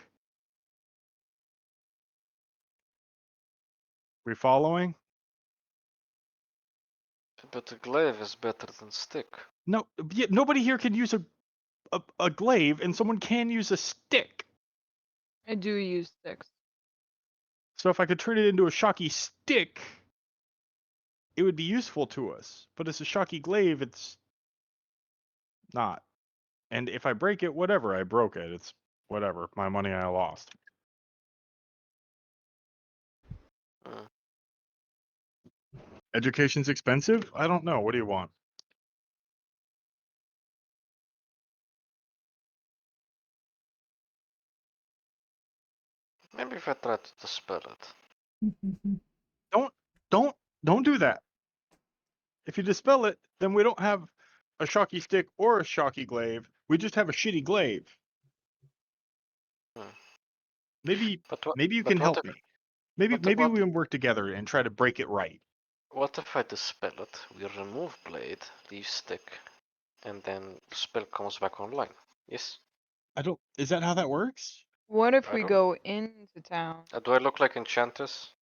We following? But the glaive is better than stick. No, yeah, nobody here can use a glaive, and someone can use a stick. I do use sticks. So if I could turn it into a shocky stick, it would be useful to us. But as a shocky glaive, it's not. And if I break it, whatever, I broke it. It's whatever. My money I lost. Hmm. Education's expensive? I don't know. What do you want? Maybe if I try to dispel it. Don't don't do that. If you dispel it, then we don't have a shocky stick or a shocky glaive. We just have a shitty glaive. Hmm. Maybe But what? maybe you But can what help if? me. Maybe What? we What? can work together and try to break it right. What if I dispel it? We remove blade, leave stick, and then spell comes back online. Yes. I don't. Is that how that works? What if I we don't. go into town? Do I look like Enchantress?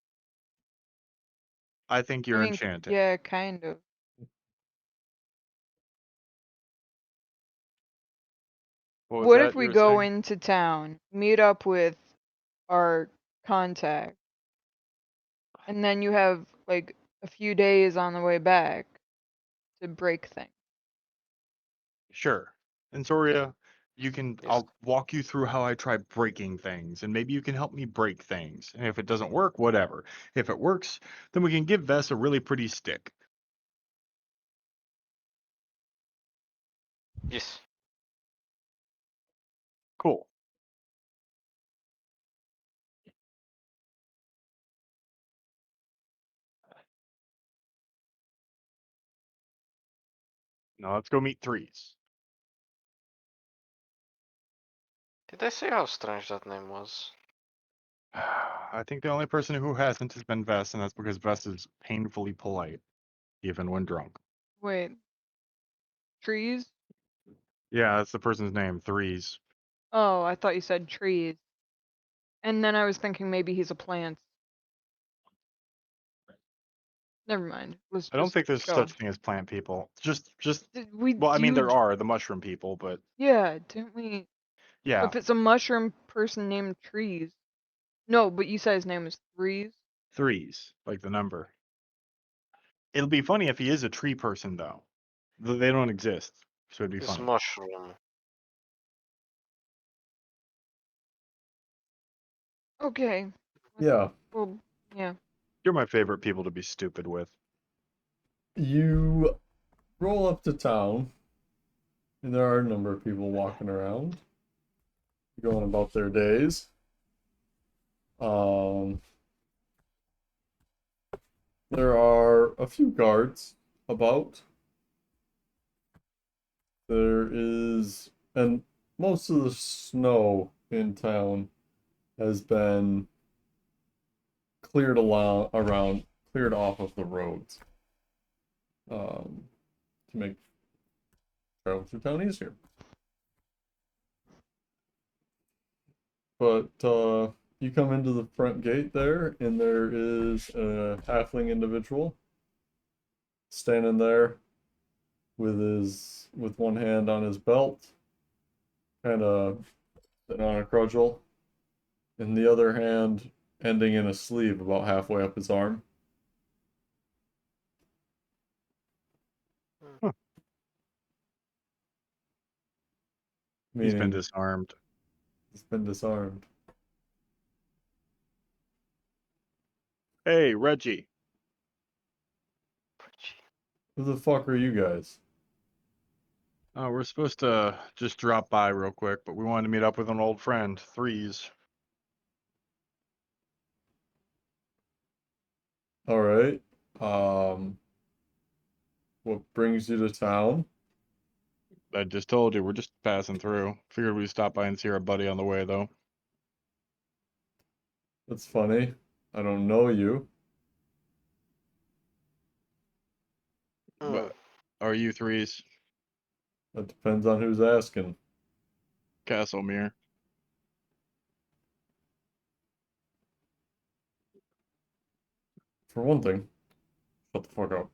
I think I you're mean, enchanted. yeah, kind of. What was What if that we you were go saying? into town, meet up with our contact, and then you have like a few days on the way back to break things? Sure. And Zoria, you can. Yes. I'll walk you through how I try breaking things, and maybe you can help me break things. And if it doesn't work, whatever. If it works, then we can give Vess a really pretty stick. Yes. Cool. Now let's go meet Threes. Did I say how strange that name was? I think the only person who hasn't has been Vess, and that's because Vess is painfully polite, even when drunk. Wait, trees? Yeah, that's the person's name, Threes. Oh, I thought you said trees. And then I was thinking maybe he's a plant. Never mind. Let's I don't just think there's go. such thing as plant people. Just, We well, I mean, do. there are the mushroom people, but Yeah, didn't we? yeah, If it's a mushroom person named Trees. No, but you said his name was Threes. Threes, like the number. It'll be funny if he is a tree person, though. They don't exist, so it'd be Is funny. mushroom. Okay. Yeah. Well, yeah. You're my favorite people to be stupid with. You roll up to town, and there are a number of people walking around, going about their days. Um, there are a few guards about. There is, and most of the snow in town has been cleared off of the roads, to make travel through town easier. But you come into the front gate there, and there is a halfling individual standing there with one hand on his belt, kind of sitting on a cudgel, and the other hand ending in a sleeve about halfway up his arm. Huh. He's been Meaning disarmed. he's been disarmed. Hey, Reggie. Who the fuck are you guys? We're supposed to just drop by real quick, but we wanted to meet up with an old friend, Threes. All right. Um, what brings you to town? I just told you, we're just passing through. Figured we'd stop by and see our buddy on the way, though. That's funny. I don't know you. Mm. But are you threes? That depends on who's asking. Castlemere. For one thing, shut the fuck up.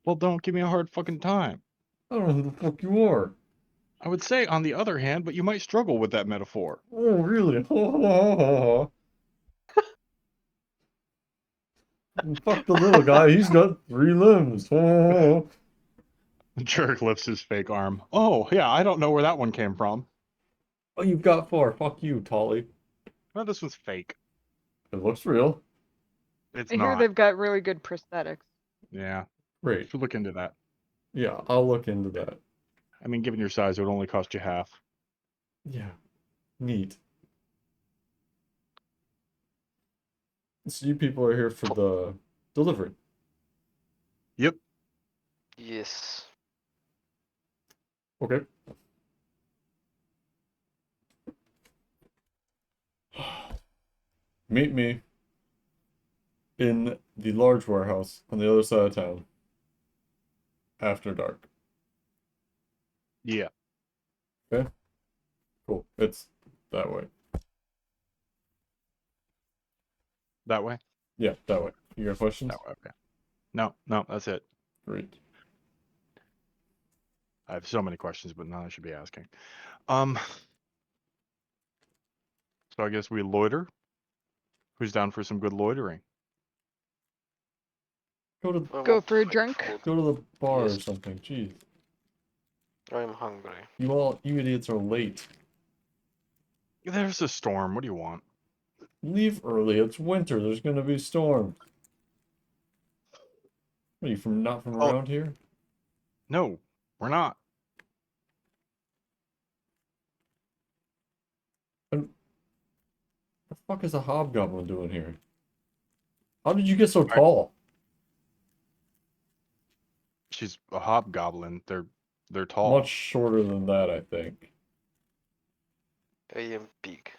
Well, don't give me a hard fucking time. I don't know who the fuck you are. I would say, on the other hand, but you might struggle with that metaphor. Oh, really? Fuck the little guy. He's got 3 limbs. Jerk lifts his fake arm. Oh, yeah, I don't know where that one came from. Oh, you've got 4. Fuck you, Tolly. No, this one's fake. It looks real. It's I hear not. they've got really good prosthetics. Yeah, Great. should look into that. Yeah, I'll look into that. I mean, given your size, it would only cost you half. Yeah. Neat. So you people are here for the delivery. Yep. Yes. Okay. Meet me in the large warehouse on the other side of town after dark. Yeah. Cool. It's that way. That way? Yeah, that way. You got questions? That way, okay. No, that's it. Great. I have so many questions, but none I should be asking. So I guess we loiter. Who's down for some good loitering? Go to I Go want for a quick drink? food. go to the bar or Yes. something. Jeez. I'm hungry. You idiots are late. There's a storm. What do you want? Leave early. It's winter. There's gonna be storms. What, are you not from Oh. around here? No, we're not. The fuck is a hobgoblin doing here? How did you get so tall? She's a hobgoblin. They're tall. Much shorter than that, I think. I am big.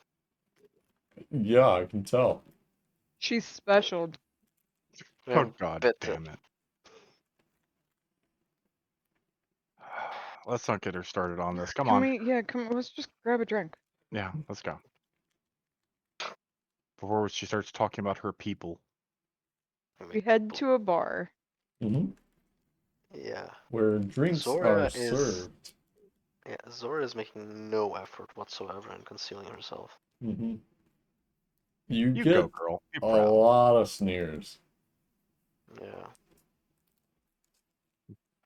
Yeah, I can tell. She's special. I Oh am god better. damn it. Let's not get her started on this. Come on. Let's just grab a drink. Yeah, let's go. Before she starts talking about her people. I make We head people- to a bar. Mm-hmm. Yeah. Where drinks Zora are is- served. Yeah, Zora is making no effort whatsoever in concealing herself. Mm-hmm. You You get go, girl. Be a proud. lot of sneers. Yeah.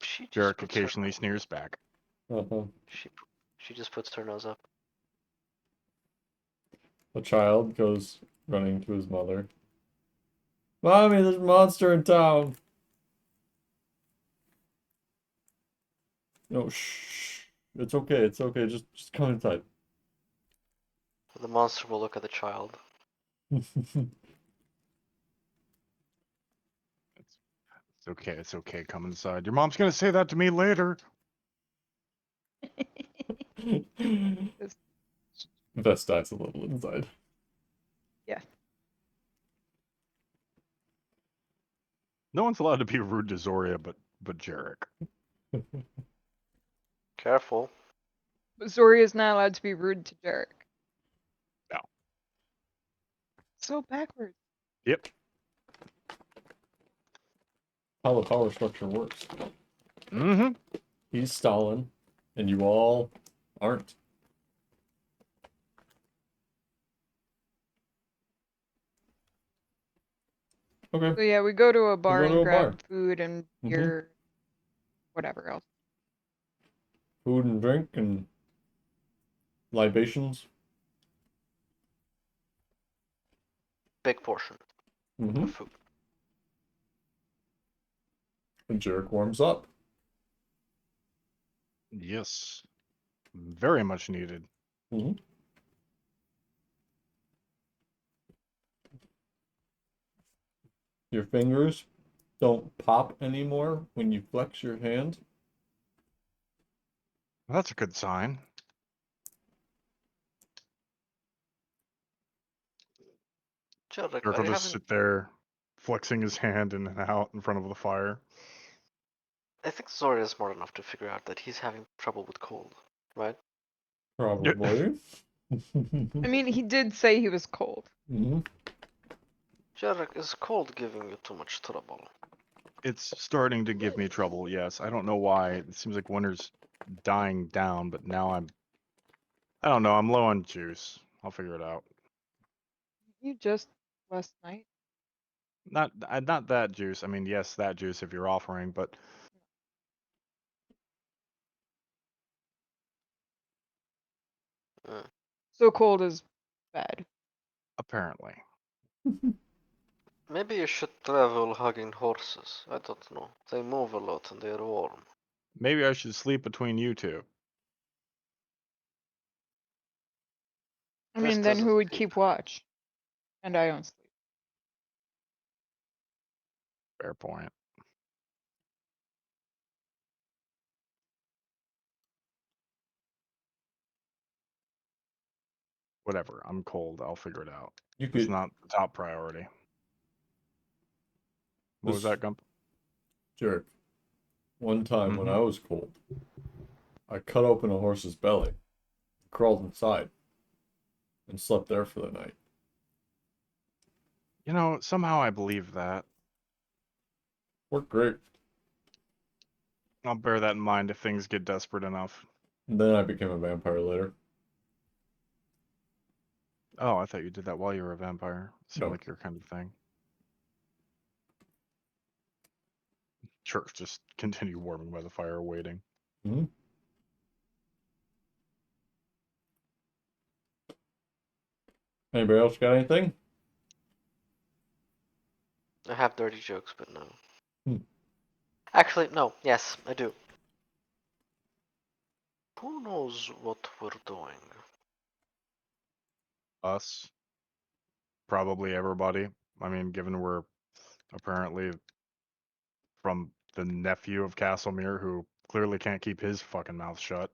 She just Jarek puts her- occasionally sneers back. Uh-huh. She just puts her nose up. A child goes running to his mother. Mommy, there's a monster in town. No, shh. It's okay. It's okay. Just come inside. The monster will look at the child. It's okay. It's okay. Come inside. Your mom's gonna say that to me later. Vest dies a little inside. No one's allowed to be rude to Zoria, but Jarek. Careful. But Zoria's not allowed to be rude to Derek. No. So backwards. Yep. How the power structure works. Mm-hmm. He's Stalin, and you all aren't. Okay. So yeah, we go to a bar go to and a grab bar. food and Mhm. beer, whatever else. Food and drink and libations. Big portion Mm-hmm. of food. And Jarek warms up. Yes. Very much needed. Mm-hmm. Your fingers don't pop anymore when you flex your hand. Well, that's a good sign. Jarek, Dirk are will you just having... sit there, flexing his hand in and out in front of the fire. I think Zoria is smart enough to figure out that he's having trouble with cold, right? Probably. I mean, he did say he was cold. Hmm. Jarek, is cold giving you too much trouble? It's starting to give me trouble, yes. I don't know why. It seems like winter's dying down, but now I don't know, I'm low on juice. I'll figure it out. You just last night. Not that juice. I mean, yes, that juice if you're offering, but Mm. So cold is bad. apparently. Maybe you should travel hugging horses. I don't know. They move a lot and they're warm. Maybe I should sleep between you two. I This mean, then doesn't who would seem... keep watch? And I don't sleep. Fair point. Whatever. I'm cold. I'll figure it out. You It's could not the top priority. What was this that, Gump? jerk. One time when Mhm. I was cold, I cut open a horse's belly, crawled inside, and slept there for the night. You know, somehow I believe that. Worked great. I'll bear that in mind if things get desperate enough. And then I became a vampire later. Oh, I thought you did that while you were a vampire. Seemed No. like your kind of thing. Sure, just continue warming by the fire, waiting. Hmm. Anybody else got anything? I have dirty jokes, but no. Hmm. Actually, no. Yes, I do. Who knows what we're doing? Us, probably everybody. I mean, given we're apparently from the nephew of Castlemere, who clearly can't keep his fucking mouth shut.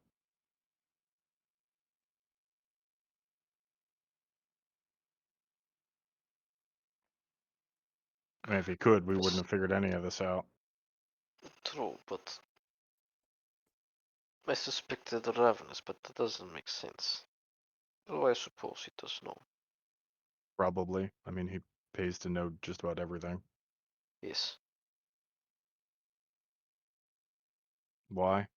I mean, if he could, we wouldn't have figured any of this out. True, but I suspected Ravenous, but that doesn't make sense. Though I suppose he does know. Probably. I mean, he pays to know just about everything. Yes. Why?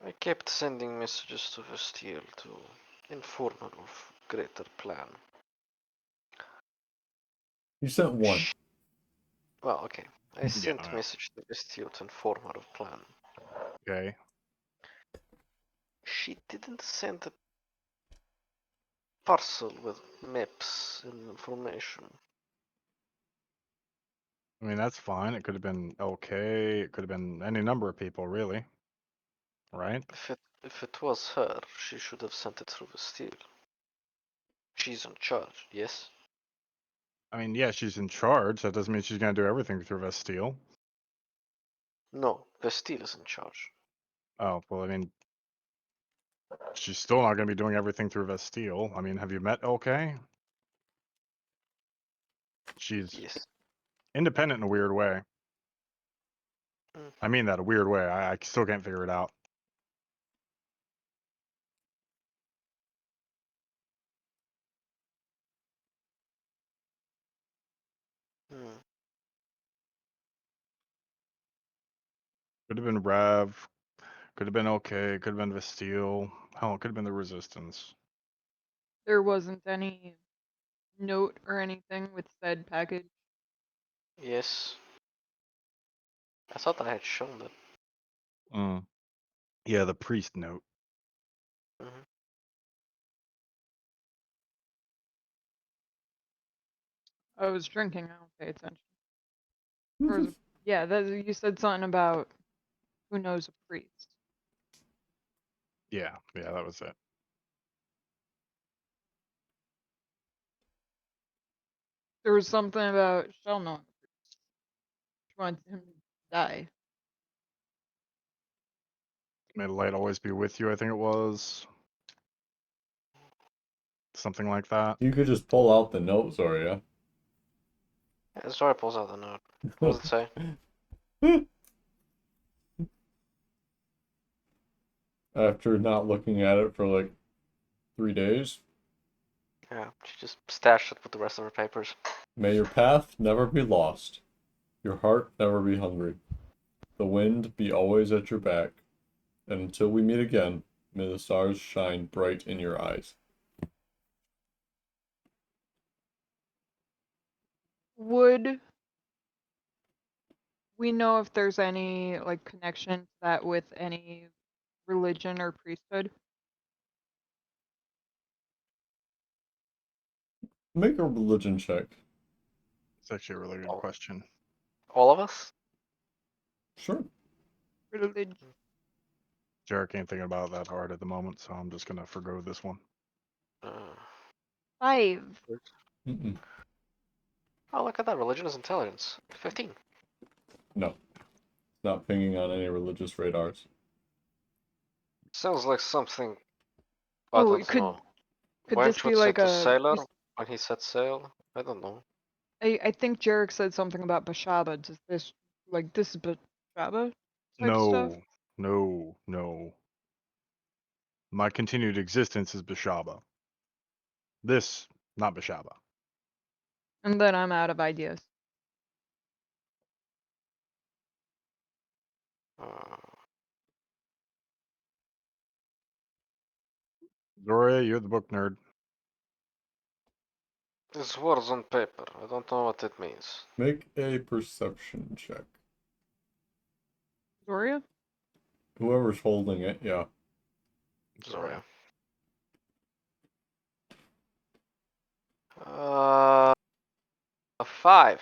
I kept sending messages to Vestiel to inform her of greater plan. You sent one. Well, okay. I Yeah, sent no. message to Vestiel to inform her of plan. Okay. She didn't send a parcel with maps and information. I mean, that's fine. It could have been okay. It could have been any number of people, really. Right? If it was her, she should have sent it through Vestiel. She's in charge, yes? I mean, yeah, she's in charge. That doesn't mean she's going to do everything through Vesteel. No, Vestiel is in charge. Oh, well, I mean, she's still not going to be doing everything through Vesteel. I mean, have you met LK? She's Yes. independent in a weird way. Mm. I mean that a weird way. I still can't figure it out. Hmm. Could have been Rev. Could have been okay. Could have been Vesteel. Hell, it could have been the Resistance. There wasn't any note or anything with said package. Yes. I thought I had shown that. Mm. Yeah, the priest note. Mhm. I was drinking. I don't pay attention. Or was it, yeah, that you said something about who knows a priest. Yeah, that was it. There was something about Shell knowing a priest. She wanted him to die. May the light always be with you, I think it was. Something like that. You could just pull out the note, Zoria. Yeah, Zora pulls out the note. What does it say? After not looking at it for like 3 days, Yeah, she just stashed it with the rest of her papers. may your path never be lost, your heart never be hungry, the wind be always at your back, and until we meet again, may the stars shine bright in your eyes. Would we know if there's any like connection to that with any religion or priesthood? Make a religion check. It's actually a really good Oh. question. All of us? Sure. Religion. Jarek ain't thinking about it that hard at the moment, so I'm just gonna forgo this one. Uh, 5. Mm-mm. oh, look at that. Religion is intelligence. 15. No. It's not pinging on any religious radars. Sounds like something. I Oh, don't could know. could this Weren't you be like sent to a sailor when he set sail? I don't know. I think Jarek said something about Bashaba. Does this like this is Bashaba type stuff? No. My continued existence is Bashaba. This, not Bashaba. And then I'm out of ideas. Uh, Zoria, you're the book nerd. It's words on paper. I don't know what it means. Make a perception check. Zoria? Whoever's holding it, yeah. Zoria. A 5.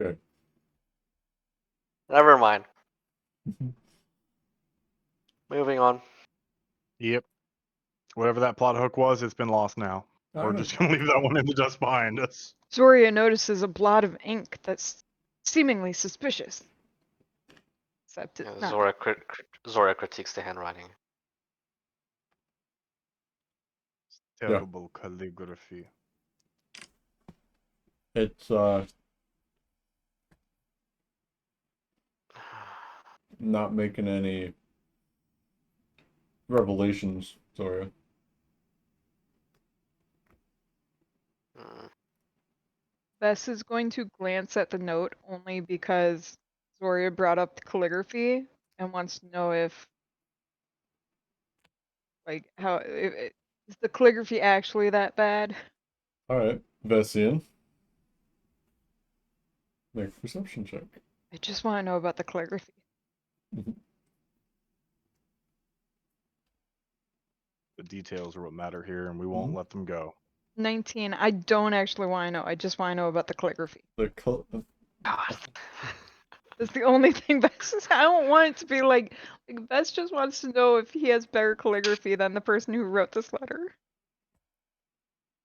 Okay. Never mind. Moving on. Yep. Whatever that plot hook was, it's been lost now. We're Alright. just gonna leave that one in the dust behind us. Zoria notices a blot of ink that's seemingly suspicious. Except Yeah, it's not. Zora critiques the handwriting. Terrible calligraphy. It's not making any revelations, Zoria. Hmm. Bess is going to glance at the note only because Zoria brought up the calligraphy and wants to know if, like, is the calligraphy actually that bad? Alright. Vessian. Make a perception check. I just want to know about the calligraphy. The details are what matter here, and we won't Mhm. let them go. 19. I don't actually want to know. I just want to know about the calligraphy. God. That's the only thing Bess is. I don't want it to be like Bess just wants to know if he has better calligraphy than the person who wrote this letter.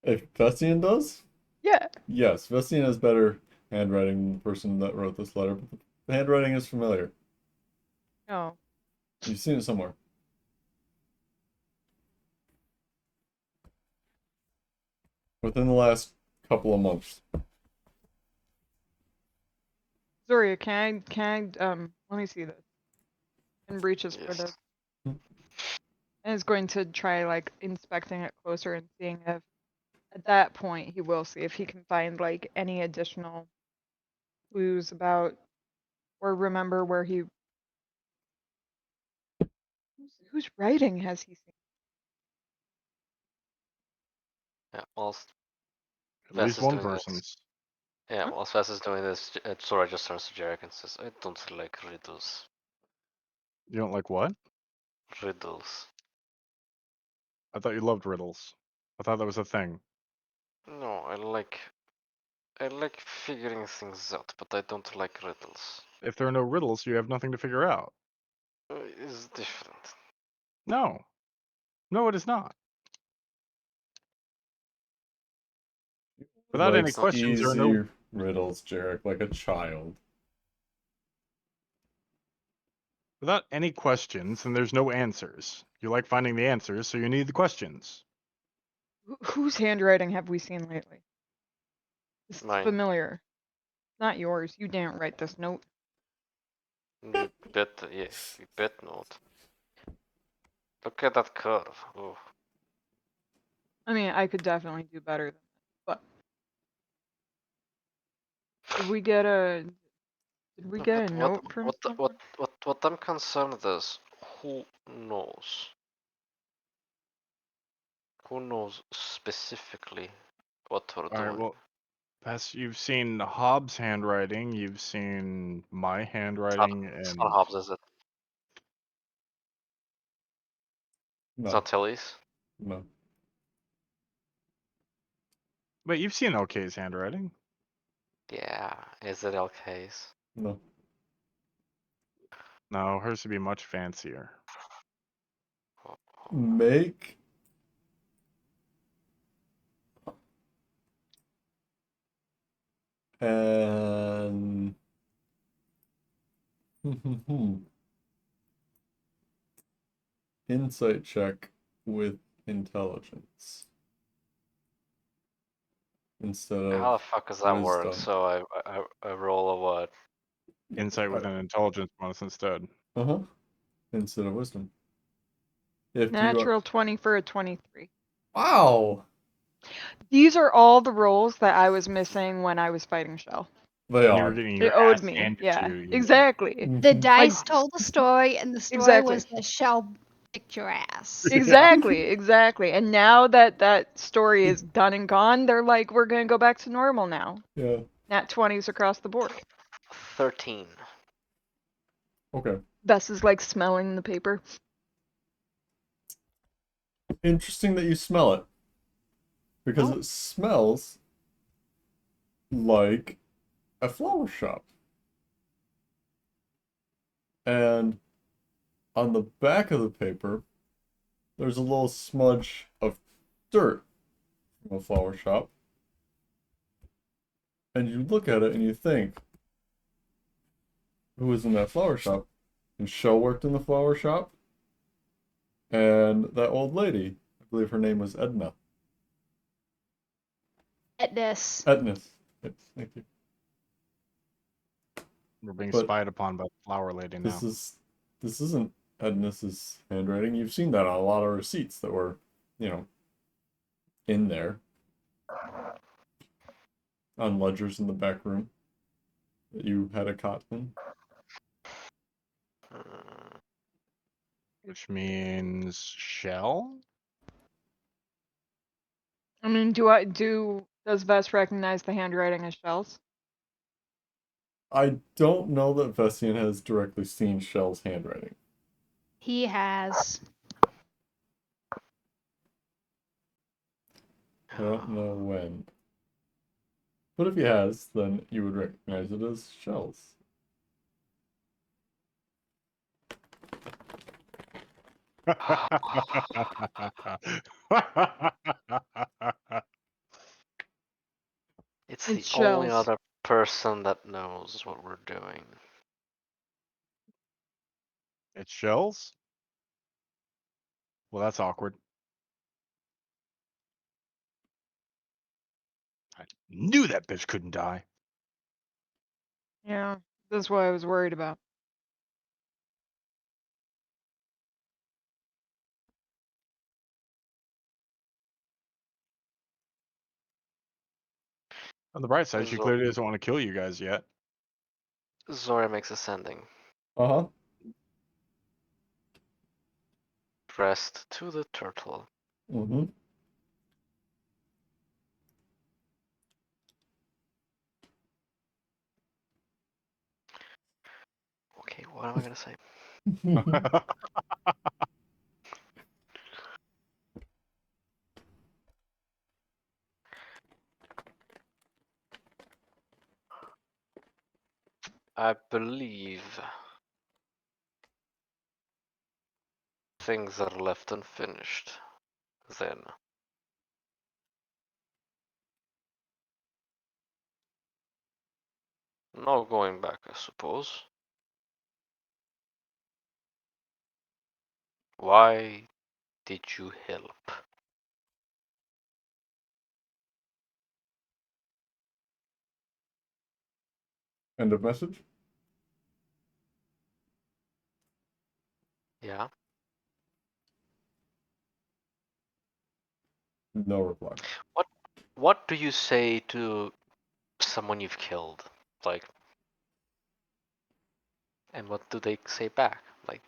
If Vessian does? Yeah. Yes, Vessian has better handwriting than the person that wrote this letter, but the handwriting is familiar. No. You've seen it somewhere. Within the last couple of months. Zoria, let me see this. And reaches for Yes. this. And is going to try like inspecting it closer and seeing if at that point he will see if he can find like any additional clues about or remember where he whose writing has he seen? Yeah, whilst At Vess least is one doing this. person's. Yeah, Huh? whilst Vess is doing this, Zora just turns to Jarek and says, I don't like riddles. You don't like what? Riddles. I thought you loved riddles. I thought that was a thing. No, I like figuring things out, but I don't like riddles. If there are no riddles, you have nothing to figure out. It's different. No. No, it is not. Without any Likes questions, there are no. easy riddles, Jarek, like a child. Without any questions, then there's no answers. You like finding the answers, so you need the questions. Whose handwriting have we seen lately? This is Mine. familiar. Not yours. You didn't write this note. You bet, yeah, you bet not. Look at that curve. Ooh. I mean, I could definitely do better than that. But did we get a note from someone? What I'm concerned is, who knows? Who knows specifically what we're All right, doing? well, you've seen Hobbs' handwriting, you've seen my handwriting, It's and not Hobbs, is it? It's No, not Tilly's. no. but you've seen LK's handwriting. Yeah, is it LK's? No. No, hers would be much fancier. Make an insight check with intelligence instead How of the fuck does that work? wisdom. So I roll a what? Insight with an intelligence bonus instead. Uh-huh. Instead of wisdom. If you Natural 20 for a 23. Wow! These are all the rolls that I was missing when I was fighting Shell. They And you were are. getting It your owed ass me. handed Yeah, to you. exactly. The dice Like- told the story, and the story Exactly. was that Shell kicked your ass. Exactly, exactly. And now that that story is done and gone, they're like, we're gonna go back to normal now. Yeah. Nat 20s across the board. 13. Okay. Bess is like smelling the paper. Interesting that you smell it. Because Oh. it smells like a flower shop. And on the back of the paper, there's a little smudge of dirt from a flower shop. And you look at it and you think, who was in that flower shop? And Shell worked in the flower shop. And that old lady, I believe her name was Edna. At this. Ednis. Yes, thank you. We're being But spied upon by the flower lady now. This isn't Ednis's handwriting. You've seen that on a lot of receipts that were, in there. On ledgers in the back room that you had a cot in. Hmm. Which means Shell? I mean, does Vess recognize the handwriting as Shell's? I don't know that Vessian has directly seen Shell's handwriting. He has. I don't know when. But if he has, then you would recognize it as Shell's. It's It's the only Shell's. other person that knows what we're doing. It's Shell's? Well, that's awkward. I knew that bitch couldn't die. Yeah, that's what I was worried about. On the bright side, she Zo- clearly doesn't want to kill you guys yet. Zora makes a sending. Uh-huh. Pressed to the turtle. Mm-hmm. Okay, what am I gonna say? I believe things are left unfinished. Then. No going back, I suppose. Why did you help? End of message. Yeah. No reply. What do you say to someone you've killed? Like, and what do they say back? Like,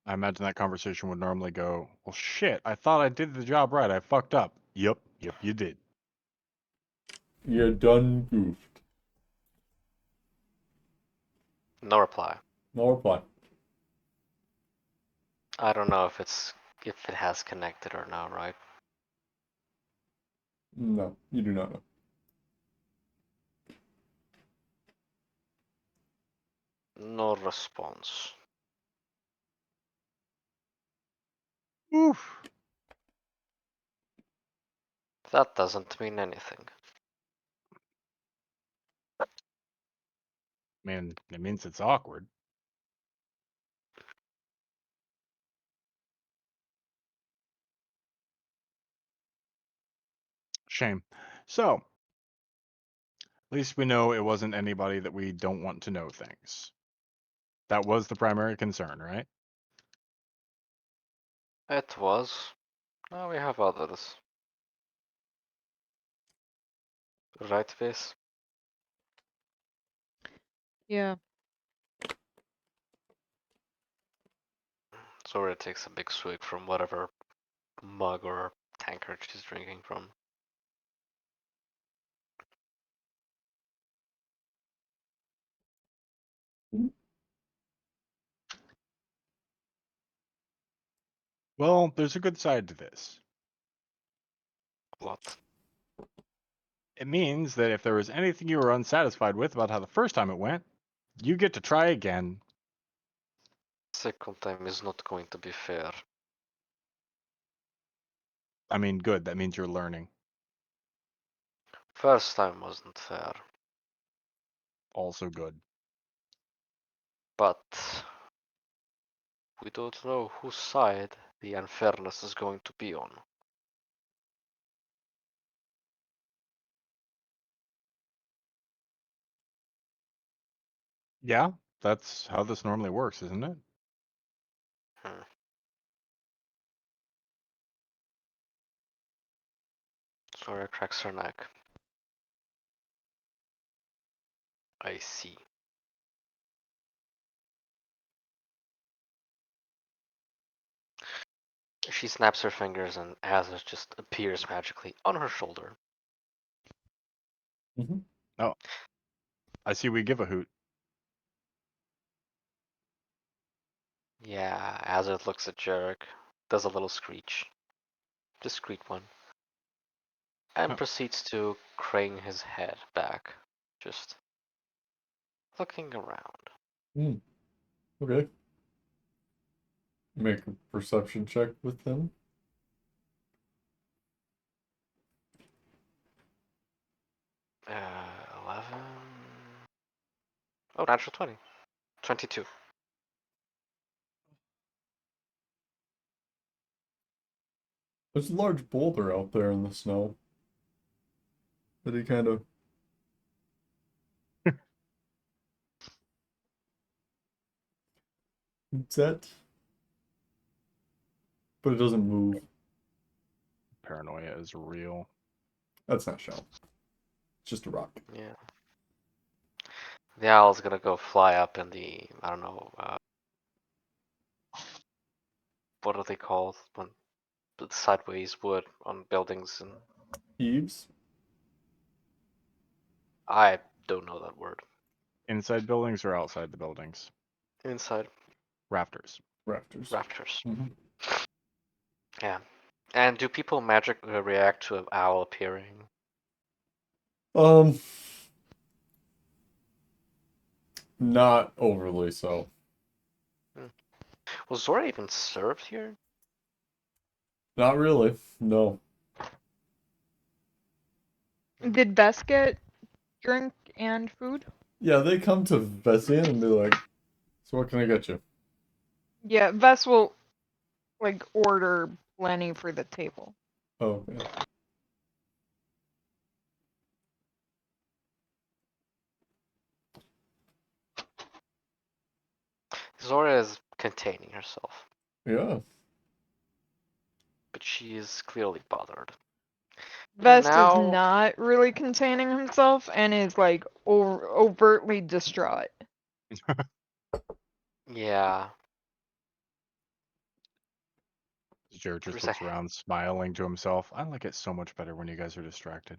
I imagine that conversation would normally go, well, shit, I thought I did the job right. I fucked up. Yep, you did. You done goofed. no reply. No reply. I don't know if it has connected or not, right? No, you do not know. No response. Oof. That doesn't mean anything. Man, it means it's awkward. Shame. So, at least we know it wasn't anybody that we don't want to know things. That was the primary concern, right? It was. Now we have others. Right, Viz? Yeah. Zora takes a big swig from whatever mug or tankard she's drinking from. Well, there's a good side to this. What? It means that if there was anything you were unsatisfied with about how the first time it went, you get to try again. Second time is not going to be fair. I mean, good. That means you're learning. First time wasn't fair. Also good. But we don't know whose side the unfairness is going to be on. Yeah, that's how this normally works, isn't it? Zora cracks her neck. I see. She snaps her fingers and Azaz just appears magically on her shoulder. Mm-hmm. Oh, I see we give a hoot. Yeah, Azaz looks at Jarek, does a little screech. Discreet one. And Oh. proceeds to crane his head back. Just looking around. Mm. Okay. Make a perception check with him. 11. Oh, natural 20. 22. There's a large boulder out there in the snow that he kind of hoots at, but it doesn't move. Paranoia is real. That's not shell. It's just a rock. Yeah. The owl's gonna go fly up in the, I don't know, what are they called when the sideways wood on buildings, and Eaves? I don't know that word. Inside buildings or outside the buildings? Inside Rafters. Rafters. rafters. Mm-hmm. Yeah. And do people magically react to an owl appearing? Not overly so. Was Zora even served here? Not really. No. Did Bess get drink and food? Yeah, they come to Vessian and be like, so what can I get you? Yeah, Vess will like order plenty for the table. Oh, okay. Zora is containing herself, Yeah. but she is clearly bothered. Vest is Now, not really containing himself and is like overtly distraught. yeah, Jared just there's a looks around, smiling to himself. I like it so much better when you guys are distracted.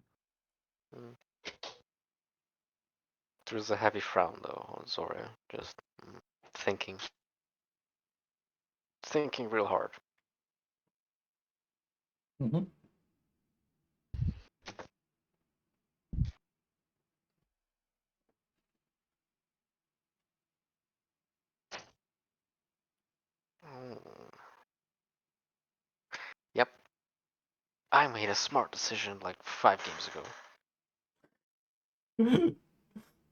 there's a heavy frown though on Zora, just thinking real hard. Mm-hmm. Mm. Yep, I made a smart decision like 5 games ago.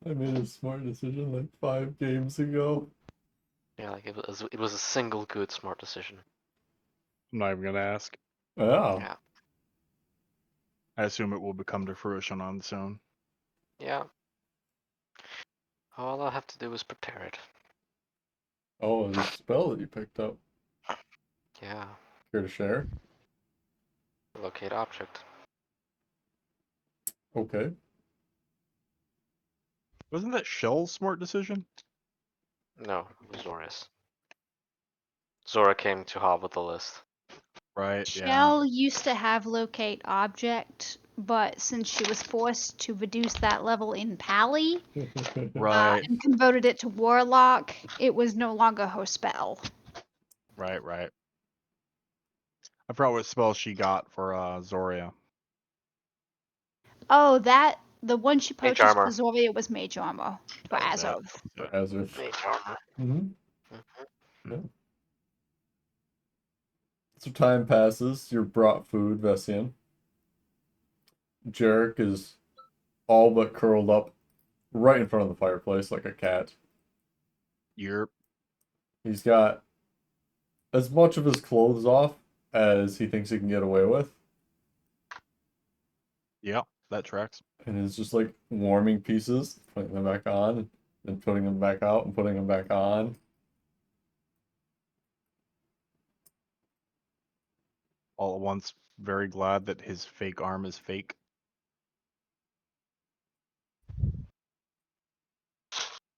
I made a smart decision like 5 games ago. Yeah, like it was a single good smart decision. I'm not even gonna ask. Yeah. Yeah, I assume it will become to fruition on its own. yeah. All I have to do is prepare it. Oh, the spell that you picked up. Yeah, Care to share? locate object. Okay. Wasn't that Shell's smart decision? No, it was Zora's. Zora came to Hob with the list. Right, yeah. Shell used to have locate object, but since she was forced to reduce that level in Pally Right, and converted it to Warlock, it was no longer her spell. right. I forgot what spell she got for Zoria. Oh, the one she Mage purchased for armor. Zoria was Mage Armor for That was it. Azoth. Azure. Mage armor. Mm-hmm. Mhm. Yeah. So time passes. You're brought food, Vessian. Jarek is all but curled up right in front of the fireplace like a cat. Yerp. He's got as much of his clothes off as he thinks he can get away with, Yep, that tracks. and is just like warming pieces, putting them back on, then putting them back out and putting them back on. All at once, very glad that his fake arm is fake.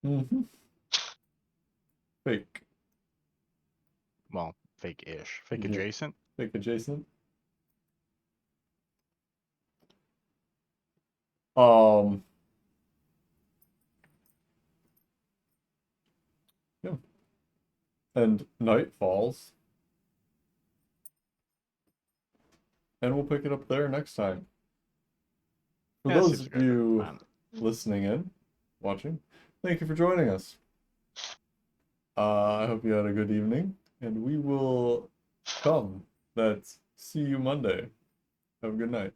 Mm-hmm. Fake. Well, fake-ish. Fake Yeah. adjacent. Fake adjacent. Um. Yeah. And night falls, and we'll pick it up there next time. For Yeah, those seems of like a good you plan. listening in, watching, thank you for joining us. I hope you had a good evening, and we will come. Let's see you Monday. Have a good night.